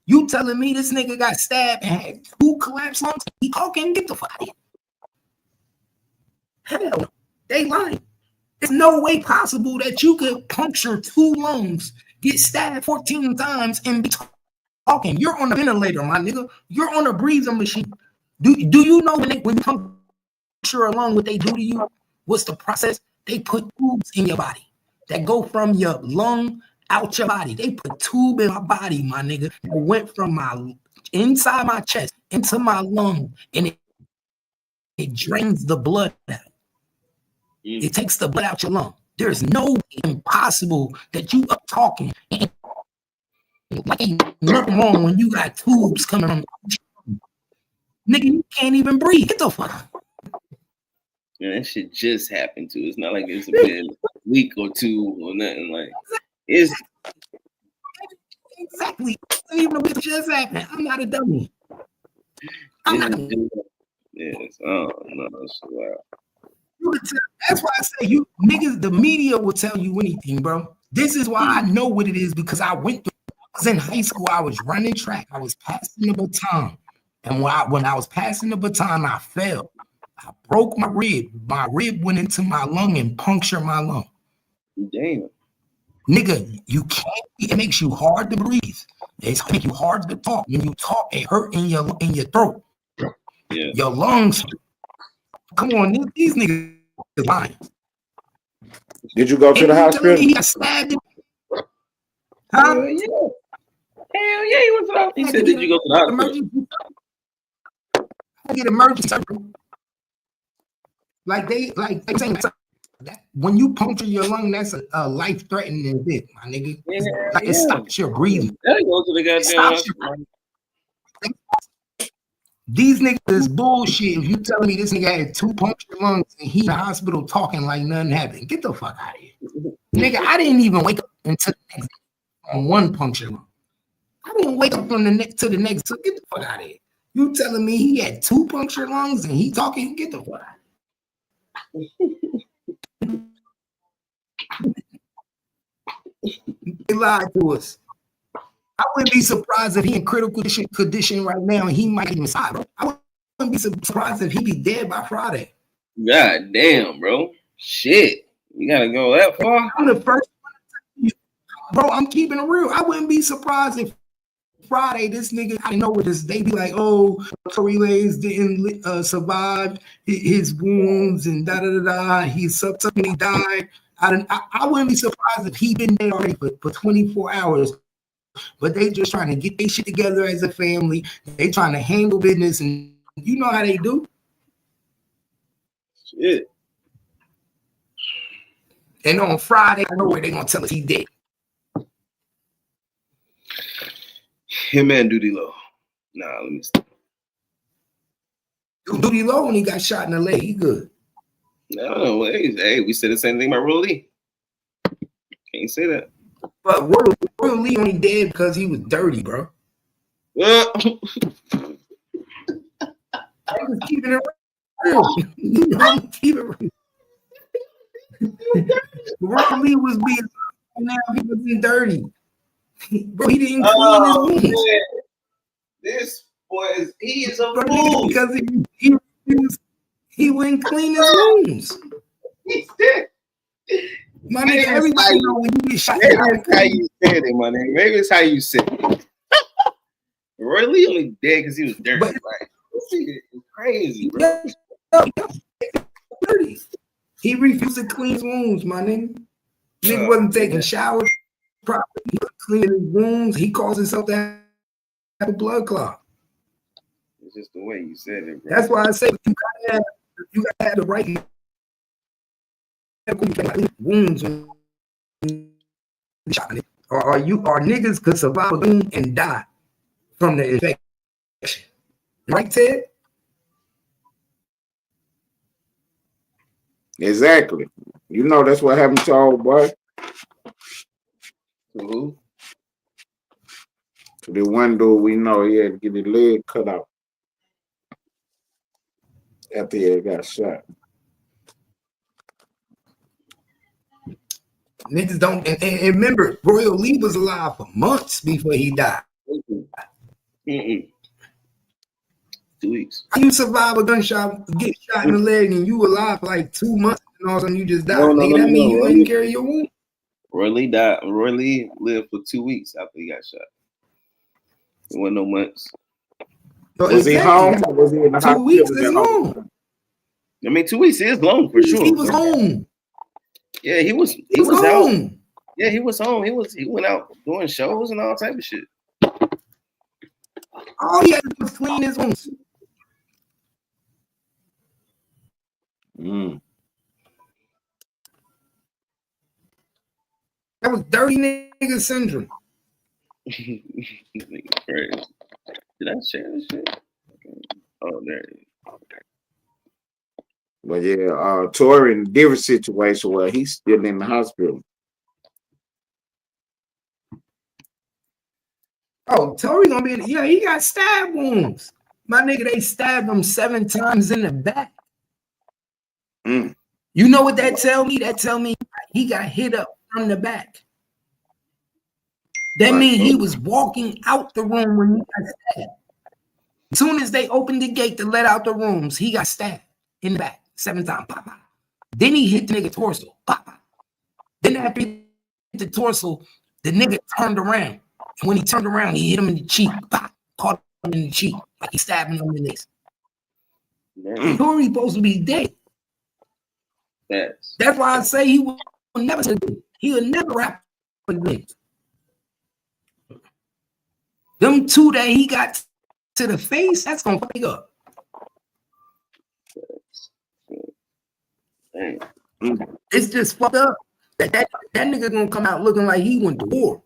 C: You telling me this nigga got stabbed and had 2 collapsed lungs? He talking, get the fuck out of here. Hell no. They lying. There's no way possible that you could puncture 2 lungs, get stabbed 14 times, and be talking. You're on a ventilator, my nigga. You're on a breathing machine. Do you know when you puncture a lung, what they do to you? What's the process? They put tubes in your body that go from your lung out your body. They put a tube in my body, my nigga. It went from my inside my chest into my lung, and it drains the blood out. It takes the blood out your lung. There's no impossible that you up talking and like ain't nothing wrong when you got tubes coming from. Nigga, you can't even breathe. Get the fuck.
M: Yeah, that shit just happened too. It's not like it's been a week or two or nothing. Like it's
C: exactly. Even if it just happened, I'm not a dummy. I'm not a dummy.
M: Yes. Oh no, wow.
C: That's why I say you niggas, the media will tell you anything, bro. This is why I know what it is, because I went through. I was in high school. I was running track. I was passing the baton, and when I was passing the baton, I fell. I broke my rib. My rib went into my lung and punctured my lung.
M: Damn.
C: Nigga, you can't. It makes you hard to breathe. It makes you hard to talk. When you talk, it hurt in your throat.
M: Yeah.
C: Your lungs. Come on, these niggas lying.
L: Did you go to the hospital?
C: He got stabbed.
M: Huh? Hell yeah. Hell yeah, he went to the hospital. He said, did you go to the hospital?
C: I get emergency surgery. Like saying that when you puncture your lung, that's a life-threatening event, my nigga. Like it stops your breathing.
M: That goes to the goddamn hospital.
C: These niggas is bullshit. If you telling me this nigga had 2 punctured lungs and he in the hospital talking like nothing happened, get the fuck out of here. Nigga, I didn't even wake up until the next on 1 punctured lung. I didn't wake up on the next to the next. So get the fuck out of here. You telling me he had 2 punctured lungs and he talking? Get the fuck out. They lied to us. I wouldn't be surprised if he in critical condition right now and he might even die, bro. I wouldn't be surprised if he be dead by Friday.
M: God damn, bro. Shit. You gotta go that far?
C: I'm the first one. Bro, I'm keeping it real. I wouldn't be surprised if Friday, this nigga, I know what this, they be like, oh, Tory Lanez didn't survive his wounds and da-da-da-da. He subsequently died. I wouldn't be surprised if he been dead already for 24 hours. But they just trying to get their shit together as a family. They trying to handle business, and you know how they do.
M: Shit.
C: And on Friday, I know where they gonna tell us he dead.
M: Him and Duty Low. Nah, let me stop.
C: Duty Low when he got shot in the leg, he good.
M: No, hey, we said the same thing about Royal Lee. Can't say that.
C: But Royal Lee only dead because he was dirty, bro. I was keeping it real. You know, I'm keeping it real. Royal Lee was being now he was in dirty. Bro, he didn't clean his wounds.
M: Man. This boy he is a fool.
C: Because he wouldn't clean his wounds.
M: He's dead.
C: My nigga, everybody know when you get shot.
M: Maybe it's how you said it, my nigga. Maybe it's how you said it. Roy Lee only dead because he was dirty. But, like, this shit is crazy, bro.
C: He refused to clean his wounds, my nigga. Nigga wasn't taking showers properly. He wasn't cleaning his wounds. He caused himself to have a blood clot.
M: It's just the way you said it, bro.
C: That's why I say you gotta have the right wounds or niggas could survive a wound and die from the infection. Right, Ted?
L: Exactly. You know that's what happened to old boy.
M: Who?
L: To the one dude we know he had to get his leg cut out after he had got shot.
C: Niggas don't, and remember, Royal Lee was alive for months before he died.
M: 2 weeks.
C: How you survive a gunshot, get shot in the leg, and you alive for like 2 months and all of a sudden you just died.
M: No.
C: Nigga, that mean you didn't carry your wound.
M: Roy Lee died. Roy Lee lived for 2 weeks after he got shot. It wasn't no months.
C: So
L: Was he home or was he in the
C: 2 weeks
L: hospital?
C: is long.
M: I mean, 2 weeks is long for sure.
C: He was home.
M: Yeah, he was
C: home.
M: out. Yeah, he was home. He went out doing shows and all type of shit.
C: All he had to do was clean his wounds. That was dirty nigga syndrome.
M: Crazy. Did I share this shit? Oh, there it is.
L: But yeah, Tory in a different situation where he's still in the hospital.
C: Oh, Tory gonna be he got stab wounds. My nigga, they stabbed him 7 times in the back. You know what that tell me? That tell me he got hit up from the back. That means he was walking out the room when he got stabbed. As soon as they opened the gate to let out the rooms, he got stabbed in the back 7 times. Pop, pop. Then he hit the nigga torso. Pop, pop. Then after he hit the torso, the nigga turned around. And when he turned around, he hit him in the cheek. Pop. Caught him in the cheek. Like he stabbing him in this. Tory supposed to be dead.
M: Yes.
C: That's why I say he will never rap for niggas. Them 2 that he got to the face, that's gonna fuck up. It's just fucked up that nigga gonna come out looking like he went to war.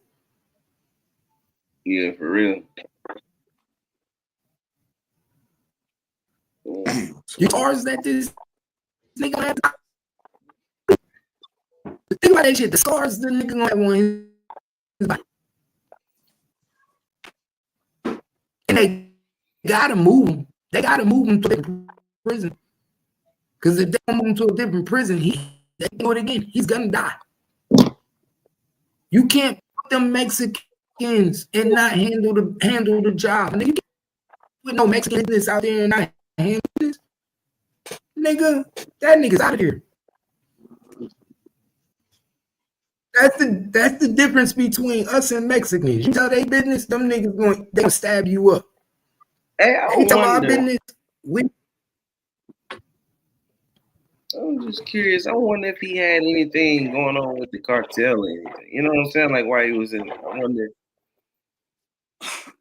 M: Yeah, for real.
C: The scars that this nigga have. Think about that shit. The scars the nigga gonna have on his body. And they gotta move him. They gotta move him to a prison. Because if they don't move him to a different prison, they do it again. He's gonna die. You can't put them Mexicans and not handle the job. And you can't put no Mexicans out there and not handle this. Nigga, that nigga's out of here. That's the difference between us and Mexicans. You tell they business, them niggas they gonna stab you up.
M: Hey, I
C: tell our business,
M: I'm just curious. I wonder if he had anything going on with the cartel or anything. You know what I'm saying? Like why he was in it. I wonder.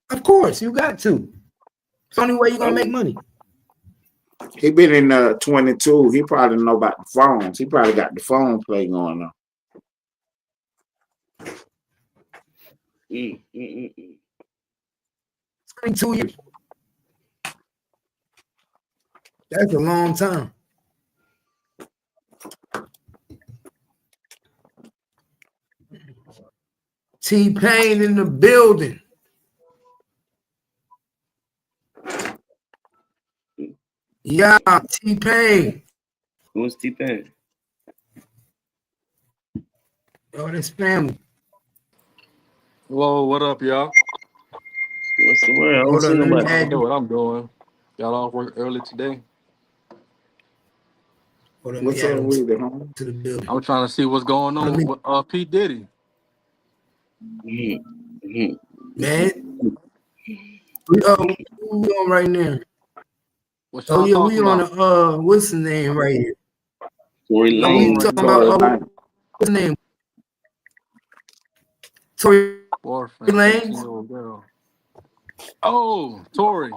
C: Of course, you got to. It's the only way you're gonna make money.
L: He been in 22. He probably know about the phones. He probably got the phone play going on.
C: 22 years. That's a long time. T-Pain in the building. Yeah, T-Pain.
M: Who's T-Pain?
C: Oh, this family.
N: Whoa, what up, y'all?
M: What's the word? I don't see nobody.
N: I know what I'm doing. Y'all off work early today.
L: What's up with it, homie?
C: To the building.
N: I'm trying to see what's going on with P. Diddy.
C: Man, we on right now.
N: What y'all talking
C: we on
N: about?
C: what's the name right here?
M: Tory Lanez.
C: We talking about what's the name? Tory Lanez.
N: Oh, Tory.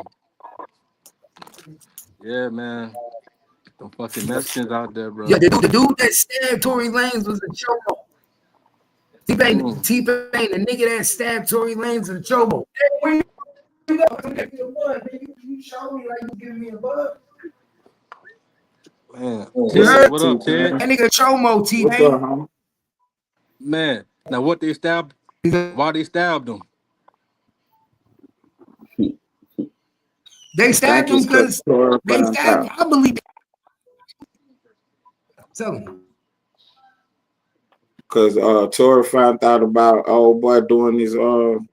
N: Yeah, man. Them fucking Mexicans out there, bro.
C: Yeah, the dude that stabbed Tory Lanez was a chomo. T-Pain, the nigga that stabbed Tory Lanez was a chomo. Hey, where you go? You show me like you giving me a bug.
N: Man,
C: what
N: up, Ted?
C: That nigga chomo, T-Pain.
N: Man, now what they stabbed? Why they stabbed him?
C: They stabbed him because they stabbed him. I believe. Tell him.
L: Because Tory found out about old boy doing his chomo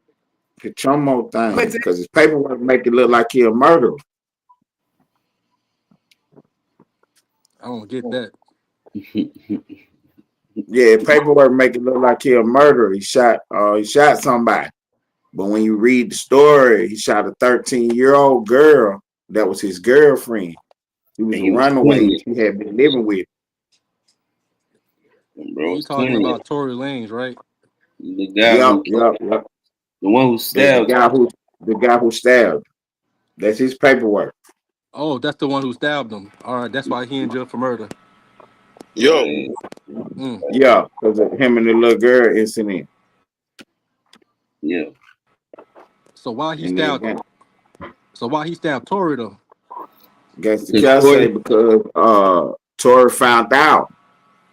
L: thing. Because his paperwork make it look like he a murderer.
N: I don't get that.
L: Yeah, paperwork make it look like he a murderer. He shot somebody. But when you read the story, he shot a 13-year-old girl that was his girlfriend. He was
M: And
L: a
M: he was
L: runaway.
M: 20.
L: He had been living with.
M: Bro,
N: You
M: was
N: talking
M: 20.
N: about Tory Lanez, right?
M: The guy who
L: Yep.
M: the one who stabbed
L: The guy who stabbed. That's his paperwork.
N: Oh, that's the one who stabbed him. All right, that's why he in jail for murder.
L: Yo.
N: Mm.
L: Yeah, because of him and the little girl incident.
M: Yeah.
N: So why he
L: And then
N: stabbed? So why he stabbed Tory though?
L: Guess the guy say because Tory found out.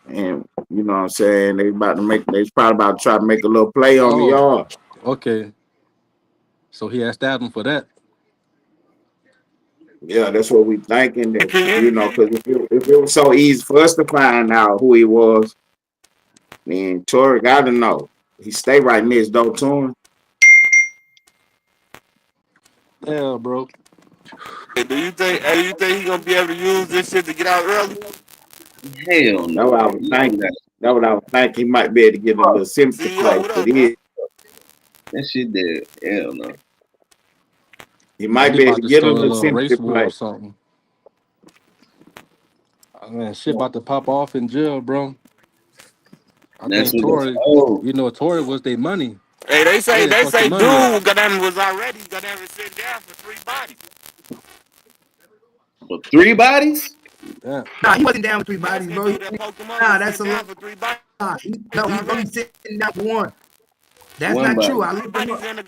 L: And you know what I'm saying? They probably about to try to make a little play on the yard.
N: Okay. So he had stabbed him for that.
L: Yeah, that's what we thinking. That, because if it was so easy for us to find out who he was, then Tory got to know. He stay right next door to him.
N: Yeah, bro.
O: Hey, do you think he gonna be able to use this shit to get out early?
M: Hell
L: That's
M: no.
L: what I was thinking. That's what I was thinking. He might be able to get a little sympathy play for this.
M: That shit dead. Hell no.
L: He might be able to get a little sympathy
N: race war
L: play.
N: or something. Man, shit about to pop off in jail, bro. I think Tory, Tory was their money.
O: Hey, they say dude
N: money
O: was already sitting down for 3 bodies.
M: For 3 bodies?
N: Yeah.
C: Nah, he wasn't down for 3 bodies, bro. Nah, that's a lie. No, he's only sitting down for 1. That's
M: One
C: not true.
M: body.
C: I looked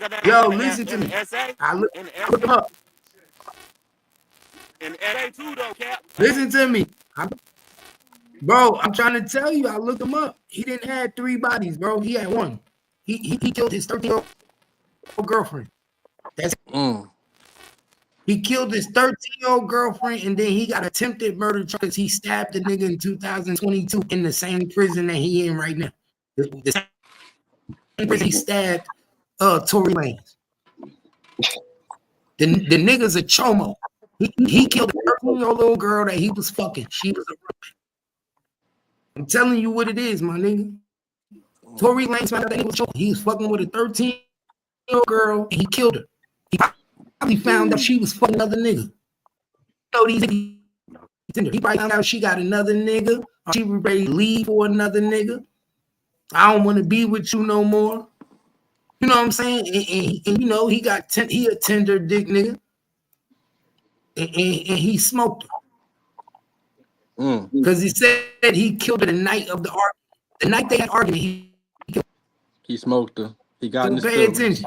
C: him up. Yo, listen to me. I looked him up. Listen to me. Bro, I'm trying to tell you, I looked him up. He didn't have 3 bodies, bro. He had 1. He killed his 13-year-old girlfriend. That's He killed his 13-year-old girlfriend, and then he got attempted murder because he stabbed the nigga in 2022 in the same prison that he in right now. The same prison he stabbed Tory Lanez. The nigga's a chomo. He killed a 13-year-old little girl that he was fucking. She was a roommate. I'm telling you what it is, my nigga. Tory Lanez found out that he was chomo. He was fucking with a 13-year-old girl, and he killed her. He probably found out she was fucking another nigga. He probably found out she got another nigga, or she was ready to leave for another nigga. I don't want to be with you no more. You know what I'm saying? And he got he a tender dick nigga, and he smoked her because he said he killed her the night of the argument. The night they had argument,
N: he smoked her. He got in his
C: pay attention.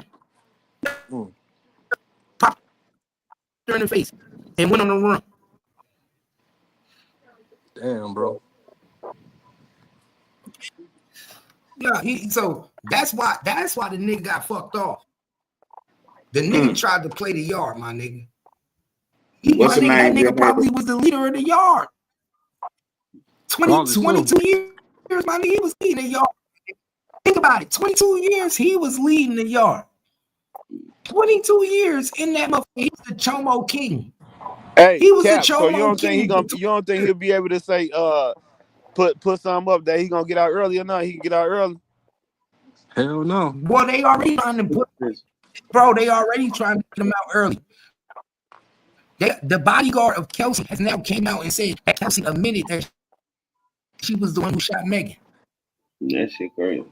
C: Popped her in the face and went on the run.
N: Damn, bro.
C: Yeah, so that's why the nigga got fucked off. The nigga tried to play the yard, my nigga. That nigga probably was the leader of the yard. 22 years, my nigga, he was leading the yard. Think about it. 22 years, he was leading the yard. 22 years in that motherfucker, he was the Chomo King.
O: Hey,
C: he was
O: Cap,
C: the Chomo
O: so you don't
C: King.
O: think you don't think he'll be able to say put something up that he gonna get out early or not? He can get out early.
N: Hell no.
C: Well, they already trying to put they already trying to put him out early. The bodyguard of Kelsey has now came out and said that Kelsey admitted that she was the one who shot Megan.
M: That shit crazy.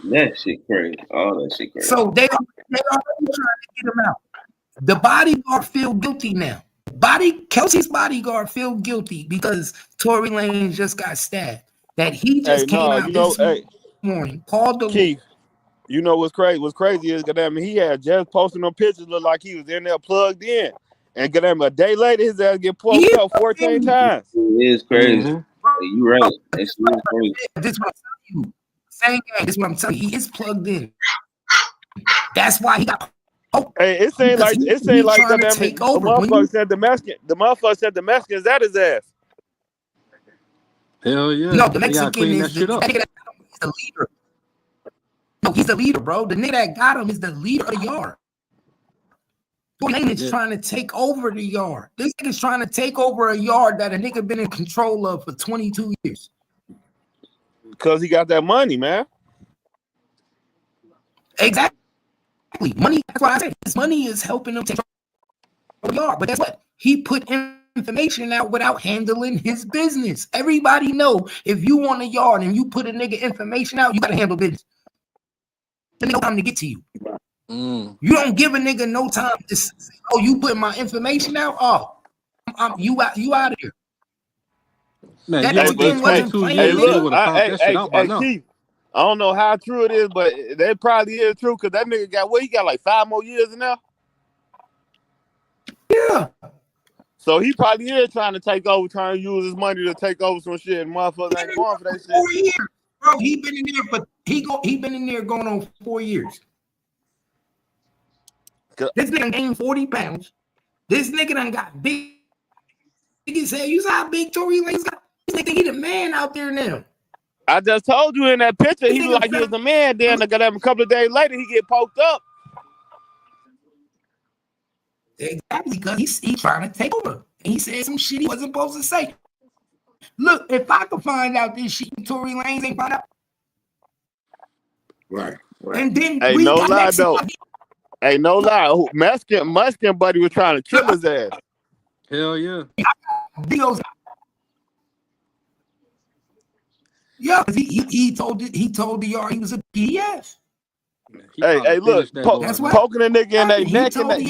M: That shit crazy. All that shit crazy.
C: So they already trying to get him out. The bodyguard feel guilty now. Kelsey's bodyguard feel guilty because Tory Lanez just got stabbed. That he just came out this morning. Called the
O: Keith. You know what's crazy? What's crazy is he had just posted them pictures, look like he was in there plugged in, and a day later his ass get poked up 14 times.
M: It is crazy. You right. That's crazy.
C: This is what I'm telling you. Same game. This is what I'm telling you. He is plugged in. That's why he got.
O: Hey, it seemed like the motherfucker said the Mexicans at his ass.
N: Hell yeah.
C: No, the Mexican is the leader. No, he's the leader, bro. The nigga that got him is the leader of the yard. Tory Lanez is trying to take over the yard. This nigga's trying to take over a yard that a nigga been in control of for 22 years.
O: Because he got that money, man.
C: Exactly. Money, that's why I say his money is helping him take the yard. But guess what? He put information out without handling his business. Everybody know if you want a yard and you put a nigga information out, you gotta handle business. There's no time to get to you. You don't give a nigga no time to say, oh, you put my information out. Oh, you out of here.
N: Man,
C: That
N: you
C: nigga
N: would think
C: then wasn't
N: 22
C: playing.
N: years,
C: Nigga.
N: you would have found that shit out by now.
O: Keith, I don't know how true it is, but that probably is true because that nigga got what? He got like 5 more years in there.
C: Yeah.
O: So he probably is trying to take over, trying to use his money to take over some shit, and motherfuckers ain't going for that shit.
C: 4 years, bro. He been in there, but he been in there going on 4 years. This nigga gained 40 pounds. This nigga done got big. You say, you saw how big Tory Lanez got? This nigga, he the man out there now.
O: I just told you in that picture, he looked like he was the man. Then a couple of days later, he get poked up.
C: Exactly, because he's trying to take over. And he said some shit he wasn't supposed to say. Look, if I could find out this shit, Tory Lanez ain't found out.
L: Right.
C: And then
O: Hey, no lie though. Hey, no lie. Muskin buddy was trying to kill his ass.
N: Hell yeah.
C: Yeah, because he told the yard he was a PF.
O: Hey, look, poking a nigga in their neck and they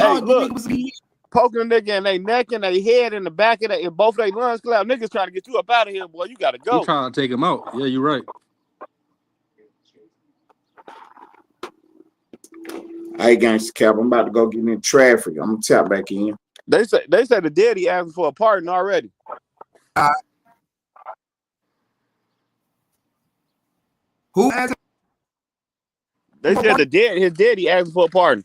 O: poking a nigga in their neck and their head in the back of their in both their lungs clap. Niggas trying to get you up out of here, boy. You gotta go.
N: You trying to take him out. Yeah, you're right.
L: Hey, gangsta cap, I'm about to go get in traffic. I'm gonna tap back in.
O: They say the daddy asking for a pardon already.
C: Who asked?
O: They said his daddy asking for a pardon.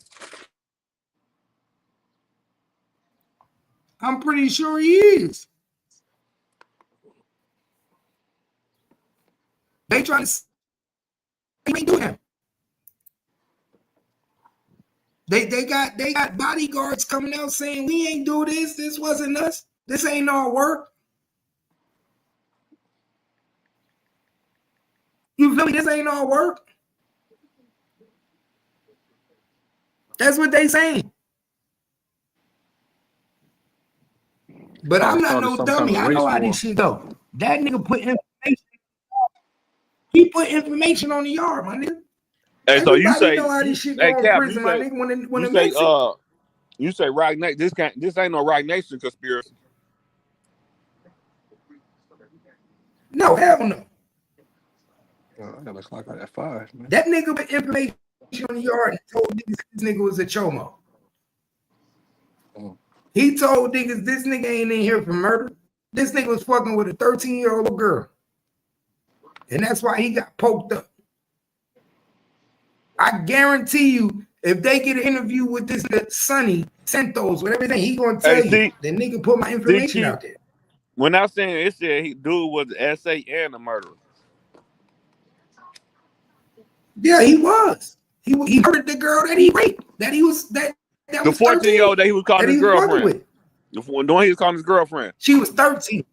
C: I'm pretty sure he is. They try to do him. They got bodyguards coming out saying we ain't do this. This wasn't us. This ain't our work. You feel me? This ain't our work. That's what they saying. But I'm not no dummy. I know how this shit go. That nigga put information. He put information on the yard, my nigga.
O: Hey, so you say,
C: know how this shit
O: hey,
C: go
O: Cap,
C: in prison, my nigga. When
O: you say Rock Nation. This ain't no Rock Nation conspiracy.
C: No, hell no.
N: I gotta clock out at 5, man.
C: That nigga put information on the yard and told niggas this nigga was a chomo. He told niggas this nigga ain't in here for murder. This nigga was fucking with a 13-year-old girl. And that's why he got poked up. I guarantee you, if they get an interview with this nigga Sonny Santos, with everything he gonna tell you, the nigga put my information out there.
O: When I saying it said dude was an SA and a murderer.
C: Yeah, he was. He murdered the girl that he raped. That was the
O: 14-year-old that he was calling his girlfriend. The one he was calling his girlfriend.
C: She was 13.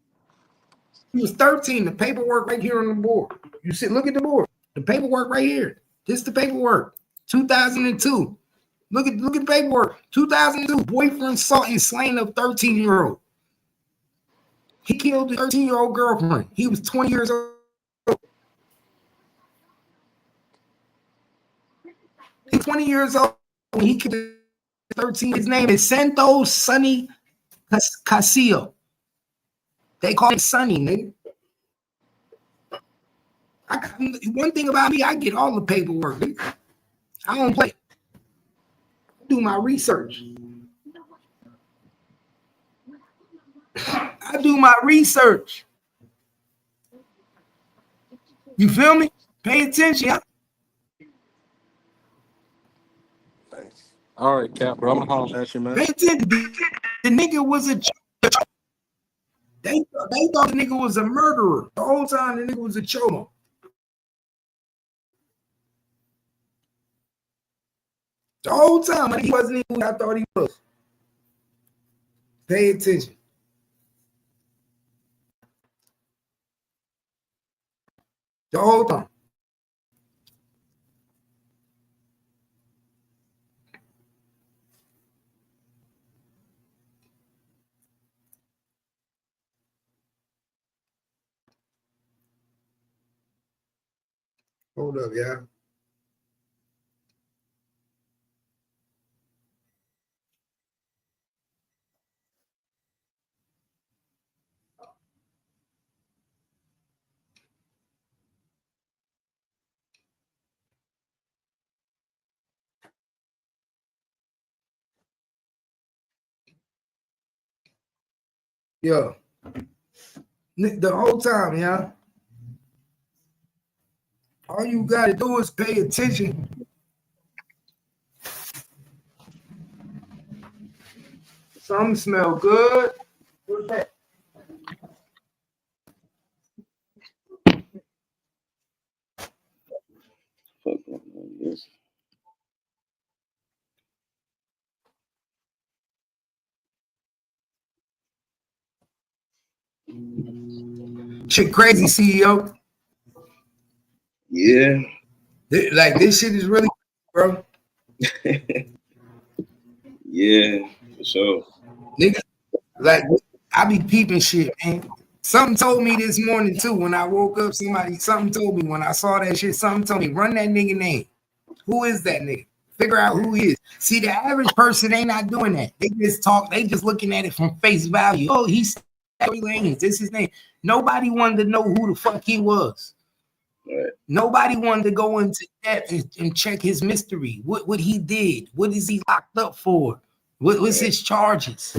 C: She was 13. The paperwork right here on the board. You see, look at the board. The paperwork right here. This is the paperwork. 2002. Look at the paperwork. 2002. Boyfriend sought and slain a 13-year-old. He killed the 13-year-old girlfriend. He was 20 years old. He was 20 years old when he killed 13. His name is Santos Sonny Casillo. They call him Sonny, nigga. One thing about me, I get all the paperwork. Nigga. I don't play. I do my research. I do my research. You feel me? Pay attention.
N: All right, Cap, bro. I'm gonna holler at you, man.
C: Pay attention. The nigga was a. They thought the nigga was a murderer. The whole time the nigga was a chomo. The whole time he wasn't even who I thought he was. Pay attention. The whole time. Hold up, yeah. Yo, the whole time, yeah. All you gotta do is pay attention. Some smell good. What's that? Shit crazy, CEO.
M: Yeah.
C: Like this shit is really, bro.
M: Yeah, for sure.
C: Nigga, like I be peeping shit, man. Something told me this morning too when I woke up. Something told me when I saw that shit. Something told me run that nigga name. Who is that nigga? Figure out who he is. See, the average person ain't not doing that. They just talk. They just looking at it from face value. Oh, he's Tory Lanez. This is his name. Nobody wanted to know who the fuck he was.
M: Right.
C: Nobody wanted to go into depth and check his mystery. What he did? What is he locked up for? What's his charges?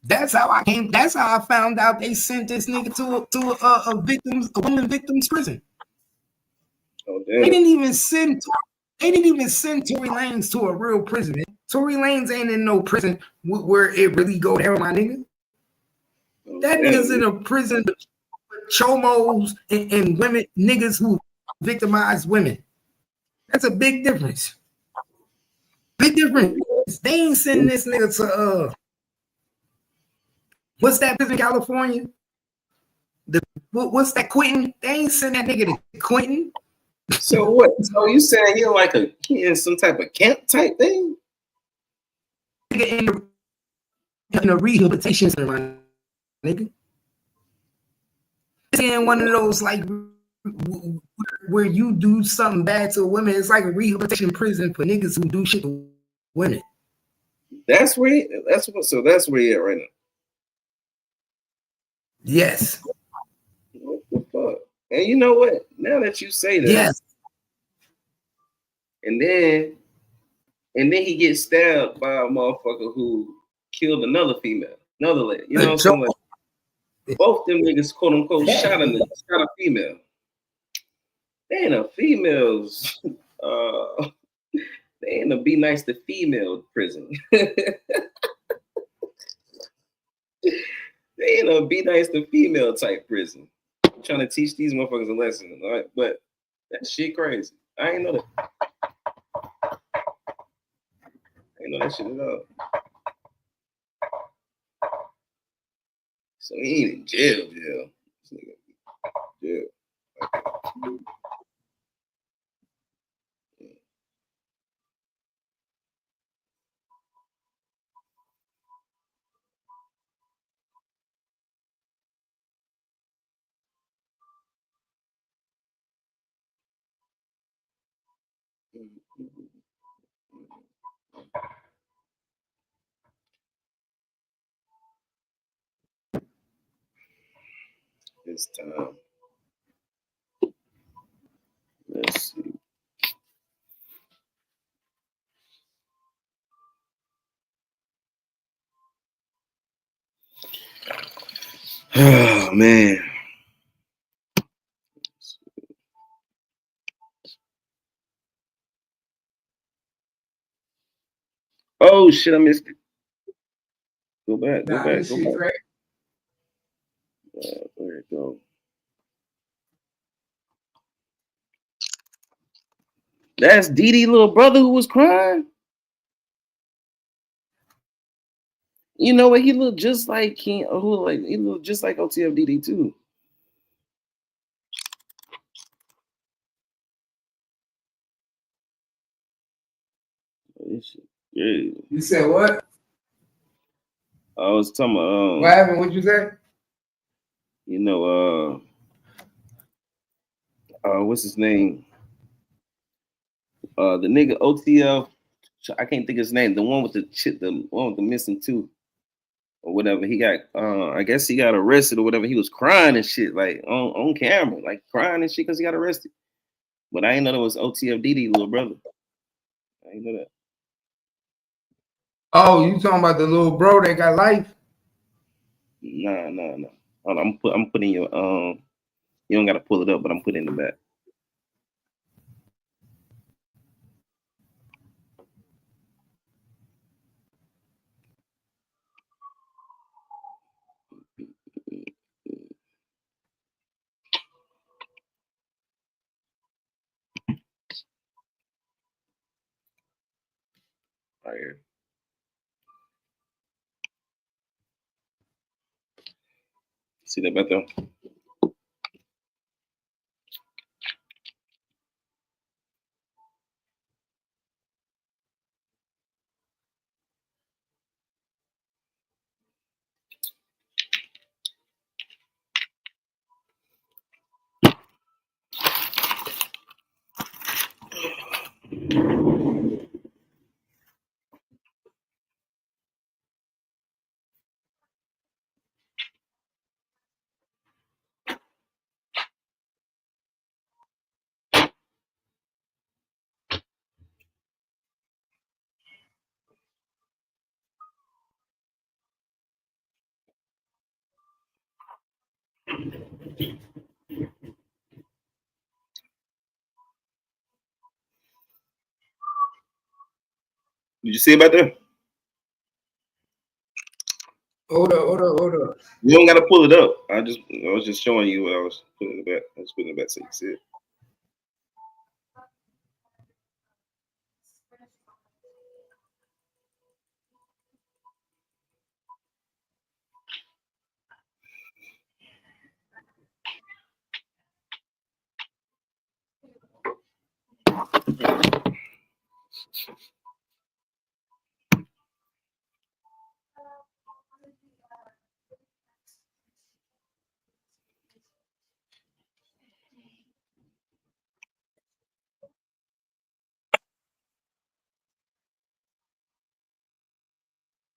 C: That's how I came. That's how I found out they sent this nigga to a woman victim's prison.
M: Oh, damn.
C: They didn't even send Tory Lanez to a real prison. Man. Tory Lanez ain't in no prison where it really go down, my nigga.
M: Oh,
C: that
M: damn.
C: nigga's in a prison with chomos and women, niggas who victimize women. That's a big difference. Big difference. They ain't sending this nigga to what's that prison in California? What's that, Quentin? They ain't sending that nigga to Quentin.
M: So what? So you saying he in some type of camp type thing?
C: In a rehabilitation center, my nigga. It's in one of those like where you do something bad to women. It's like a rehabilitation prison for niggas who do shit to women.
M: That's where that's where he at right now.
C: Yes.
M: What the fuck? And you know what? Now that you say that,
C: yes.
M: And then he gets stabbed by a motherfucker who killed another female, another lady. You know what I'm saying? Like, both them niggas, quote unquote, shot a female. They ain't a females. They ain't a be nice to female prison. They ain't a be nice to female type prison. I'm trying to teach these motherfuckers a lesson, all right? But that shit crazy. I ain't know that. I ain't know that shit at all. So he ain't in jail. This nigga, jail. It's time. Let's see. Oh man. Oh shit, I missed it. Go back. Where'd it go? That's Dee little brother who was crying. You know what? He looked just like he looked just like OTF DD too. This shit, yeah.
C: You said what?
M: I was talking about
C: What happened? What'd you say?
M: you know, what's his name? The nigga OTL. I can't think of his name. The one with the one with the missing tooth or whatever. He got, I guess he got arrested or whatever. He was crying and shit, like on camera, like crying and shit because he got arrested. But I didn't know that was OTFDD little brother. I didn't know that.
C: Oh, you talking about the little bro that got life?
M: Nah. Hold on, I'm putting your You don't gotta pull it up, but I'm putting it in the back. Right here. See that back there? Did you see it back there?
C: Hold up.
M: You don't gotta pull it up. I was just showing you what I was putting in the back. I was putting it back so you can see it.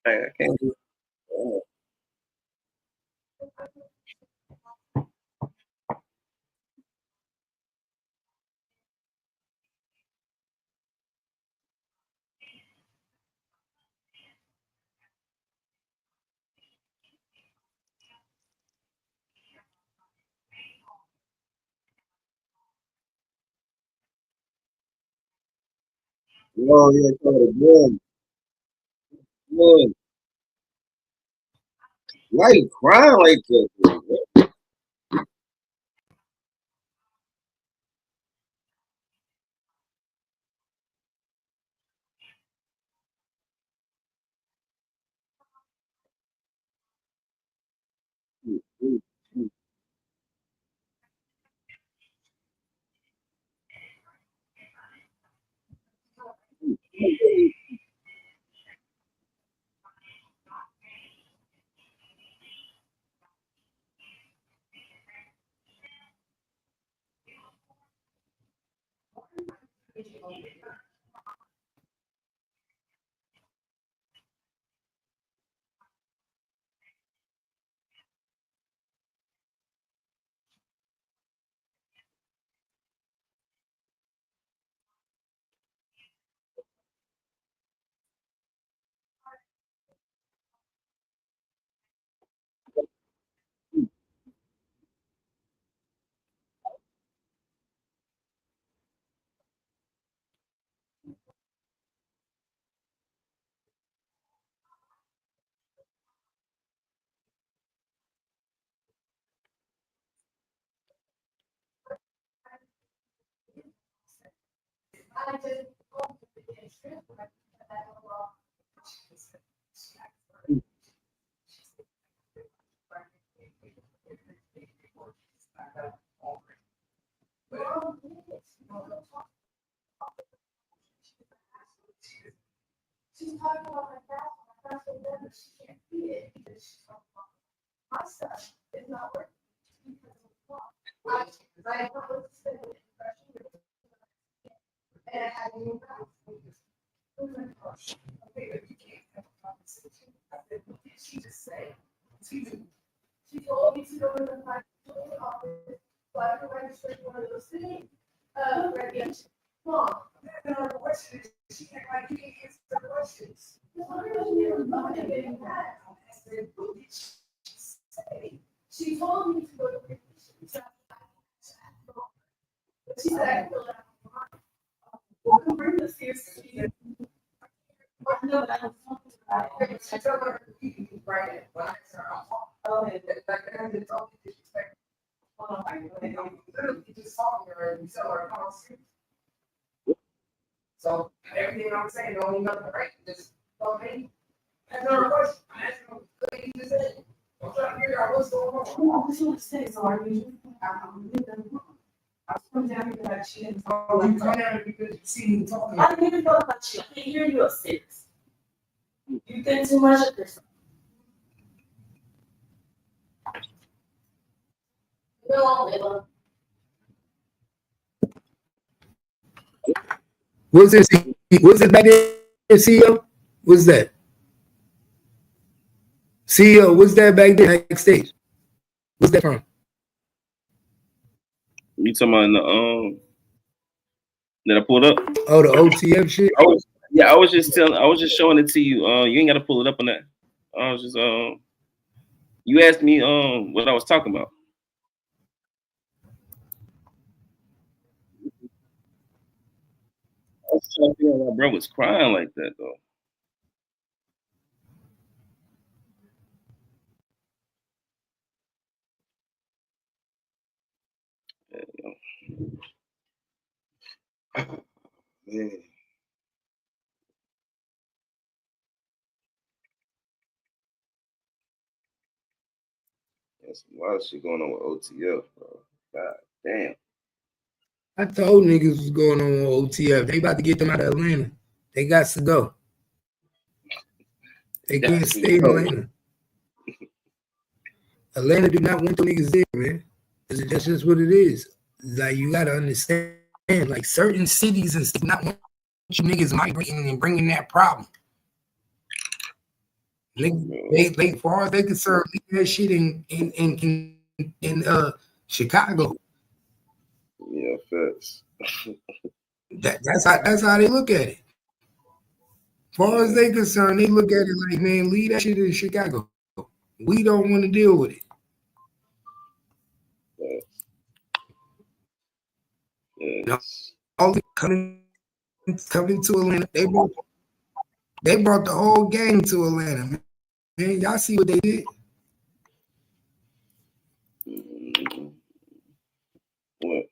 M: I can't do it. Oh yeah, good. Good. Why you crying like that?
I: She's talking about my passport, but she can't see it because she's talking about my stuff is not working because of the law. I have not looked at the impression, and I had no doubt. Okay, but you can't have a conversation. I said, what did she just say? She told me to go to the office, so I could register for one of those things. Regulations. Mom, and her question is, she can't like you can't answer the questions. I said, what did she say? She told me to go to regulations. But she said I can fill it out. Well, come bring this here. No, but I was talking about it. I told her you can write it, but I said oh, and that kind of told me disrespect. I'm literally just talking to her and tell her how serious. So everything I'm saying don't mean nothing, right? Just okay. That's another question. I asked him what he just said. I'm trying to figure out what's going on. What you say? So are you? I was coming down here like she didn't talk. Oh, you come down because you see me talking. I didn't even know about you. I can't hear you at 6. You think too much of yourself. No,
C: What's this? What's it back there, CEO? What's that? CEO, what's that back there backstage? What's that from?
M: You talking about that I pulled up?
C: Oh, the OTF shit?
M: I was just showing it to you. You ain't gotta pull it up on that. I was just you asked me what I was talking about. I was trying to figure out why bro was crying like that though. Man. There's a lot of shit going on with OTF, bro. God damn.
C: I told niggas what's going on with OTF. They about to get them out of Atlanta. They got to go. They can't stay in Atlanta. Atlanta do not want the niggas there, man. That's just what it is. Like, you got to understand, like, certain cities and stuff not want you niggas migrating and bringing that problem. They far as they concerned, leave that shit in Chicago.
M: Yeah, facts.
C: That's how they look at it. Far as they concerned, they look at it like, man, leave that shit in Chicago. We don't want to deal with it.
M: Yes.
C: All coming to Atlanta, they brought the whole gang to Atlanta, man. Y'all see what they did?
M: What?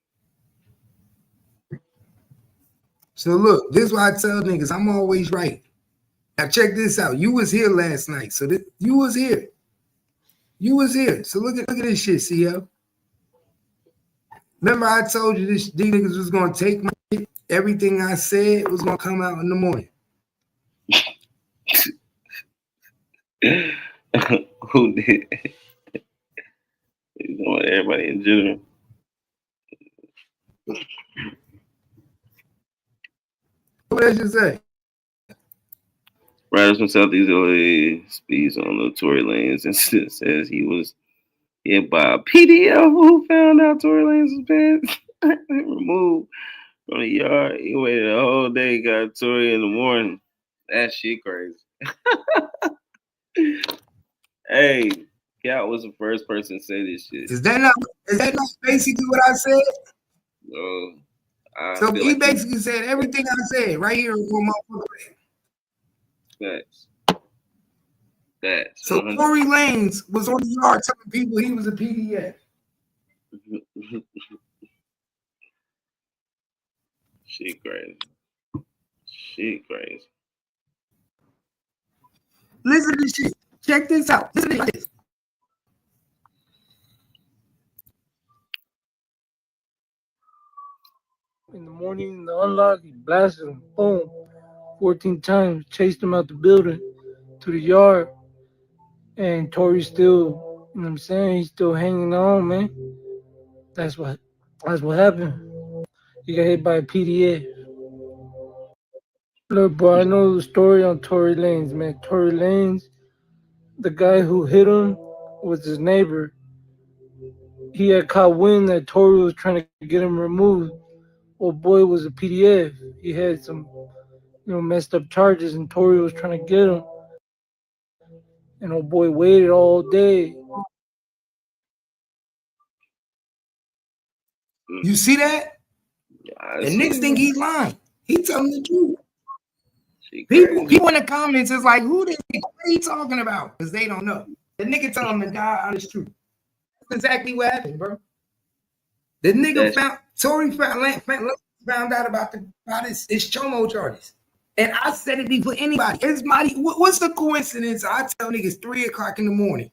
C: So look, this is why I tell niggas, I'm always right. Now check this out. You was here last night, so you was here. You was here. So look at this shit, CL. Remember I told you these niggas was gonna take my shit? Everything I said was gonna come out in the morning.
M: Who did? You know, everybody in general.
C: What did you say?
M: Riders from Southeast LA speeds on the Tory Lanez and says he was hit by a PDL who found out Tory Lanez was banned removed from the yard. He waited a whole day, got Tory in the morning. That shit crazy. Hey, Cal was the first person to say this shit.
C: Is that not basically what I said?
M: No.
C: So he basically said everything I said right here on my
M: book. Facts.
C: So Tory Lanez was on the yard telling people he was a PDF.
M: Shit crazy. Shit crazy.
C: Listen to this shit. Check this out. Listen to this.
D: In the morning, the unlock, he blasted him. Boom. 14 times, chased him out the building to the yard, and Tory's still, you know what I'm saying? He's still hanging on, man. That's what happened. He got hit by a PDF. Look, bro, I know the story on Tory Lanez, man. Tory Lanez, the guy who hit him was his neighbor. He had caught wind that Tory was trying to get him removed. Well, boy was a PDF. He had some, messed up charges, and Tory was trying to get him. And old boy waited all day.
C: You see that? And niggas think he's lying. He telling the truth. People in the comments is like, who this nigga? What are you talking about? Because they don't know. The nigga tell them the God honest truth. That's exactly what happened, bro. The nigga Tory found out about his chomo charges. And I said it before anybody. What's the coincidence? I tell niggas 3 o'clock in the morning.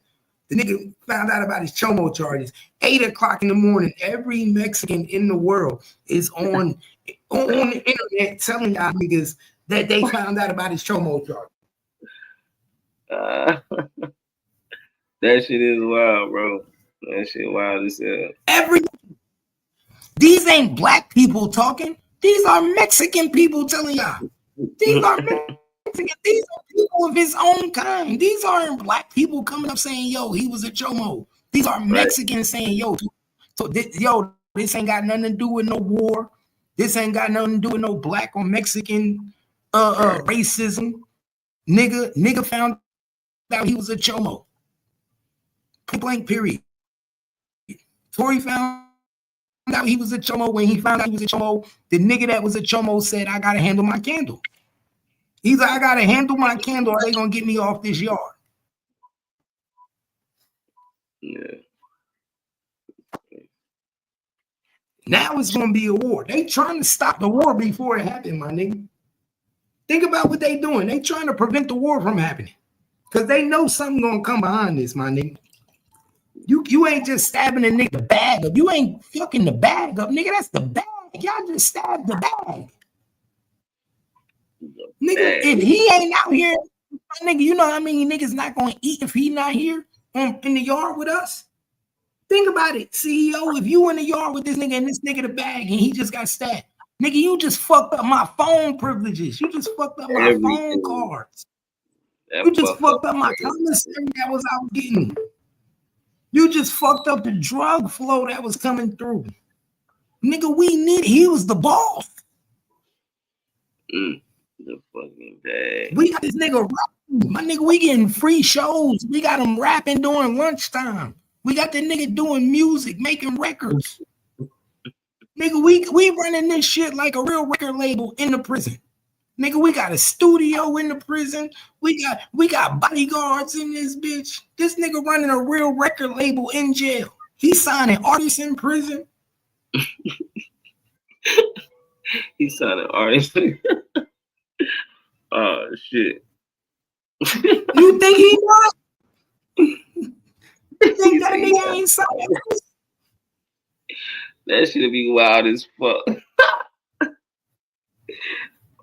C: The nigga found out about his chomo charges. 8 o'clock in the morning. Every Mexican in the world is on the internet telling y'all niggas that they found out about his chomo charges.
M: That shit is wild, bro. That shit wild as hell.
C: These ain't black people talking. These are Mexican people telling y'all. These are Mexican. These are people of his own kind. These aren't black people coming up saying, yo, he was a chomo. These are Mexicans saying, yo, this ain't got nothing to do with no war. This ain't got nothing to do with no black or Mexican racism. Nigga found out he was a chomo. Blank period. Tory found out he was a chomo. When he found out he was a chomo, the nigga that was a chomo said, I gotta handle my candle. He's like, I gotta handle my candle or they gonna get me off this yard.
M: Yeah.
C: Now it's gonna be a war. They trying to stop the war before it happened, my nigga. Think about what they doing. They trying to prevent the war from happening. Because they know something gonna come behind this, my nigga. You ain't just stabbing a nigga the bag up. You ain't fucking the bag up, nigga. That's the bag. Y'all just stabbed the bag. Nigga, if he ain't out here, nigga, you know how many niggas not gonna eat if he not here in the yard with us? Think about it, CEO. If you in the yard with this nigga and this nigga the bag and he just got stabbed, nigga, you just fucked up my phone privileges. You just fucked up my phone cards. You just fucked up my commissary that was out getting. You just fucked up the drug flow that was coming through. Nigga, he was the boss.
M: The fucking bag.
C: We got this nigga rapping. My nigga, we getting free shows. We got him rapping during lunchtime. We got the nigga doing music, making records. Nigga, we running this shit like a real record label in the prison. Nigga, we got a studio in the prison. We got bodyguards in this bitch. This nigga running a real record label in jail. He's signing artists in prison.
M: He's signing artists. Oh shit.
C: You think he not? You think that nigga ain't signing?
M: That should be wild as fuck.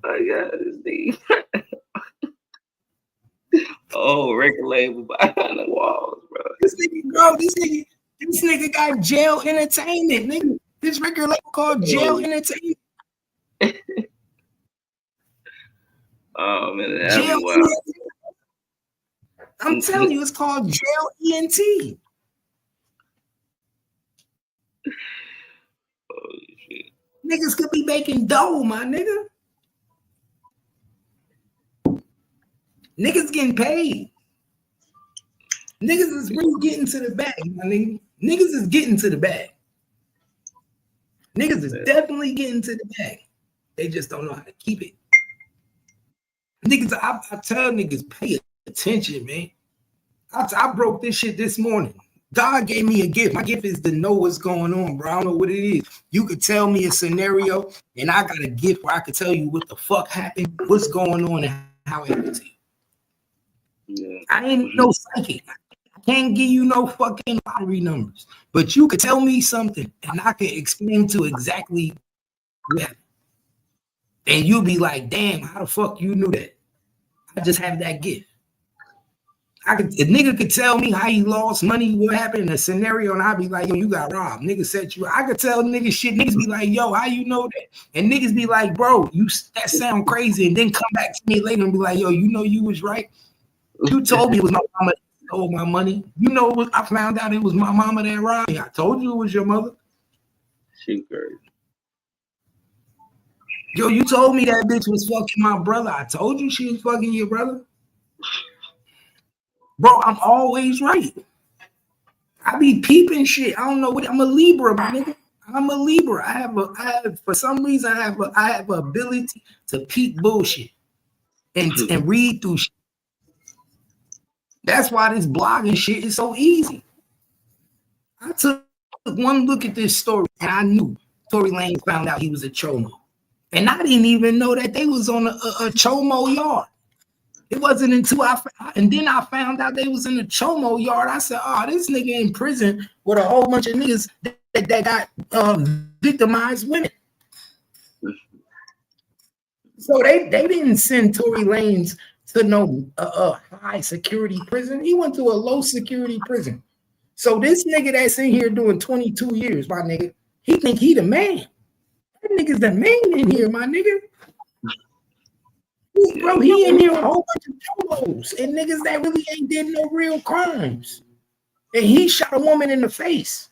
M: My God, this nigga. Oh, record label behind the walls, bro.
C: This nigga got Jail Entertainment, nigga. This record label called Jail Entertainment.
M: Oh man, that'd be wild.
C: I'm telling you, it's called Jail ENT.
M: Oh shit.
C: Niggas could be making dough, my nigga. Niggas getting paid. Niggas is really getting to the bag, my nigga. Niggas is getting to the bag. Niggas is definitely getting to the bag. They just don't know how to keep it. Niggas, I tell niggas, pay attention, man. I broke this shit this morning. God gave me a gift. My gift is to know what's going on, bro. I don't know what it is. You could tell me a scenario, and I got a gift where I could tell you what the fuck happened, what's going on, and how it happened to you. Yeah. I ain't no psychic. I can't give you no fucking lottery numbers, but you could tell me something, and I could explain to exactly what happened. And you be like, damn, how the fuck you knew that? I just have that gift. If nigga could tell me how he lost money, what happened in a scenario, and I'd be like, yo, you got robbed. Nigga set you. I could tell niggas shit. Niggas be like, yo, how you know that? And niggas be like, bro, that sound crazy. And then come back to me later and be like, yo, you know you was right. You told me it was my mama that stole my money. You know, I found out it was my mama that robbed me. I told you it was your mother.
M: She crazy.
C: Yo, you told me that bitch was fucking my brother. I told you she was fucking your brother. Bro, I'm always right. I be peeping shit. I don't know what I'm a Libra, my nigga. I'm a Libra. I have for some reason I have an ability to peep bullshit and read through shit. That's why this blogging shit is so easy. I took one look at this story and I knew Tory Lanez found out he was a chomo. And I didn't even know that they was on a chomo yard. It wasn't until then I found out they was in a chomo yard. I said, oh, this nigga in prison with a whole bunch of niggas that got victimized women. So they didn't send Tory Lanez to no high security prison. He went to a low security prison. So this nigga that's in here doing 22 years, my nigga, he think he the man. That nigga's the man in here, my nigga. Bro, he in here a whole bunch of cholos and niggas that really ain't did no real crimes. And he shot a woman in the face.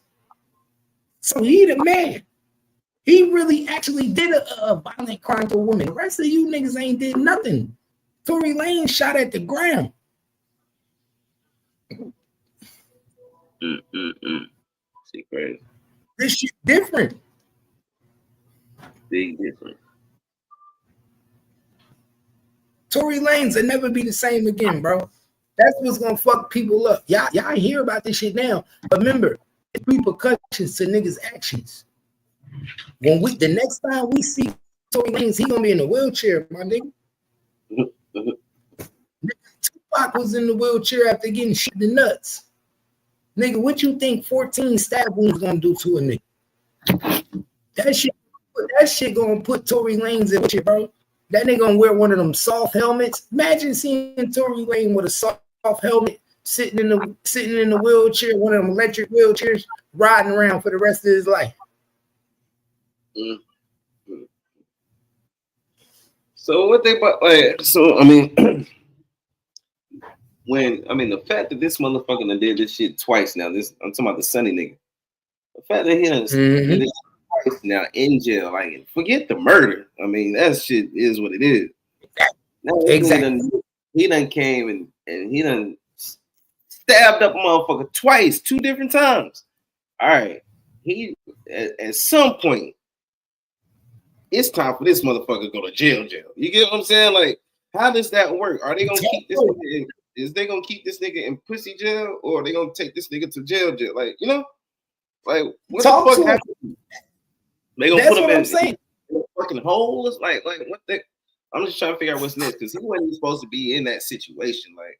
C: So he the man. He really actually did a violent crime to a woman. The rest of you niggas ain't did nothing. Tory Lanez shot at the ground.
M: See, crazy.
C: This shit different.
M: Big different.
C: Tory Lanez will never be the same again, bro. That's what's gonna fuck people up. Y'all hear about this shit now. But remember, it's repercussions to niggas' actions. When the next time we see Tory Lanez, he gonna be in a wheelchair, my nigga. Tupac was in the wheelchair after getting shot in the nuts. Nigga, what you think 14 stab wounds gonna do to a nigga? That shit gonna put Tory Lanez in shit, bro. That nigga gonna wear one of them soft helmets. Imagine seeing Tory Lanez with a soft helmet sitting in the wheelchair, one of them electric wheelchairs, riding around for the rest of his life.
M: So what they like? So I mean, the fact that this motherfucker done did this shit twice now. I'm talking about the Sunny nigga. The fact that he done did it twice now in jail, like forget the murder. I mean, that shit is what it is. Now, exactly. He done came and he done stabbed up a motherfucker twice, 2 different times. All right, he at some point. It's time for this motherfucker to go to jail. You get what I'm saying? Like, how does that work? Are they gonna keep this nigga is they gonna keep this nigga in pussy jail, or are they gonna take this nigga to jail? Like, you know, like what the fuck happened? They gonna put him in a fucking hole? It's like what the? I'm just trying to figure out what's next because he wasn't supposed to be in that situation. Like,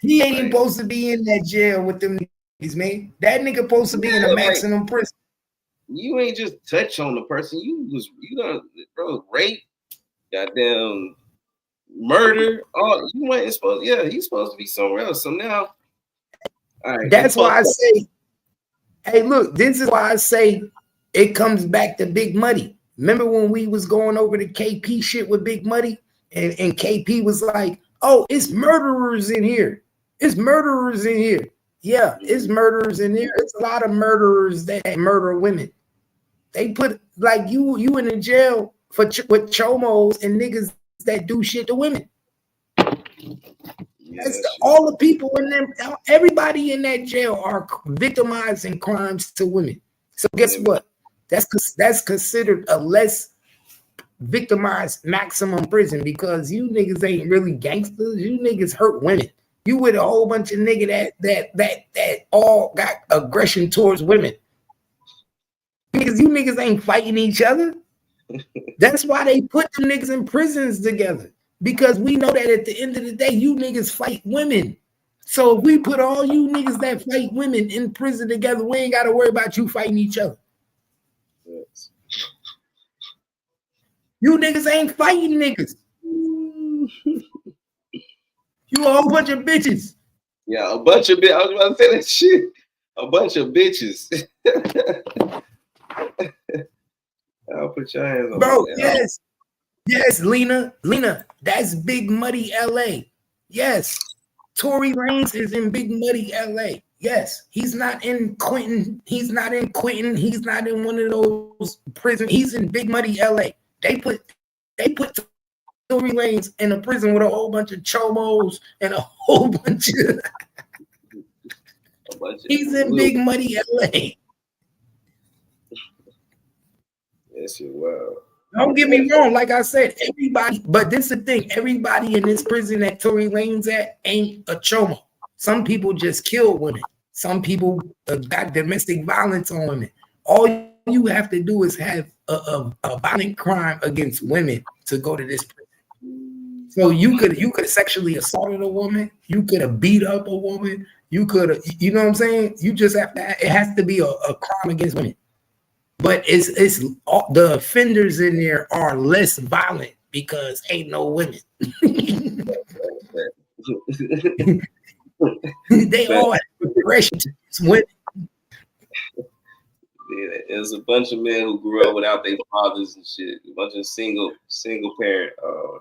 C: he ain't supposed to be in that jail with them niggas, man. That nigga supposed to be in a maximum prison. You
M: ain't just touch on the person. You done, bro, rape, goddamn murder. Oh, you ain't supposed. Yeah, he's supposed to be somewhere else. So now, all right.
C: That's why I say, hey, look, this is why I say it comes back to Big Muddy. Remember when we was going over the KP shit with Big Muddy, and KP was like, "Oh, it's murderers in here. It's murderers in here." Yeah, it's murderers in here. It's a lot of murderers that murder women. They put like you in the jail with chomos and niggas that do shit to women. All the people in them, everybody in that jail are victimizing crimes to women. So guess what? That's considered a less victimized maximum prison because you niggas ain't really gangsters. You niggas hurt women. You with a whole bunch of nigga that all got aggression towards women. Because you niggas ain't fighting each other. That's why they put them niggas in prisons together. Because we know that at the end of the day, you niggas fight women. So if we put all you niggas that fight women in prison together, we ain't got to worry about you fighting each other. You niggas ain't fighting niggas. You a whole bunch of bitches.
M: Yeah, a bunch of bitches. I was about to say that shit. A bunch of bitches. I'll put your hands on
C: Bro,
M: that.
C: yes. Yes, Lena, that's Big Muddy LA. Yes. Tory Lanez is in Big Muddy LA. Yes. He's not in Quentin. He's not in one of those prisons. He's in Big Muddy LA. They put Tory Lanez in a prison with a whole bunch of chomos and a whole bunch of he's in Big Muddy LA.
M: Yes, you will.
C: Don't get me wrong. Like I said, everybody, but this is the thing. Everybody in this prison that Tory Lanez at ain't a chomo. Some people just kill women. Some people got domestic violence on women. All you have to do is have a violent crime against women to go to this prison. So you could have sexually assaulted a woman. You could have beat up a woman. You could have, you know what I'm saying? You just have to. It has to be a crime against women. But it's the offenders in there are less violent because ain't no women. They all have aggression to women.
M: Yeah, there's a bunch of men who grew up without their fathers and shit. A bunch of single parent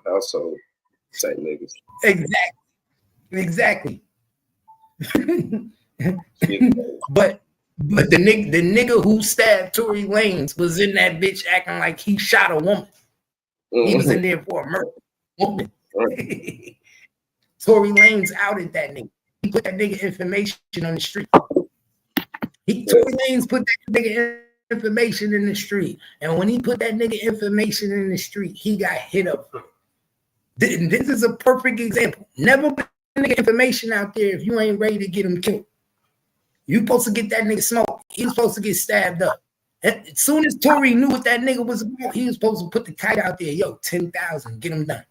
M: household type niggas.
C: Exactly. But the nigga who stabbed Tory Lanez was in that bitch acting like he shot a woman. He was in there for a murder woman. Tory Lanez outed that nigga. He put that nigga information on the street. Tory Lanez put that nigga information in the street. And when he put that nigga information in the street, he got hit up for it. This is a perfect example. Never put nigga information out there if you ain't ready to get him killed. You supposed to get that nigga smoked. He was supposed to get stabbed up. And as soon as Tory knew what that nigga was about, he was supposed to put the kite out there. Yo, 10,000, get him done.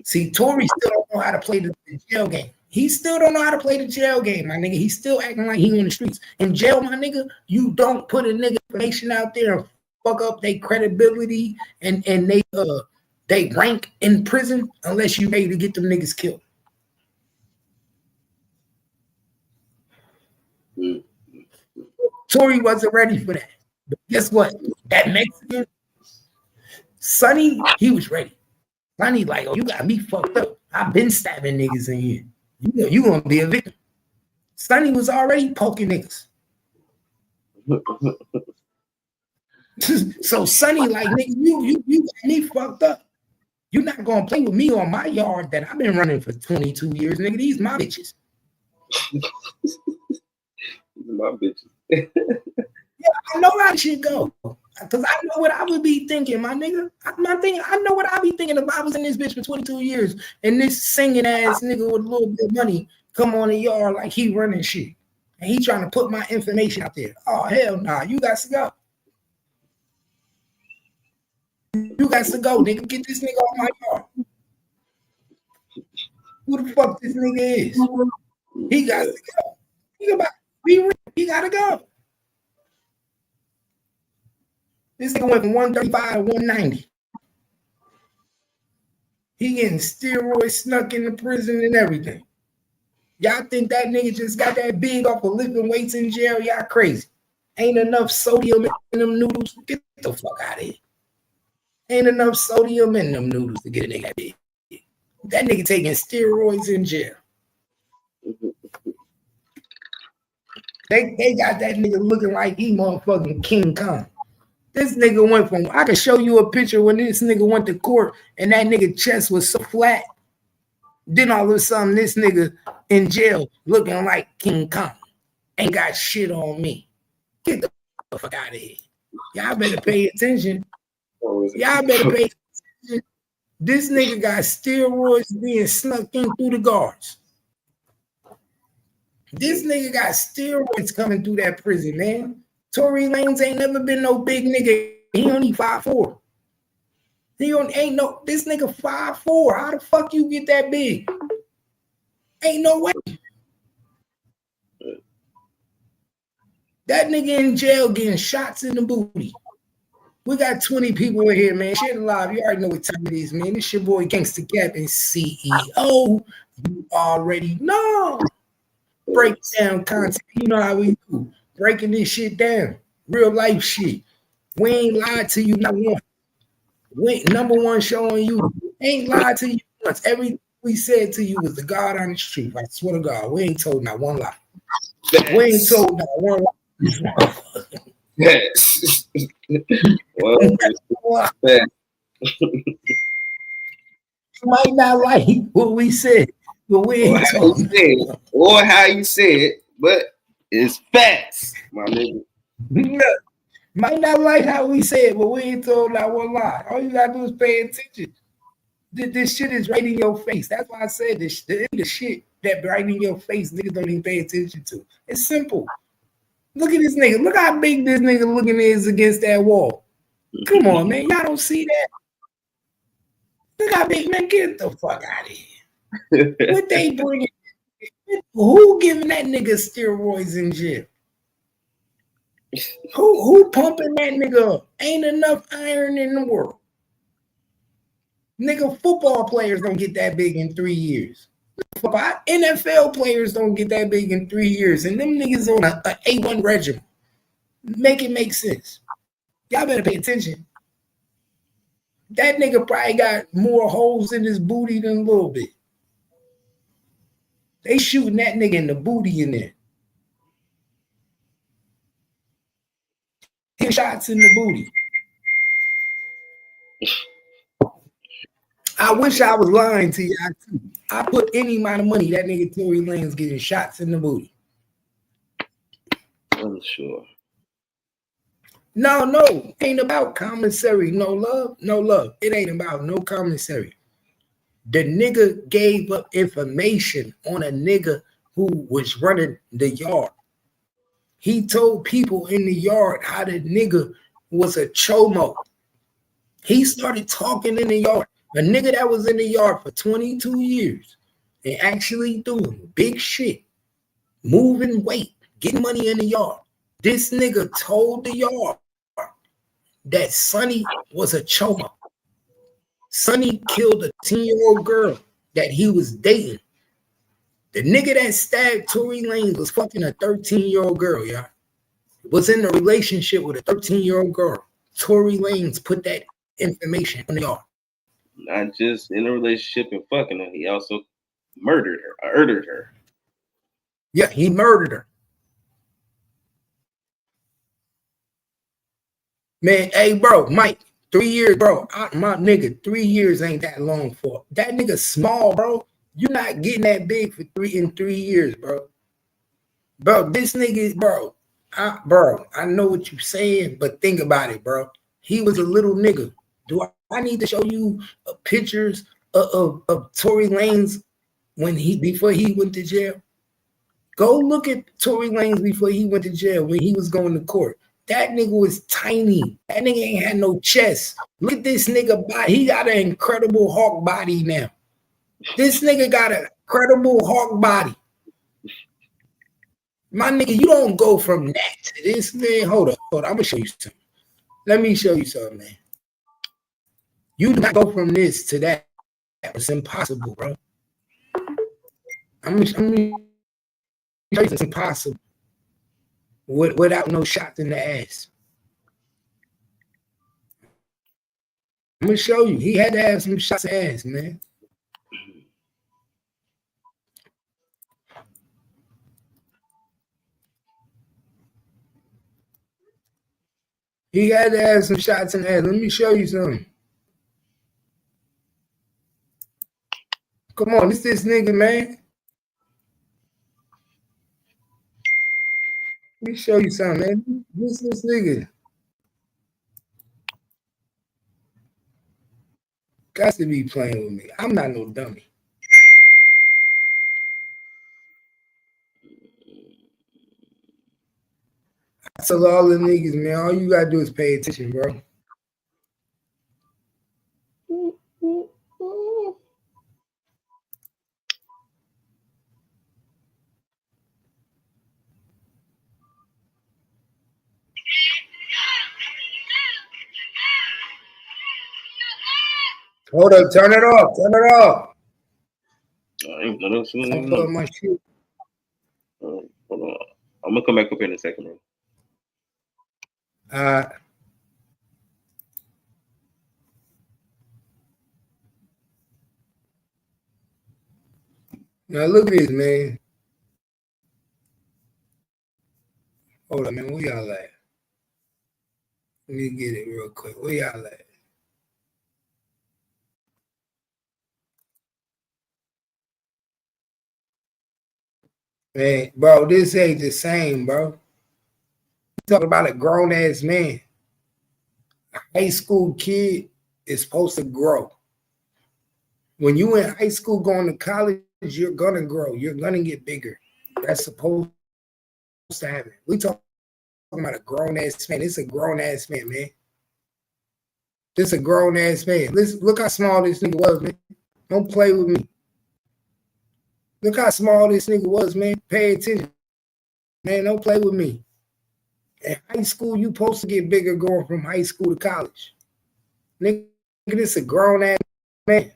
C: See, Tory still don't know how to play the jail game. He still don't know how to play the jail game, my nigga. He's still acting like he on the streets. In jail, my nigga, you don't put a nigga information out there and fuck up their credibility and they rank in prison unless you ready to get them niggas killed. Tory wasn't ready for that. But guess what? That Mexican, Sonny, he was ready. Sonny like, oh, you got me fucked up. I've been stabbing niggas in here. You gonna be a victim. Sonny was already poking niggas. So Sonny like, nigga, you got me fucked up. You're not gonna play with me on my yard that I've been running for 22 years, nigga. These my bitches.
M: My bitches.
C: Yeah, I know how shit go. Because I know what I would be thinking, my nigga. I know what I'd be thinking if I was in this bitch for 22 years and this singing ass nigga with a little bit of money come on the yard like he running shit. And he trying to put my information out there. Oh, hell nah. You got to go. You got to go, nigga. Get this nigga off my yard. Who the fuck this nigga is? He got to go. He got to go. This nigga went from 135 to 190. He getting steroids snuck in the prison and everything. Y'all think that nigga just got that big off of lifting weights in jail? Y'all crazy. Ain't enough sodium in them noodles. Get the fuck out of here. Ain't enough sodium in them noodles to get a nigga that big. That nigga taking steroids in jail. They got that nigga looking like he motherfucking King Kong. This nigga went from, I can show you a picture when this nigga went to court and that nigga chest was so flat. Then all of a sudden, this nigga in jail looking like King Kong. Ain't got shit on me. Get the fuck out of here. Y'all better pay attention. Y'all better pay attention. This nigga got steroids being snuck in through the guards. This nigga got steroids coming through that prison, man. Tory Lanez ain't never been no big nigga. He only 5'4". This nigga 5'4". How the fuck you get that big? Ain't no way. That nigga in jail getting shots in the booty. We got 20 people in here, man. Share the live. You already know what time it is, man. It's your boy Gangsta Cap and CEO. You already know. Breakdown content. You know how we do. Breaking this shit down. Real life shit. We ain't lied to you not once. We number one show on you. Ain't lied to you once. Everything we said to you was the God honest truth. I swear to God. We ain't told not one lie. We ain't told not one lie.
M: Yes.
C: Well, you might not like what we said, but we ain't told.
M: Or how you say it, but it's facts, my nigga.
C: Yeah. Might not like how we say it, but we ain't told not one lie. All you gotta do is pay attention. This shit is right in your face. That's why I said this. The shit that right in your face, niggas don't even pay attention to. It's simple. Look at this nigga. Look how big this nigga looking is against that wall. Come on, man. Y'all don't see that? Look how big, man. Get the fuck out of here. What they bringing? Who giving that nigga steroids in jail? Who pumping that nigga up? Ain't enough iron in the world. Nigga, football players don't get that big in 3 years. NFL players don't get that big in 3 years. And them niggas on a A1 regimen. Make it make sense. Y'all better pay attention. That nigga probably got more holes in his booty than a little bit. They shooting that nigga in the booty in there. Shots in the booty. I wish I was lying to you. I put any amount of money that nigga Tory Lanez getting shots in the booty.
M: I'm sure.
C: No, ain't about commissary. No love. It ain't about no commissary. The nigga gave up information on a nigga who was running the yard. He told people in the yard how the nigga was a chomo. He started talking in the yard. A nigga that was in the yard for 22 years and actually doing big shit, moving weight, getting money in the yard. This nigga told the yard that Sonny was a chomo. Sonny killed a 10-year-old girl that he was dating. The nigga that stabbed Tory Lanez was fucking a 13-year-old girl, y'all. Was in a relationship with a 13-year-old girl. Tory Lanez put that information on the yard.
M: Not just in a relationship and fucking her, he also murdered her.
C: Yeah, he murdered her. Man, hey, bro, Mike, 3 years, bro. My nigga, 3 years ain't that long for. That nigga small, bro. You're not getting that big for 3 years, bro. Bro, this nigga, bro. I know what you're saying, but think about it, bro. He was a little nigga. Do I need to show you pictures of Tory Lanez before he went to jail? Go look at Tory Lanez before he went to jail when he was going to court. That nigga was tiny. That nigga ain't had no chest. Look at this nigga body. He got an incredible Hulk body now. This nigga got an incredible Hulk body. My nigga, you don't go from that to this, man. Hold up. I'm going to show you something. Let me show you something, man. You do not go from this to that. It's impossible, bro. I'm going to show you it's impossible without no shots in the ass. I'm going to show you. He had to have some shots in the ass, man. He had to have some shots in the ass. Let me show you something. Come on, this nigga, man. Let me show you something, man. This nigga. Got to be playing with me. I'm not no dummy. I tell all the niggas, man, all you gotta do is pay attention, bro. Hold up, turn it off. Turn it off.
M: I ain't gonna
C: I'm putting my shit.
M: Hold on. I'm gonna come back up in a second, bro.
C: Now look at this, man. Hold on, man. Where y'all at? Let me get it real quick. Where y'all at? Man, bro, this ain't the same, bro. You talking about a grown ass man. A high school kid is supposed to grow. When you in high school going to college, you're gonna grow. You're gonna get bigger. That's supposed to happen. We talking about a grown ass man. It's a grown ass man, man. This a grown ass man. Listen, look how small this nigga was, man. Don't play with me. Look how small this nigga was, man. Pay attention. Man, don't play with me. In high school, you supposed to get bigger going from high school to college. Nigga, this a grown ass man.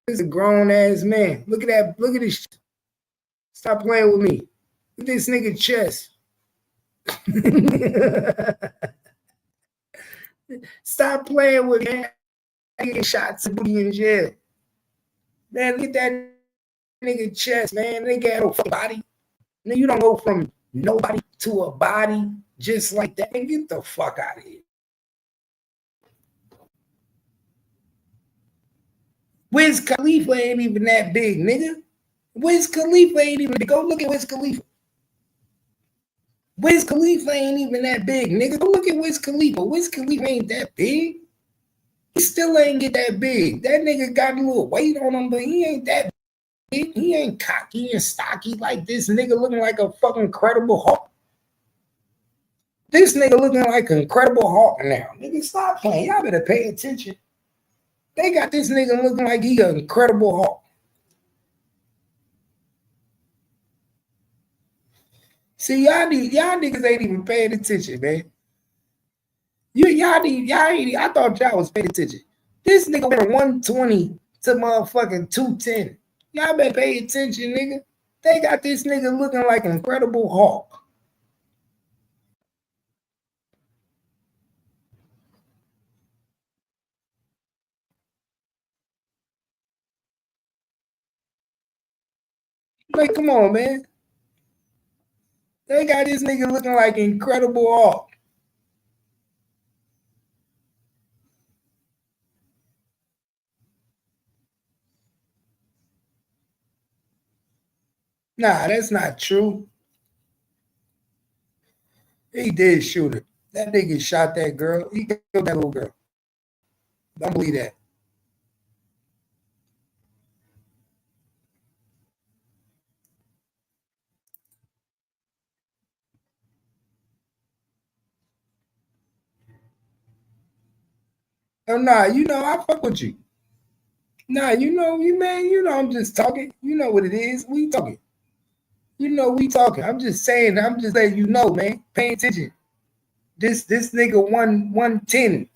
C: This is a grown ass man. Look at that. Look at this. Stop playing with me. Look at this nigga chest. Stop playing with me. I get shots and booty in jail. Man, look at that nigga chest, man. They got no body. Now you don't go from nobody to a body just like that. Man, get the fuck out of here. Wiz Khalifa ain't even that big, nigga. Wiz Khalifa ain't even. Go look at Wiz Khalifa. Wiz Khalifa ain't even that big, nigga. Go look at Wiz Khalifa. Wiz Khalifa ain't that big. He still ain't get that big. That nigga got a little weight on him, but he ain't that big. He ain't cocky and stocky like this nigga looking like a fucking Incredible Hulk. This nigga looking like an Incredible Hulk now. Nigga, stop playing. Y'all better pay attention. They got this nigga looking like he an Incredible Hulk. See, y'all niggas ain't even paying attention, man. I thought y'all was paying attention. This nigga went from 120 to motherfucking 210. Y'all better pay attention, nigga. They got this nigga looking like an Incredible Hulk. Like, come on, man. They got this nigga looking like Incredible Hulk. Nah, that's not true. He did shoot her. That nigga shot that girl. He killed that little girl. Don't believe that. Oh, nah, you know, I fuck with you. Nah, you know, I'm just talking. You know what it is. We talking. You know, we talking. I'm just saying, I'm just letting you know, man. Pay attention. This nigga 110.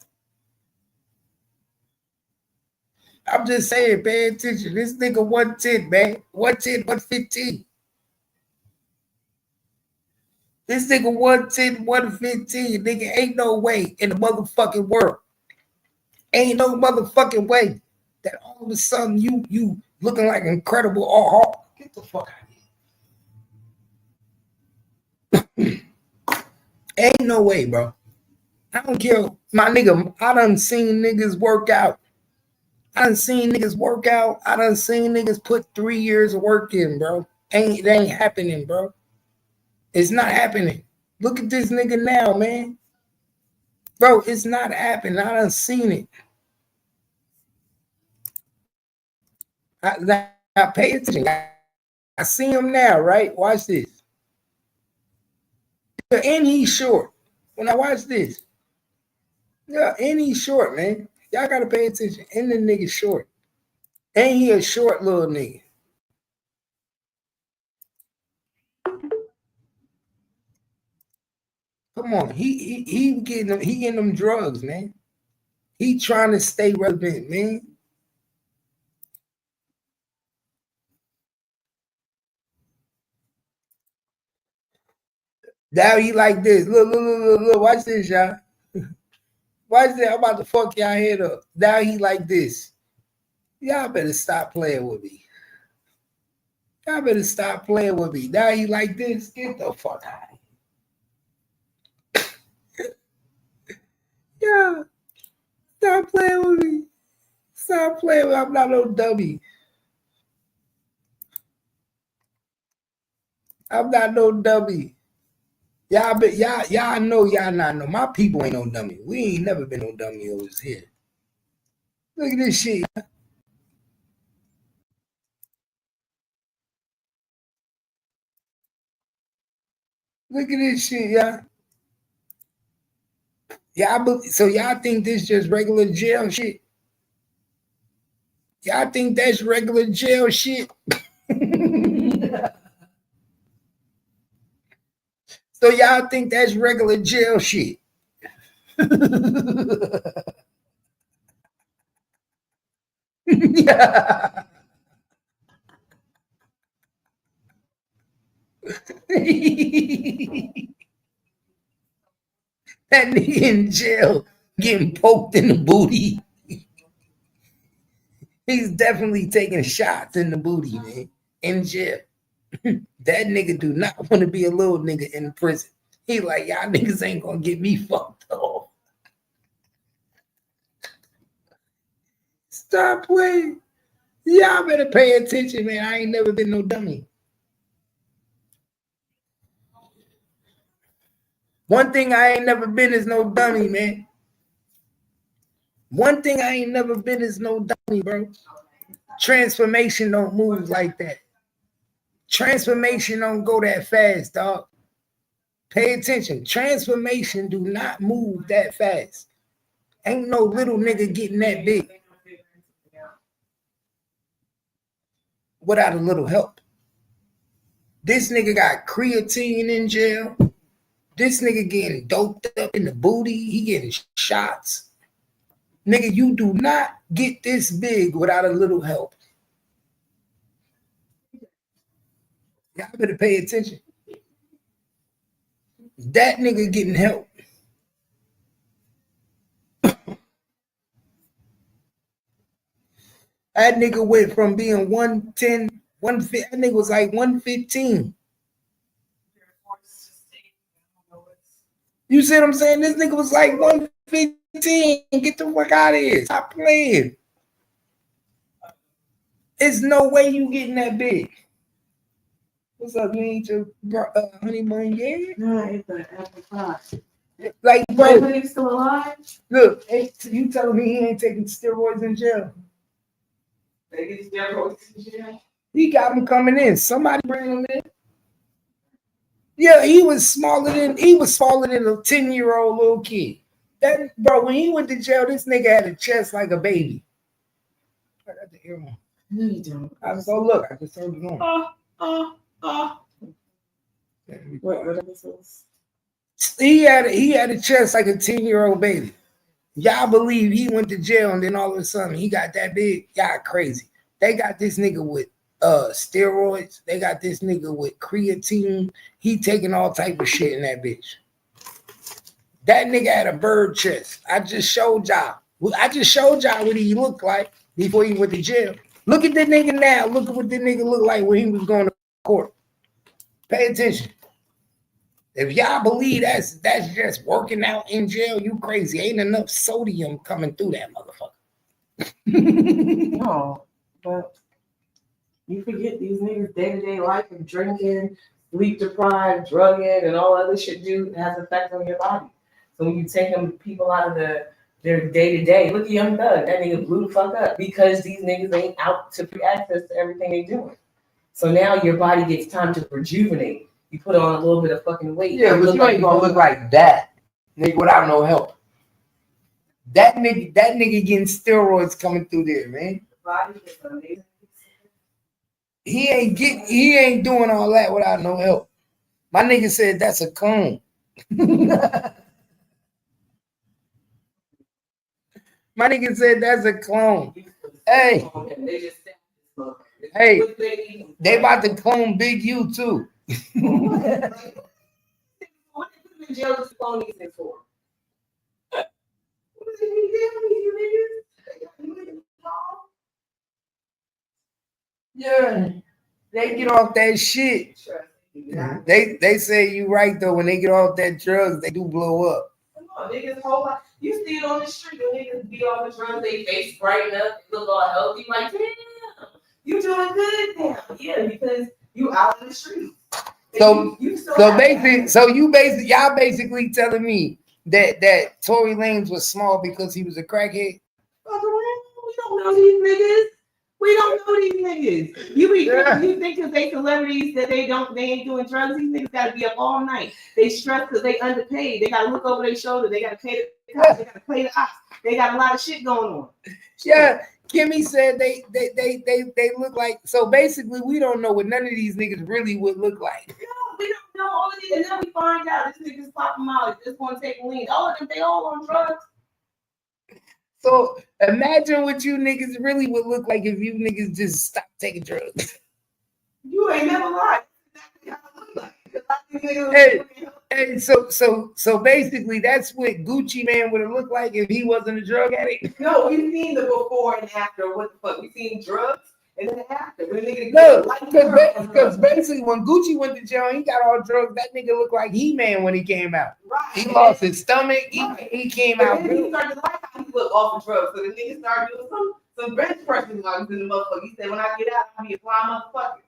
C: I'm just saying, pay attention. This nigga 110, man. 110, 115. This nigga 110, 115. Nigga, ain't no way in the motherfucking world. Ain't no motherfucking way that all of a sudden you looking like Incredible Hulk. Get the fuck out of here. Ain't no way, bro. I don't care. My nigga, I done seen niggas work out. I done seen niggas work out. I done seen niggas put 3 years of work in, bro. It ain't happening, bro. It's not happening. Look at this nigga now, man. Bro, it's not happening. I done seen it. Now pay attention. I see him now, right? Watch this. And he's short. When I watch this. Yeah, and he's short, man. Y'all gotta pay attention. And the nigga short. And he a short little nigga. Come on, he getting them drugs, man. He trying to stay relevant, man. Now he like this. Look. Watch this, y'all. Watch this. I'm about to fuck y'all head up. Now he like this. Y'all better stop playing with me. Y'all better stop playing with me. Now he like this. Get the fuck out of here. Yeah. Stop playing with me. Stop playing with me. I'm not no dummy. I'm not no dummy. Y'all know y'all not know. My people ain't no dummy. We ain't never been no dummy over here. Look at this shit. Look at this shit, y'all. So y'all think this just regular jail shit? Y'all think that's regular jail shit? So y'all think that's regular jail shit? Yeah. That nigga in jail getting poked in the booty. He's definitely taking shots in the booty, man. In jail. That nigga do not want to be a little nigga in prison. He like, y'all niggas ain't gonna get me fucked up. Stop playing. Y'all better pay attention, man. I ain't never been no dummy. One thing I ain't never been is no dummy, man. One thing I ain't never been is no dummy, bro. Transformation don't move like that. Transformation don't go that fast, dog. Pay attention. Transformation do not move that fast. Ain't no little nigga getting that big without a little help. This nigga got creatine in jail. This nigga getting doped up in the booty. He getting shots. Nigga, you do not get this big without a little help. Y'all better pay attention. That nigga getting help. That nigga went from being 110, 150, that nigga was like 115. You see what I'm saying? This nigga was like 115. Get the fuck out of here. Stop playing. There's no way you getting that big. What's up? You ain't your honey bun yet?
K: No, I ate the apple pie.
C: Like, bro,
K: he's still alive?
C: Look, you telling me he ain't taking steroids in jail?
K: Taking steroids in jail?
C: He got him coming in. Somebody bring him in. Yeah, he was smaller than a 10-year-old little kid. That bro, when he went to jail, this nigga had a chest like a baby. I got the ear on.
K: No, you don't.
C: I was go look. I just turned it on.
K: What this is?
C: He had a chest like a 10-year-old baby. Y'all believe he went to jail and then all of a sudden he got that big? Y'all crazy. They got this nigga with steroids. They got this nigga with creatine. He taking all type of shit in that bitch. That nigga had a bird chest. I just showed y'all what he looked like before he went to jail. Look at the nigga now. Look at what the nigga looked like when he was going to court. Pay attention. If y'all believe that's just working out in jail, you crazy. Ain't enough sodium coming through that motherfucker.
K: No, but you forget these niggas day-to-day life of drinking, sleep deprived, drugging, and all other shit has effect on your body. So when you take them people out of their day-to-day, look at Young Thug, that nigga blew the fuck up because these niggas ain't out to free access to everything they doing. So now your body gets time to rejuvenate. You put on a little bit of fucking weight.
C: Yeah, but you ain't gonna look like that, nigga, without no help. That nigga getting steroids coming through there, man. He ain't doing all that without no help. My nigga said that's a cone. My nigga said that's a clone. Hey. Hey, they about to clone Big U too.
K: What in jail to clone these things for?
C: Yeah, they get off that shit. They say you right though. When they get off that drugs, they do blow up.
K: Come on, niggas whole lot. You see it on the street. When niggas be off the drugs, they face brighten up, look all healthy. Like, damn, you doing good now. Yeah, because you out in the street.
C: So y'all basically telling me that Tory Lanez was small because he was a crackhead.
K: We don't know these niggas. We don't know these niggas. You think because they celebrities that they ain't doing drugs. These niggas gotta be up all night. They stressed because they underpaid. They gotta look over their shoulder. They gotta pay the cops. They gotta play the ops. They got a lot of shit going on.
C: Yeah, Kimmy said they look like. So basically, we don't know what none of these niggas really would look like.
K: No, we don't know all of these, and then we find out this niggas popping out. Just want to take lean. All of them, they all on drugs.
C: So imagine what you niggas really would look like if you niggas just stopped taking drugs.
K: You ain't never lied.
C: Hey, so basically that's what Gucci Man would have looked like if he wasn't a drug addict.
K: No, we've seen the before and after. What the fuck? We've seen drugs and then after.
C: No, because basically when Gucci went to jail, he got all drugs. That nigga looked like He-Man when he came out.
K: Right.
C: He lost his stomach. He came out.
K: Then he started to like how he looked off the drugs. So the nigga started doing some bench pressing lungs in the motherfucker. He said, when I get out, I'll be a fly motherfucker.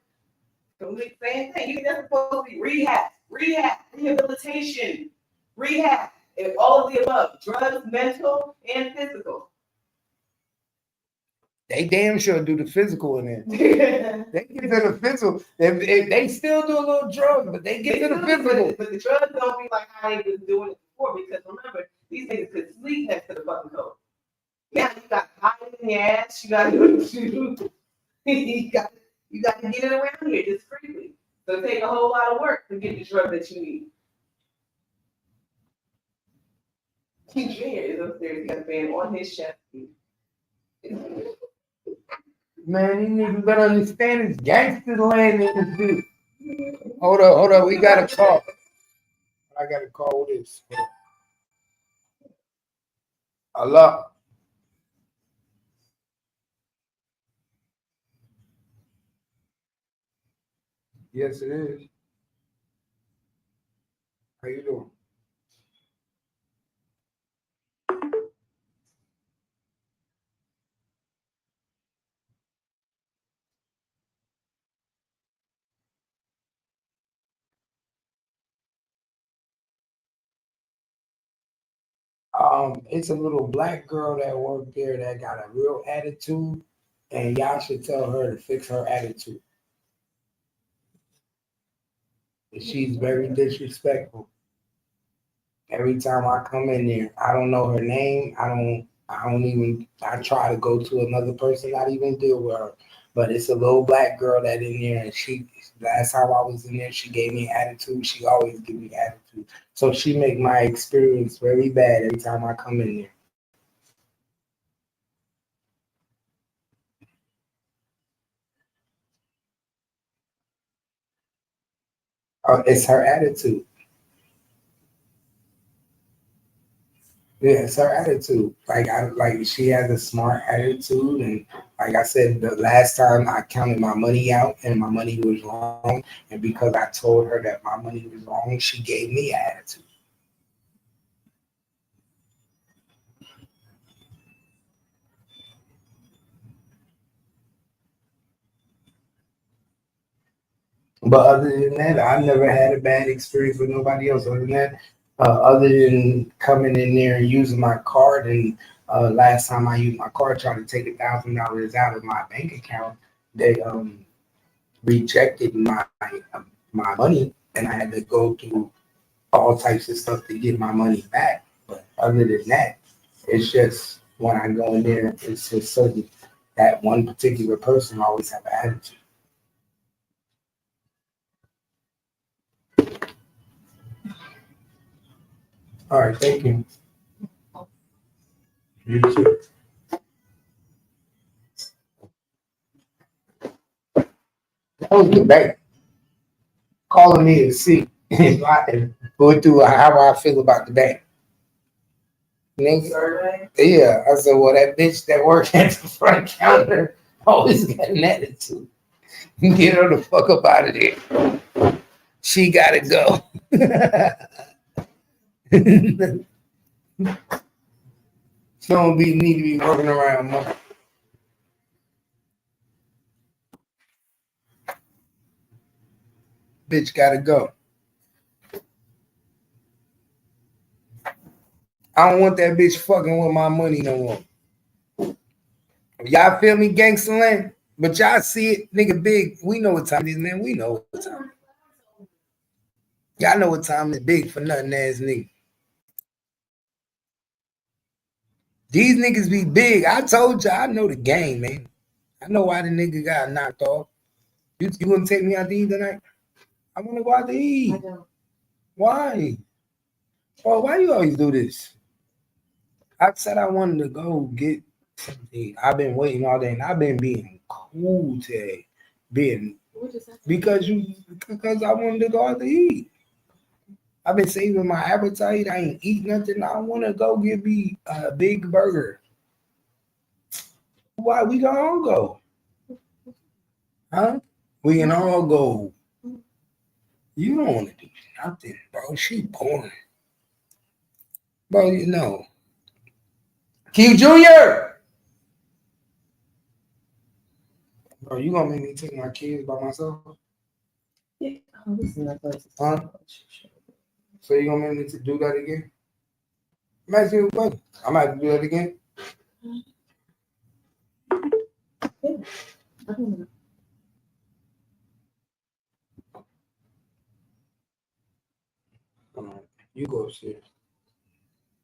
K: So the same thing. You that's supposed to be rehab, rehabilitation, rehab, and all of the above. Drugs, mental, and physical.
C: They damn sure do the physical in there. They get to the physical. If they still do a little drugs, but they get to the physical.
K: But the drugs don't be like how they was doing it before, because remember, these niggas could sleep next to the fucking coat. Now you got to hide in your ass, you got to you got to get it around here just freely. So it takes a whole lot of work to get the drug that you need. King Jr. is upstairs. He got a fan on his chest.
C: Man, you niggas better understand it's gangster land in this dude. Hold up. We got a call. I got to call this. Allah. Yes, it is. How you doing? It's a little black girl that worked there that got a real attitude, and y'all should tell her to fix her attitude. She's very disrespectful. Every time I come in there, I don't know her name. I try to go to another person, not even deal with her. But it's a little black girl that in there, and last time I was in there, she gave me attitude. She always give me attitude. So she make my experience very bad every time I come in there. It's her attitude. Yeah, it's her attitude. Like she has a smart attitude, and like I said, the last time I counted my money out and my money was wrong, and because I told her that my money was wrong, she gave me an attitude. But other than that, I never had a bad experience with nobody else. Other than that, other than coming in there and using my card, and last time I used my card, trying to take $1,000 out of my bank account, they rejected my money, and I had to go through all types of stuff to get my money back. But other than that, it's just when I go in there, it's just certain that one particular person always have an attitude. All right, thank you. You too. was the bank calling me to see if I go through how I feel about the bank. Nigga, yeah, I said, well, that bitch that worked at the front counter always got an attitude. Get her the fuck up out of there. She gotta go. She don't need to be working around, mother. Bitch gotta go. I don't want that bitch fucking with my money no more. Y'all feel me, gangsta land? But y'all see it, nigga big. We know what time it is, man. We know what time it is. Y'all know what time it is. Big for nothing ass nigga. These niggas be big. I told y'all, I know the game, man. I know why the nigga got knocked off. You want to take me out to eat tonight? I want to go out to eat. Why? Oh, why you always do this? I said I wanted to go get something. I've been waiting all day, and I've been being cool today. Because I wanted to go out to eat. I've been saving my appetite. I ain't eat nothing. I want to go get me a big burger. Why we gonna all go? Huh? We can all go. You don't want to do nothing, bro. She boring. Bro, you know. Q Jr. Bro, you gonna make me take my kids by myself?
K: Yeah. Oh, this is not place.
C: Huh? So you gonna make me to do that again? I'm asking you a question. I might do that again. You go upstairs.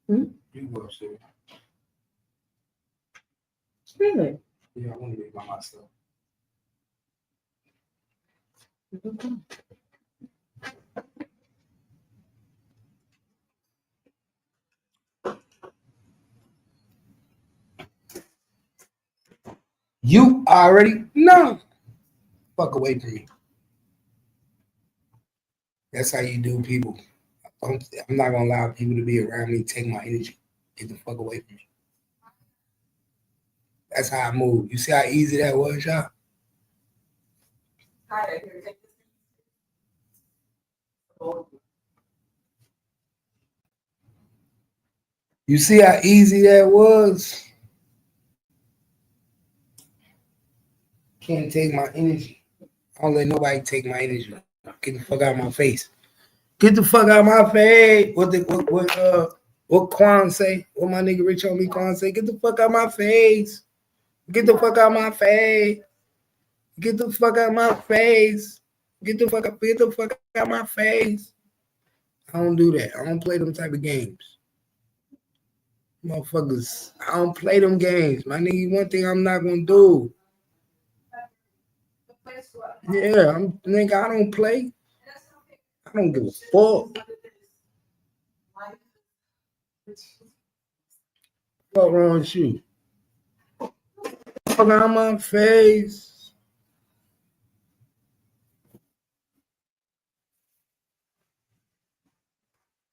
C: You go upstairs.
K: Really?
C: Yeah, I want to be by myself. You already know. Fuck away from me. That's how you do people. I'm not gonna allow people to be around me, take my energy. Get the fuck away from me. That's how I move. You see how easy that was, y'all? You see how easy that was? Can't take my energy. I don't let nobody take my energy. Get the fuck out of my face. Get the fuck out of my face. What Quan say? What my nigga Rich on me Quan say? Get the fuck out of my face. Get the fuck out of my face. Get the fuck out of my face. Get the fuck out of my face. I don't do that. I don't play them type of games. Motherfuckers, I don't play them games. My nigga, one thing I'm not gonna do. Yeah, nigga, I don't play. I don't give a fuck. What wrong with you? Fuck out of my face.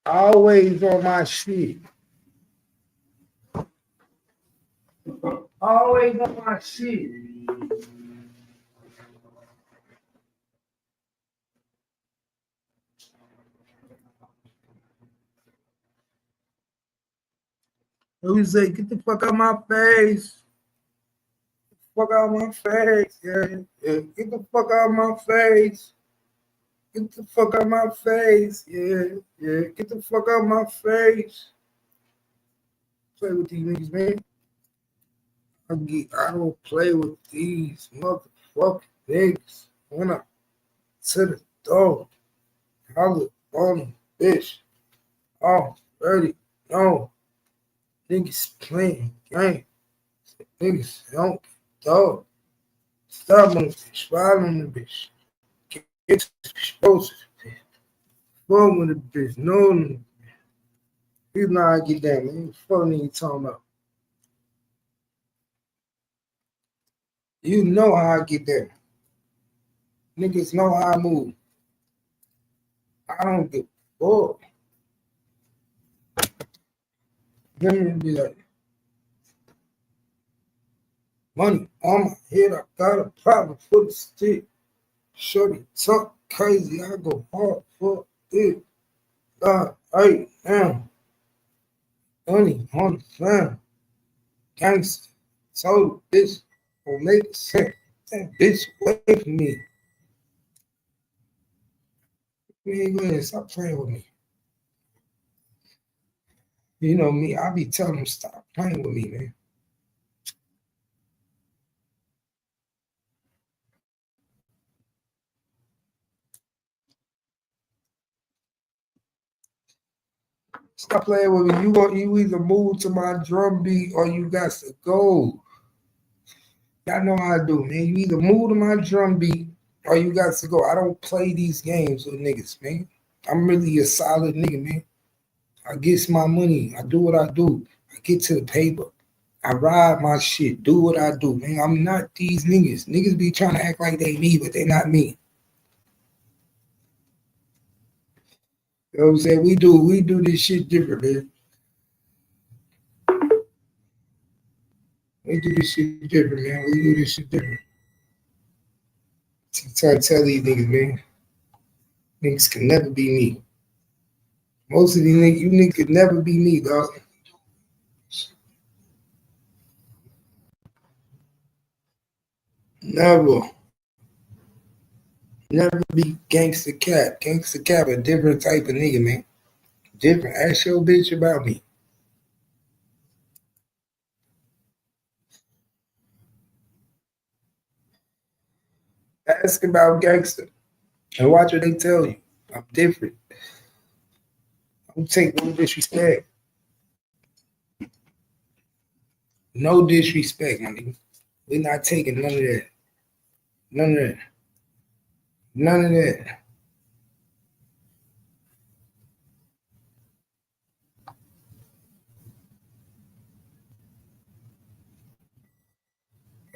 C: Always on my shit. Always on my shit. Who say, get the fuck out of my face? Fuck out of my face. Yeah. Get the fuck out of my face. Get the fuck out of my face. Yeah. Get the fuck out of my face. Play with these niggas, man. I don't play with these motherfucking niggas. When I to the door, holla on them, bitch. Already know. Niggas playing game. Niggas don't dog. Stop on the bitch. Ride on the bitch. Get exposed to the bitch. Fuck with the bitch. No. You know how I get down, man. What the fuck you talking about? You know how I get there. Niggas know how I move. I don't give a fuck. Then be like, money on my head, I got a problem for the stick. Shorty talk crazy, I go hard for it. Hey, damn. Money on the fan. Gangsta. So bitch will make sense. That bitch away from me. Man, stop playing with me. You know me, I be telling them stop playing with me, man. Stop playing with me. You either move to my drum beat or you got to go. Y'all know how I do, man. You either move to my drum beat or you got to go. I don't play these games with niggas, man. I'm really a solid nigga, man. I get my money. I do what I do. I get to the paper. I ride my shit. Do what I do, man. I'm not these niggas. Niggas be trying to act like they me, but they not me. You know what I'm saying? We do this shit different, man. We do this shit different, man. We do this shit different. Trying to tell these niggas, man. Niggas can never be me. Most of these niggas, you niggas could never be me, dog. Never. Never be Gangsta Cap. Gangsta Cap a different type of nigga, man. Different. Ask your bitch about me. Ask about gangster and watch what they tell you. I'm different. I don't take no disrespect. No disrespect, my nigga. We're not taking none of that. None of that. None of that.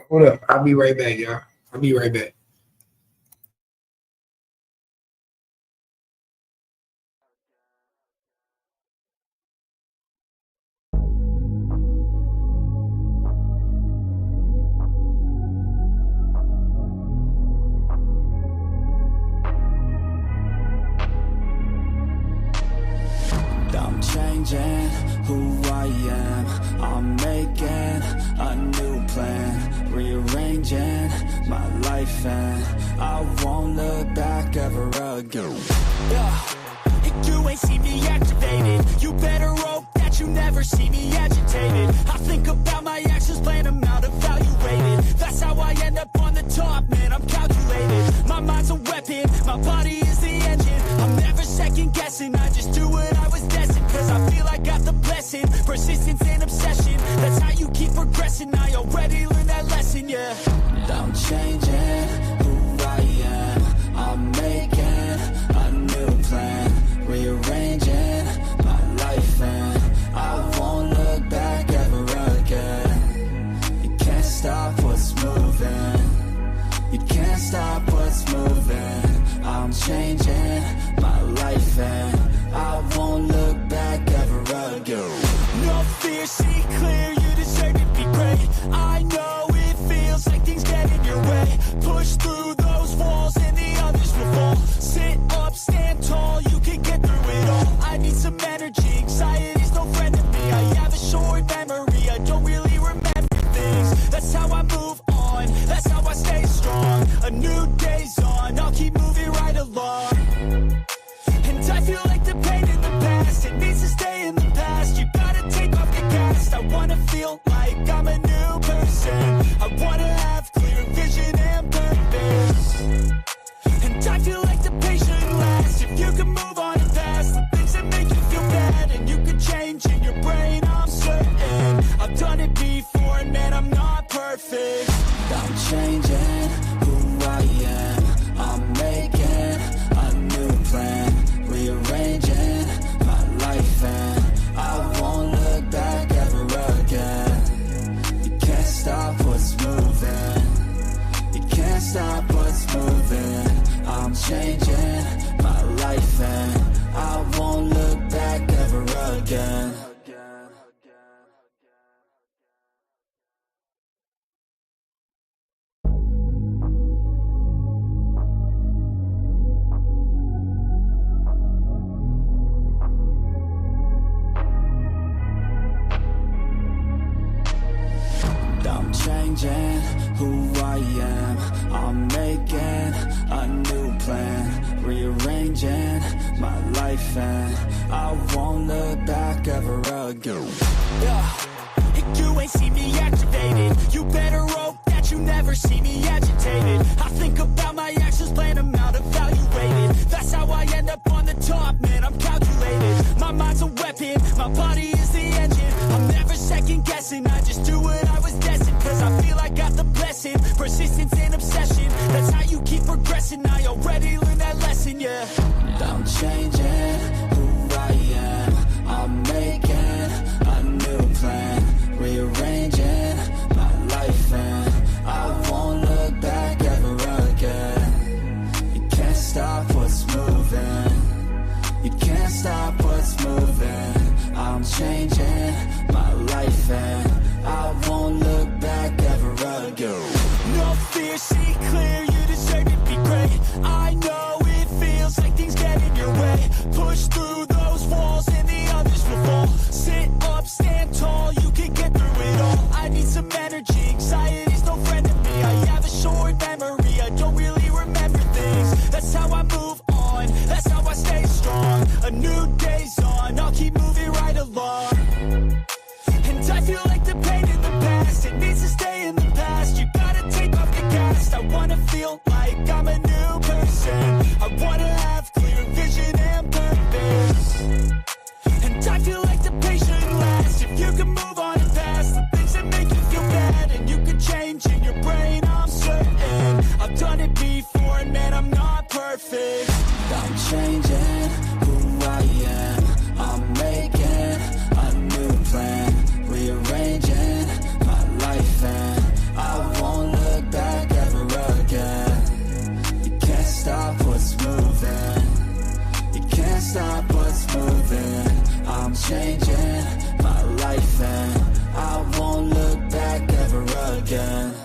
C: Hold up. I'll be right back, y'all. I'll be right back.
A: I'm changing who I am. I'm making a new plan, rearranging my life, and I won't look back ever again.
B: And you ain't see me activated. You better hope that you never see me agitated. I think about my actions, plan them out, evaluated. That's how I end up on the top, man, I'm calculated. My mind's a weapon, my body is the engine. I'm never second guessing, I just do what I was destined. Cause I feel I got the blessing, persistence and obsession. That's how you keep progressing, I already learned that lesson, yeah.
A: I'm changing who I am. I'm making a new plan, rearranging my life, and I won't look back ever again. You can't stop what's moving. You can't stop what's moving. I'm changing my life, and I won't look back ever again.
B: No fear, see clear, you deserve to be great. I know it feels like things get in your way. Push through those walls and the others will fall. Sit up, stand tall, you can get through it all. I need some energy, anxiety's no friend to me. I have a short memory, I don't really remember things. That's how I move on, that's how I stay strong. A new day's on, I'll keep moving right along. And I feel like the pain in the past, it needs to stay in the past. You gotta take off the cast. I wanna feel like I'm a new person. I wanna have clear vision and purpose. And I feel like the pain shouldn't last. If you can move on and past the things that make you feel bad, and you can change in your brain, I'm certain. I've done it before, and man, I'm not perfect.
A: I'm changing who I am. I'm making a new plan, rearranging my life, and I won't look back ever again. You can't stop what's moving. I'm changing who I am. I'm making a new plan, rearranging my life, and I won't look back ever again.
B: Yeah. You ain't see me activated. You better hope that you never see me agitated. I think about my actions, plan them out, evaluated. That's how I end up on the top, man, I'm calculated. My mind's a weapon, my body is the engine. I'm never second guessing, I just do what I was destined. Cause I feel I got the blessing, persistence and obsession. That's how you keep progressing, I already learned that lesson, yeah.
A: I'm changing who I am. I'm making a new plan, rearranging my life, and I won't look back ever again. You can't stop what's moving. You can't stop what's moving. I'm changing my life, and I won't look back ever again.
B: No fear, see clear, you deserve to be great. I know it feels like things get in your way. Push through those walls and the others will fall. Sit up, stand tall, you can get through it all. I need some energy, anxiety's no friend of me. I have a short memory, I don't really remember things. That's how I move on, that's how I stay strong. A new day's on, I'll keep moving right along. And I feel like the pain in the past, it needs to stay in the past. You gotta take off the cast. I wanna feel like I'm a new person. I wanna have clear vision and purpose. And I feel like the pain shouldn't last. If you can move on and past the things that make you feel bad, and you can change in your brain, I'm certain. I've done it before, and man, I'm not perfect.
A: I'm changing who I am. I'm making a new plan, rearranging my life, and I won't look back ever again. You can't stop what's moving. You can't stop what's moving. I'm changing my life, and I won't look back ever again.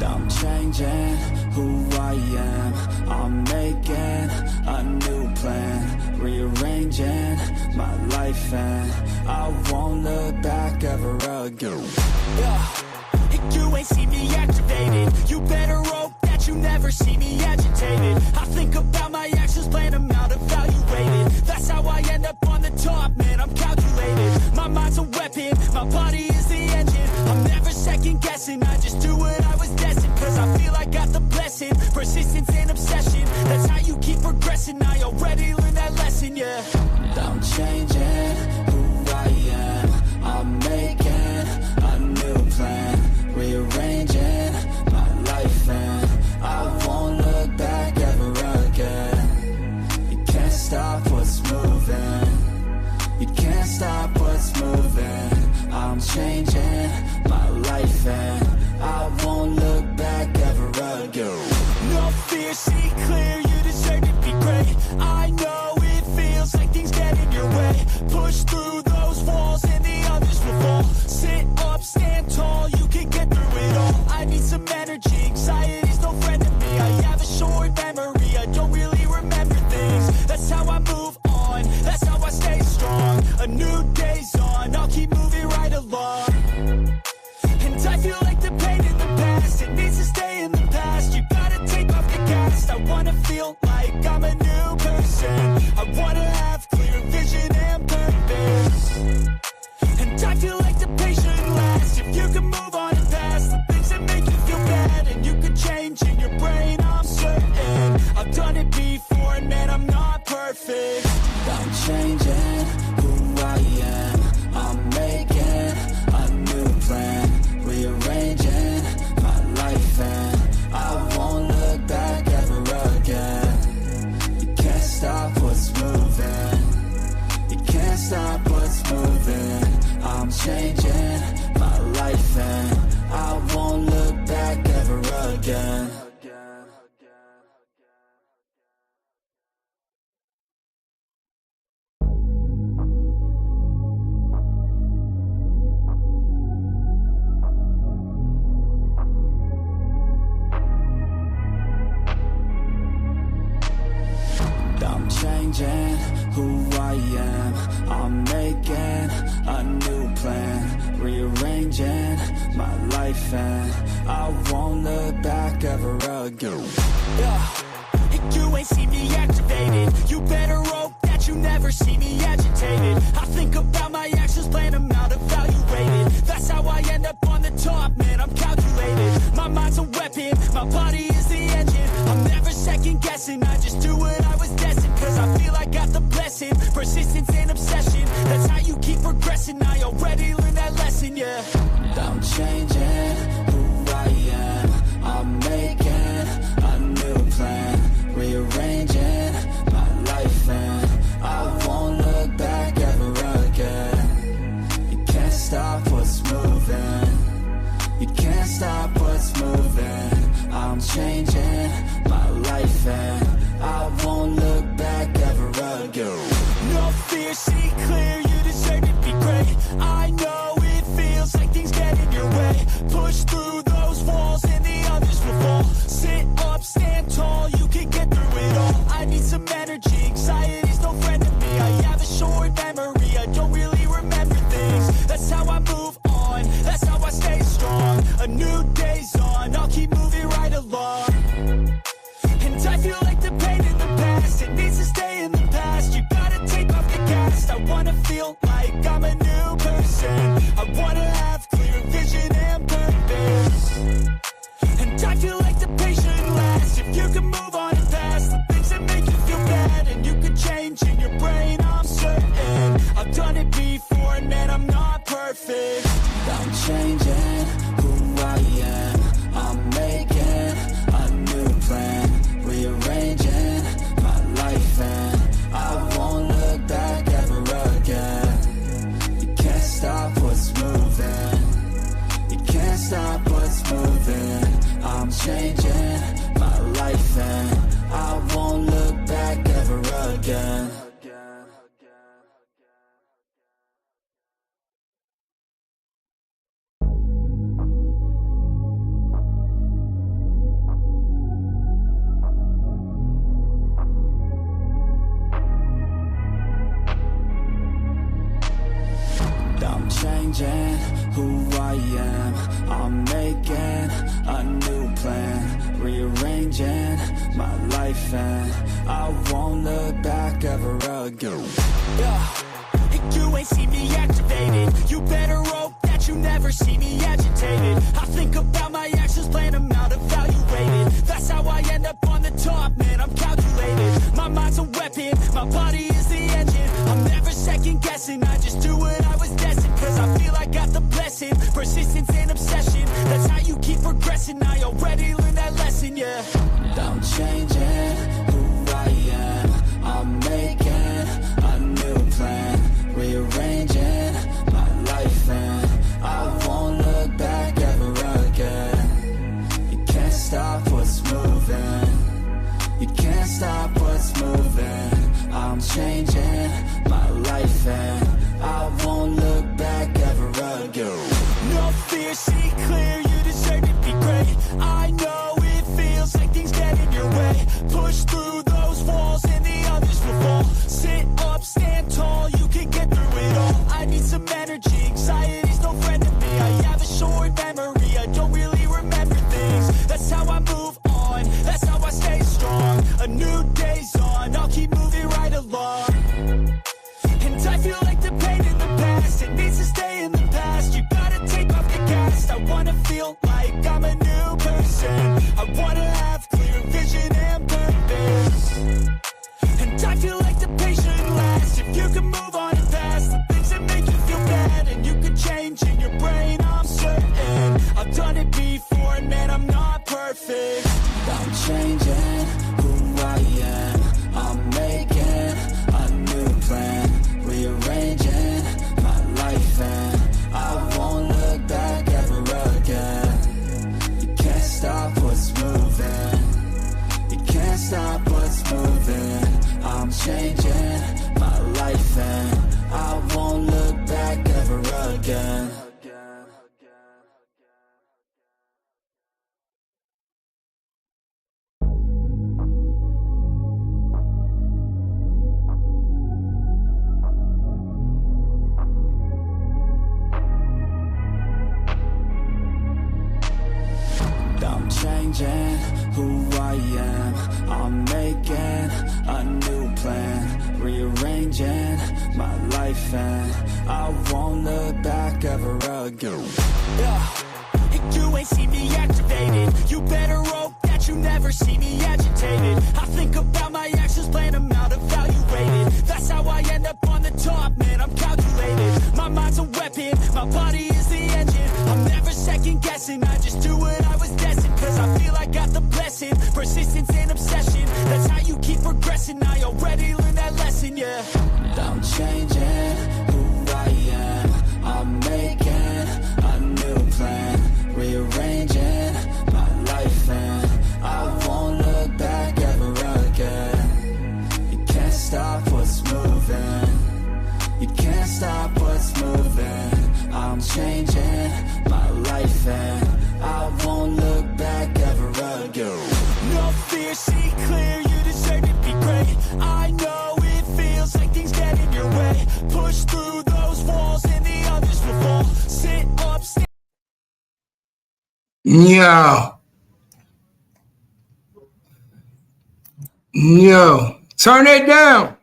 A: I'm changing who I am. I'm making a new plan, rearranging my life, and I won't look back ever again.
B: Yeah. You ain't see me activated. You better hope that you never see me agitated. I think about my actions, plan them out, evaluated. That's how I end up on the top, man, I'm calculated. My mind's a weapon, my body is the engine. I'm never second guessing, I just do what I was destined. Cause I feel I got the blessing, persistence and obsession. That's how you keep progressing, I already learned that lesson, yeah.
A: I'm changing who I am. I'm making a new plan, rearranging my life, and I won't look back ever again. You can't stop what's moving. You can't stop what's moving. I'm changing my life, and I won't look back ever again.
B: No fear, see clear, you deserve to be great. I know it feels like things get in your way. Push through those walls and the others will fall. Sit up, stand tall, you can get through it all. I need some energy, anxiety's no friend of me. I have a short memory, I don't really remember things. That's how I move on, that's how I stay strong. A new day's on, I'll keep moving right along. And I feel like the pain in the past, it needs to stay in the past. You gotta take off the cast. I wanna feel like I'm a new person. I wanna have clear vision and purpose. And I feel like the pain shouldn't last. If you can move on and past the things that make you feel bad, and you can change in your brain, I'm certain. I've done it before, and man, I'm not perfect.
A: I'm changing who I am. I'm making a new plan, rearranging my life, and I won't look back ever again. You can't stop what's moving. You can't stop what's moving. I'm changing my life, and I won't look back ever again. plan, rearranging my life, and I won't look back ever again.
B: Yeah. You ain't see me activated. You better hope that you never see me agitated. I think about my actions, plan them out, evaluated. That's how I end up on the top, man, I'm calculated. My mind's a weapon, my body is the engine. I'm never second guessing, I just do what I was destined. Cause I feel I got the blessing, persistence and obsession. That's how you keep progressing, I already learned that lesson, yeah.
A: I'm changing who I am, I'm making a new plan, rearranging my life, and I won't look back ever again. You can't stop what's moving, you can't stop what's moving. I'm changing my life, and I won't look back ever again.
B: No fear, see clear, you deserve to be great. I know it feels like things get in your way. Push through those walls and the others will fall. Sit up, stand tall, you can get through it all. I need some energy, anxiety's no friend to me. I have a short memory, I don't really remember things. That's how I move on, that's how I stay strong. A new day's on, I'll keep moving right along. And I feel like the pain in the past, it needs to stay in the past. You gotta take off the cast. I wanna feel like I'm a new person. I wanna have clear vision and purpose. And I feel like the pain shouldn't last. If you can move on and past the things that make you feel bad, and you can change in your brain, I'm certain. I've done it before, and man, I'm not perfect.
A: I'm changing who I am, I'm making a new plan, rearranging my life, and I won't look back ever again. You can't stop what's moving, you can't stop what's moving. I'm changing my life, and I won't look back ever again. I'm changing who I am, I'm making a new plan, rearranging my life, and I won't look back ever again.
B: Yeah. You ain't see me activated. You better hope that you never see me agitated. I think about my actions, plan them out, evaluated. That's how I end up on the top, man, I'm calculated. My mind's a weapon, my body is the engine. I'm never second guessing, I just do what I was destined. Cause I feel I got the blessing, persistence and obsession. That's how you keep progressing, I already learned that lesson, yeah.
A: I'm changing who I am, I'm making a new plan, rearranging my life, and I won't look back ever again. You can't stop what's moving, you can't stop what's moving. I'm changing my life, and I won't look back ever again.
B: No fear, see clear, you deserve to be great. I know it feels like things get in your way. Push through those walls and the others will fall. Sit up, stand tall, you can get through it all. I need some energy, anxiety's no friend to me. I have a short memory, I don't really remember things. That's how I move on, that's how I stay strong. A new day's on, I'll keep moving right along. And I feel like the pain in the past, it needs to stay in the past. You gotta take off the cast. I wanna feel like I'm a new person. I wanna have clear vision and purpose. And I feel like the pain shouldn't last. If you can move on and past the things that make you feel bad, and you can change in your brain, I'm certain. I've done it before, and man, I'm not perfect.
A: I'm changing who I am, I'm making a new plan, rearranging my life, and I won't look back ever again. You can't stop what's moving, you can't stop what's moving. I'm changing my life, and I won't look back ever again. changing who I am. I'm making a new plan, rearranging my life, and I won't look back ever again.
B: Yeah. You ain't see me activated. You better hope that you never see me agitated. I think about my actions, plan them out, evaluated. That's how I end up on the top, man, I'm calculated. My mind's a weapon, my body is the engine. I'm never second guessing, I just do what I was destined. Cause I feel I got the blessing, persistence and obsession. That's how you keep progressing, I already learned that lesson, yeah.
A: I'm changing who I am. I'm making a new plan, rearranging my life, and I won't look back ever again. You can't stop what's moving. You can't stop what's moving. I'm changing my life, and I won't look back ever again.
B: No fear, see clear, you deserve to be great. I know it feels like things get in your way. Push through those walls and the others will fall. Sit up, stand.
C: Yo, turn it down.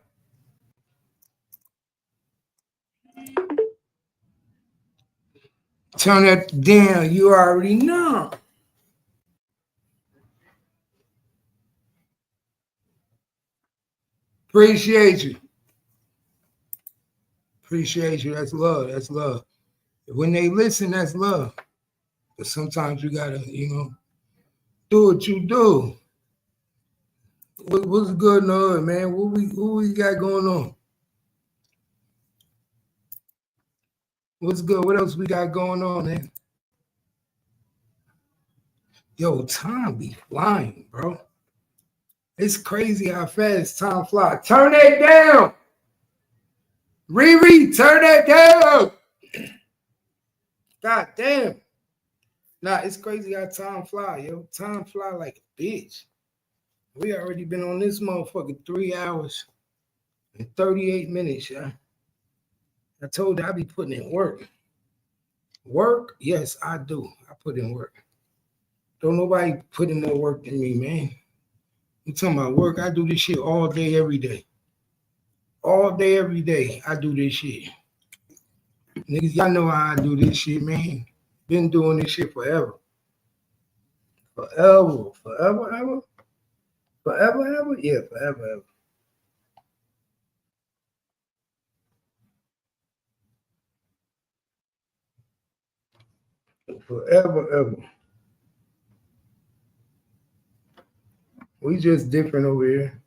C: Turn it down. You already know. Appreciate you. Appreciate you. That's love. That's love. When they listen, that's love. But sometimes you gotta, do what you do. What's good in the hood, man? What we got going on? What's good? What else we got going on, man? Yo, time be flying, bro. It's crazy how fast time flies. Turn that down. Riri, turn that down. God damn. Nah, it's crazy how time fly, yo. Time fly like a bitch. We already been on this motherfucker 3 hours and 38 minutes, yeah. I told you I be putting in work. Work? Yes, I do. I put in work. Don't nobody put in more work than me, man. You talking about work? I do this shit all day, every day. All day, every day, I do this shit. Niggas, y'all know how I do this shit, man. Been doing this shit forever. Forever. Forever, ever? Forever, ever? Yeah, forever, ever. Forever, ever. We just different over here.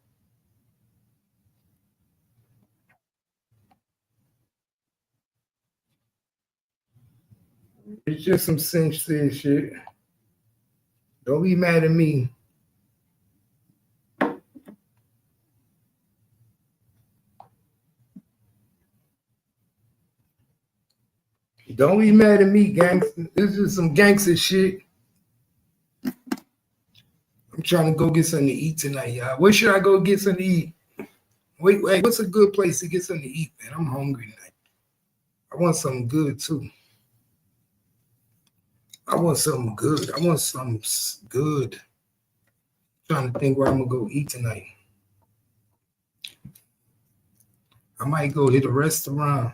C: It's just some sincere shit. Don't be mad at me. Don't be mad at me, gangster. This is some gangster shit. I'm trying to go get something to eat tonight, y'all. Where should I go get something to eat? Wait, what's a good place to get something to eat, man? I'm hungry tonight. I want something good, too. I want something good. I want something good. I'm trying to think where I'm going to go eat tonight. I might go hit a restaurant.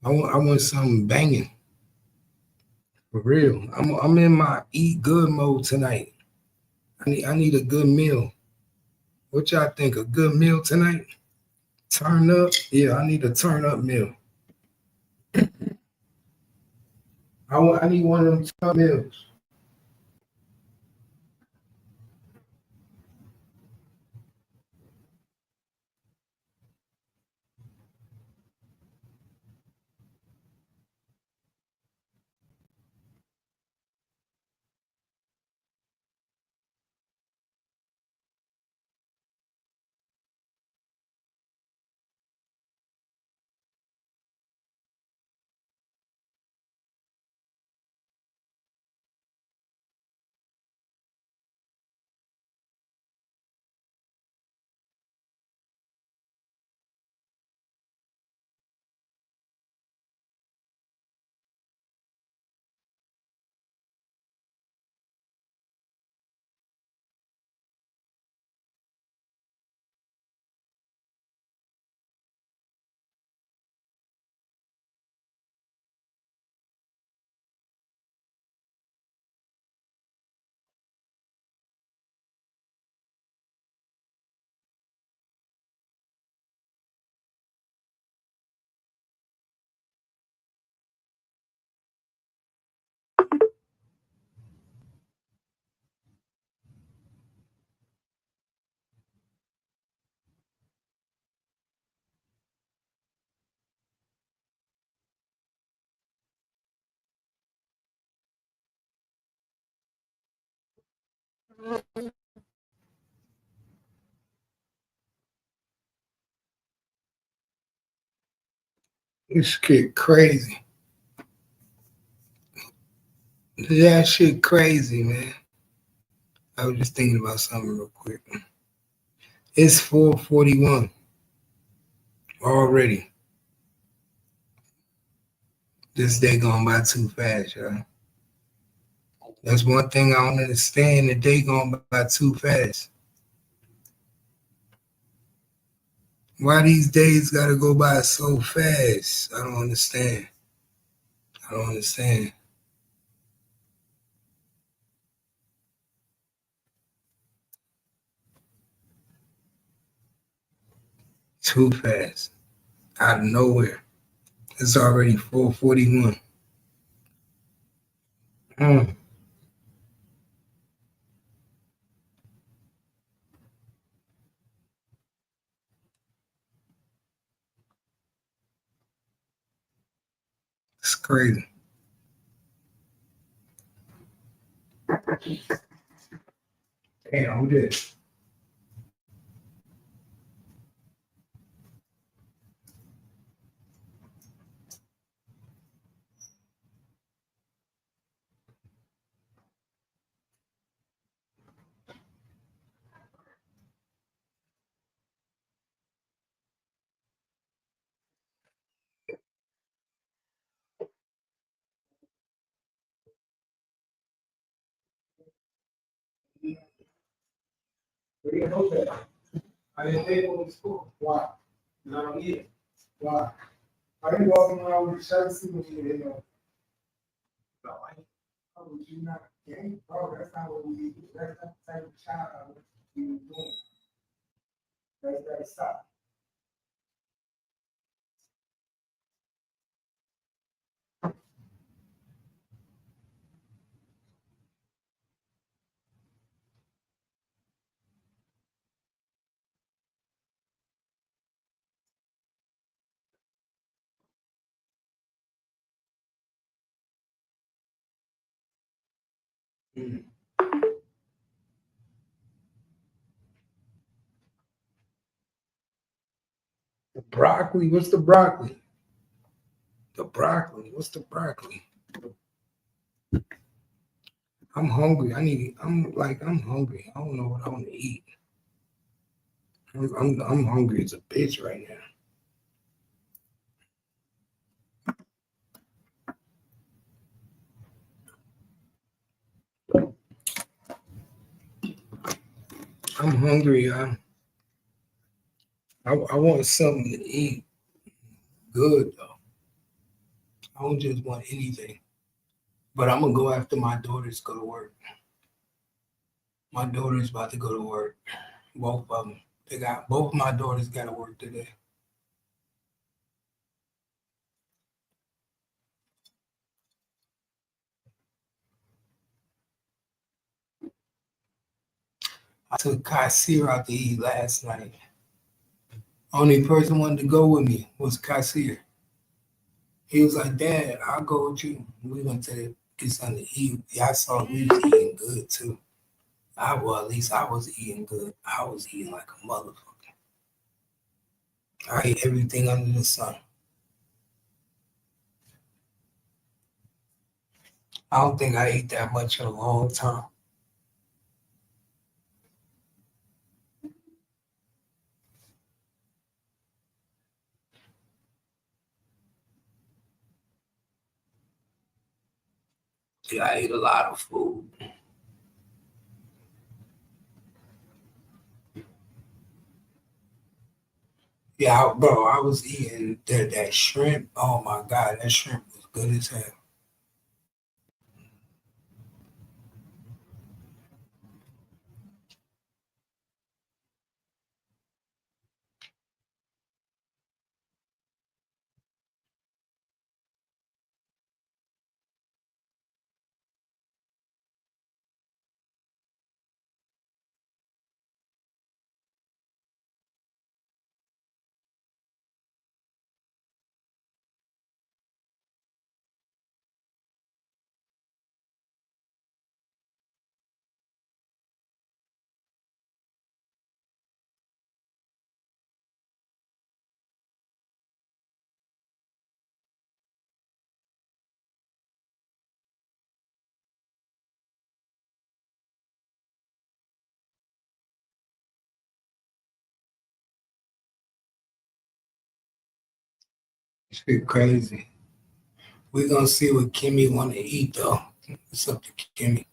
C: I want something banging. For real. I'm in my eat good mode tonight. I need a good meal. What y'all think? A good meal tonight? Turn up? Yeah, I need a turn up meal. I need one of them turn up meals. This shit crazy. That shit crazy, man. I was just thinking about something real quick. It's 4:41 already. This day going by too fast, y'all. That's one thing I don't understand. The day going by too fast. Why these days gotta go by so fast? I don't understand. I don't understand. Too fast. Out of nowhere. It's already 4:41. It's crazy. Damn, who did? Where you know that? I didn't take it to school. Why? Because I don't need it. Why? I didn't walk around with shirts and you know. No, oh, would you not gang? Bro, that's not what we do. That's not the type of child we were doing. That's gotta stop. The broccoli, what's the broccoli? The broccoli, what's the broccoli? I'm hungry. I'm hungry. I don't know what I want to eat. I'm hungry as a bitch right now. I'm hungry. I want something to eat good though. I don't just want anything. But I'm gonna go after my daughters go to work. My daughter's about to go to work. Both of them. Both my daughters got to work today. I took Kasir out to eat last night. Only person wanted to go with me was Kasir. He was like, Dad, I'll go with you. We went to get something to eat. Yeah, I saw we was eating good too. At least I was eating good. I was eating like a motherfucker. I ate everything under the sun. I don't think I ate that much in a long time. Yeah, I ate a lot of food. Yeah, bro, I was eating that shrimp. Oh my God, that shrimp was good as hell. Shit crazy. We're gonna see what Kimmy want to eat though. It's up to Kimmy.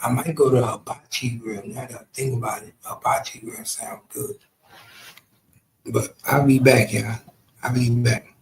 C: I might go to Hibachi Grill. Now that I think about it, Hibachi Grill sounds good. But I'll be back, y'all. I'll be back.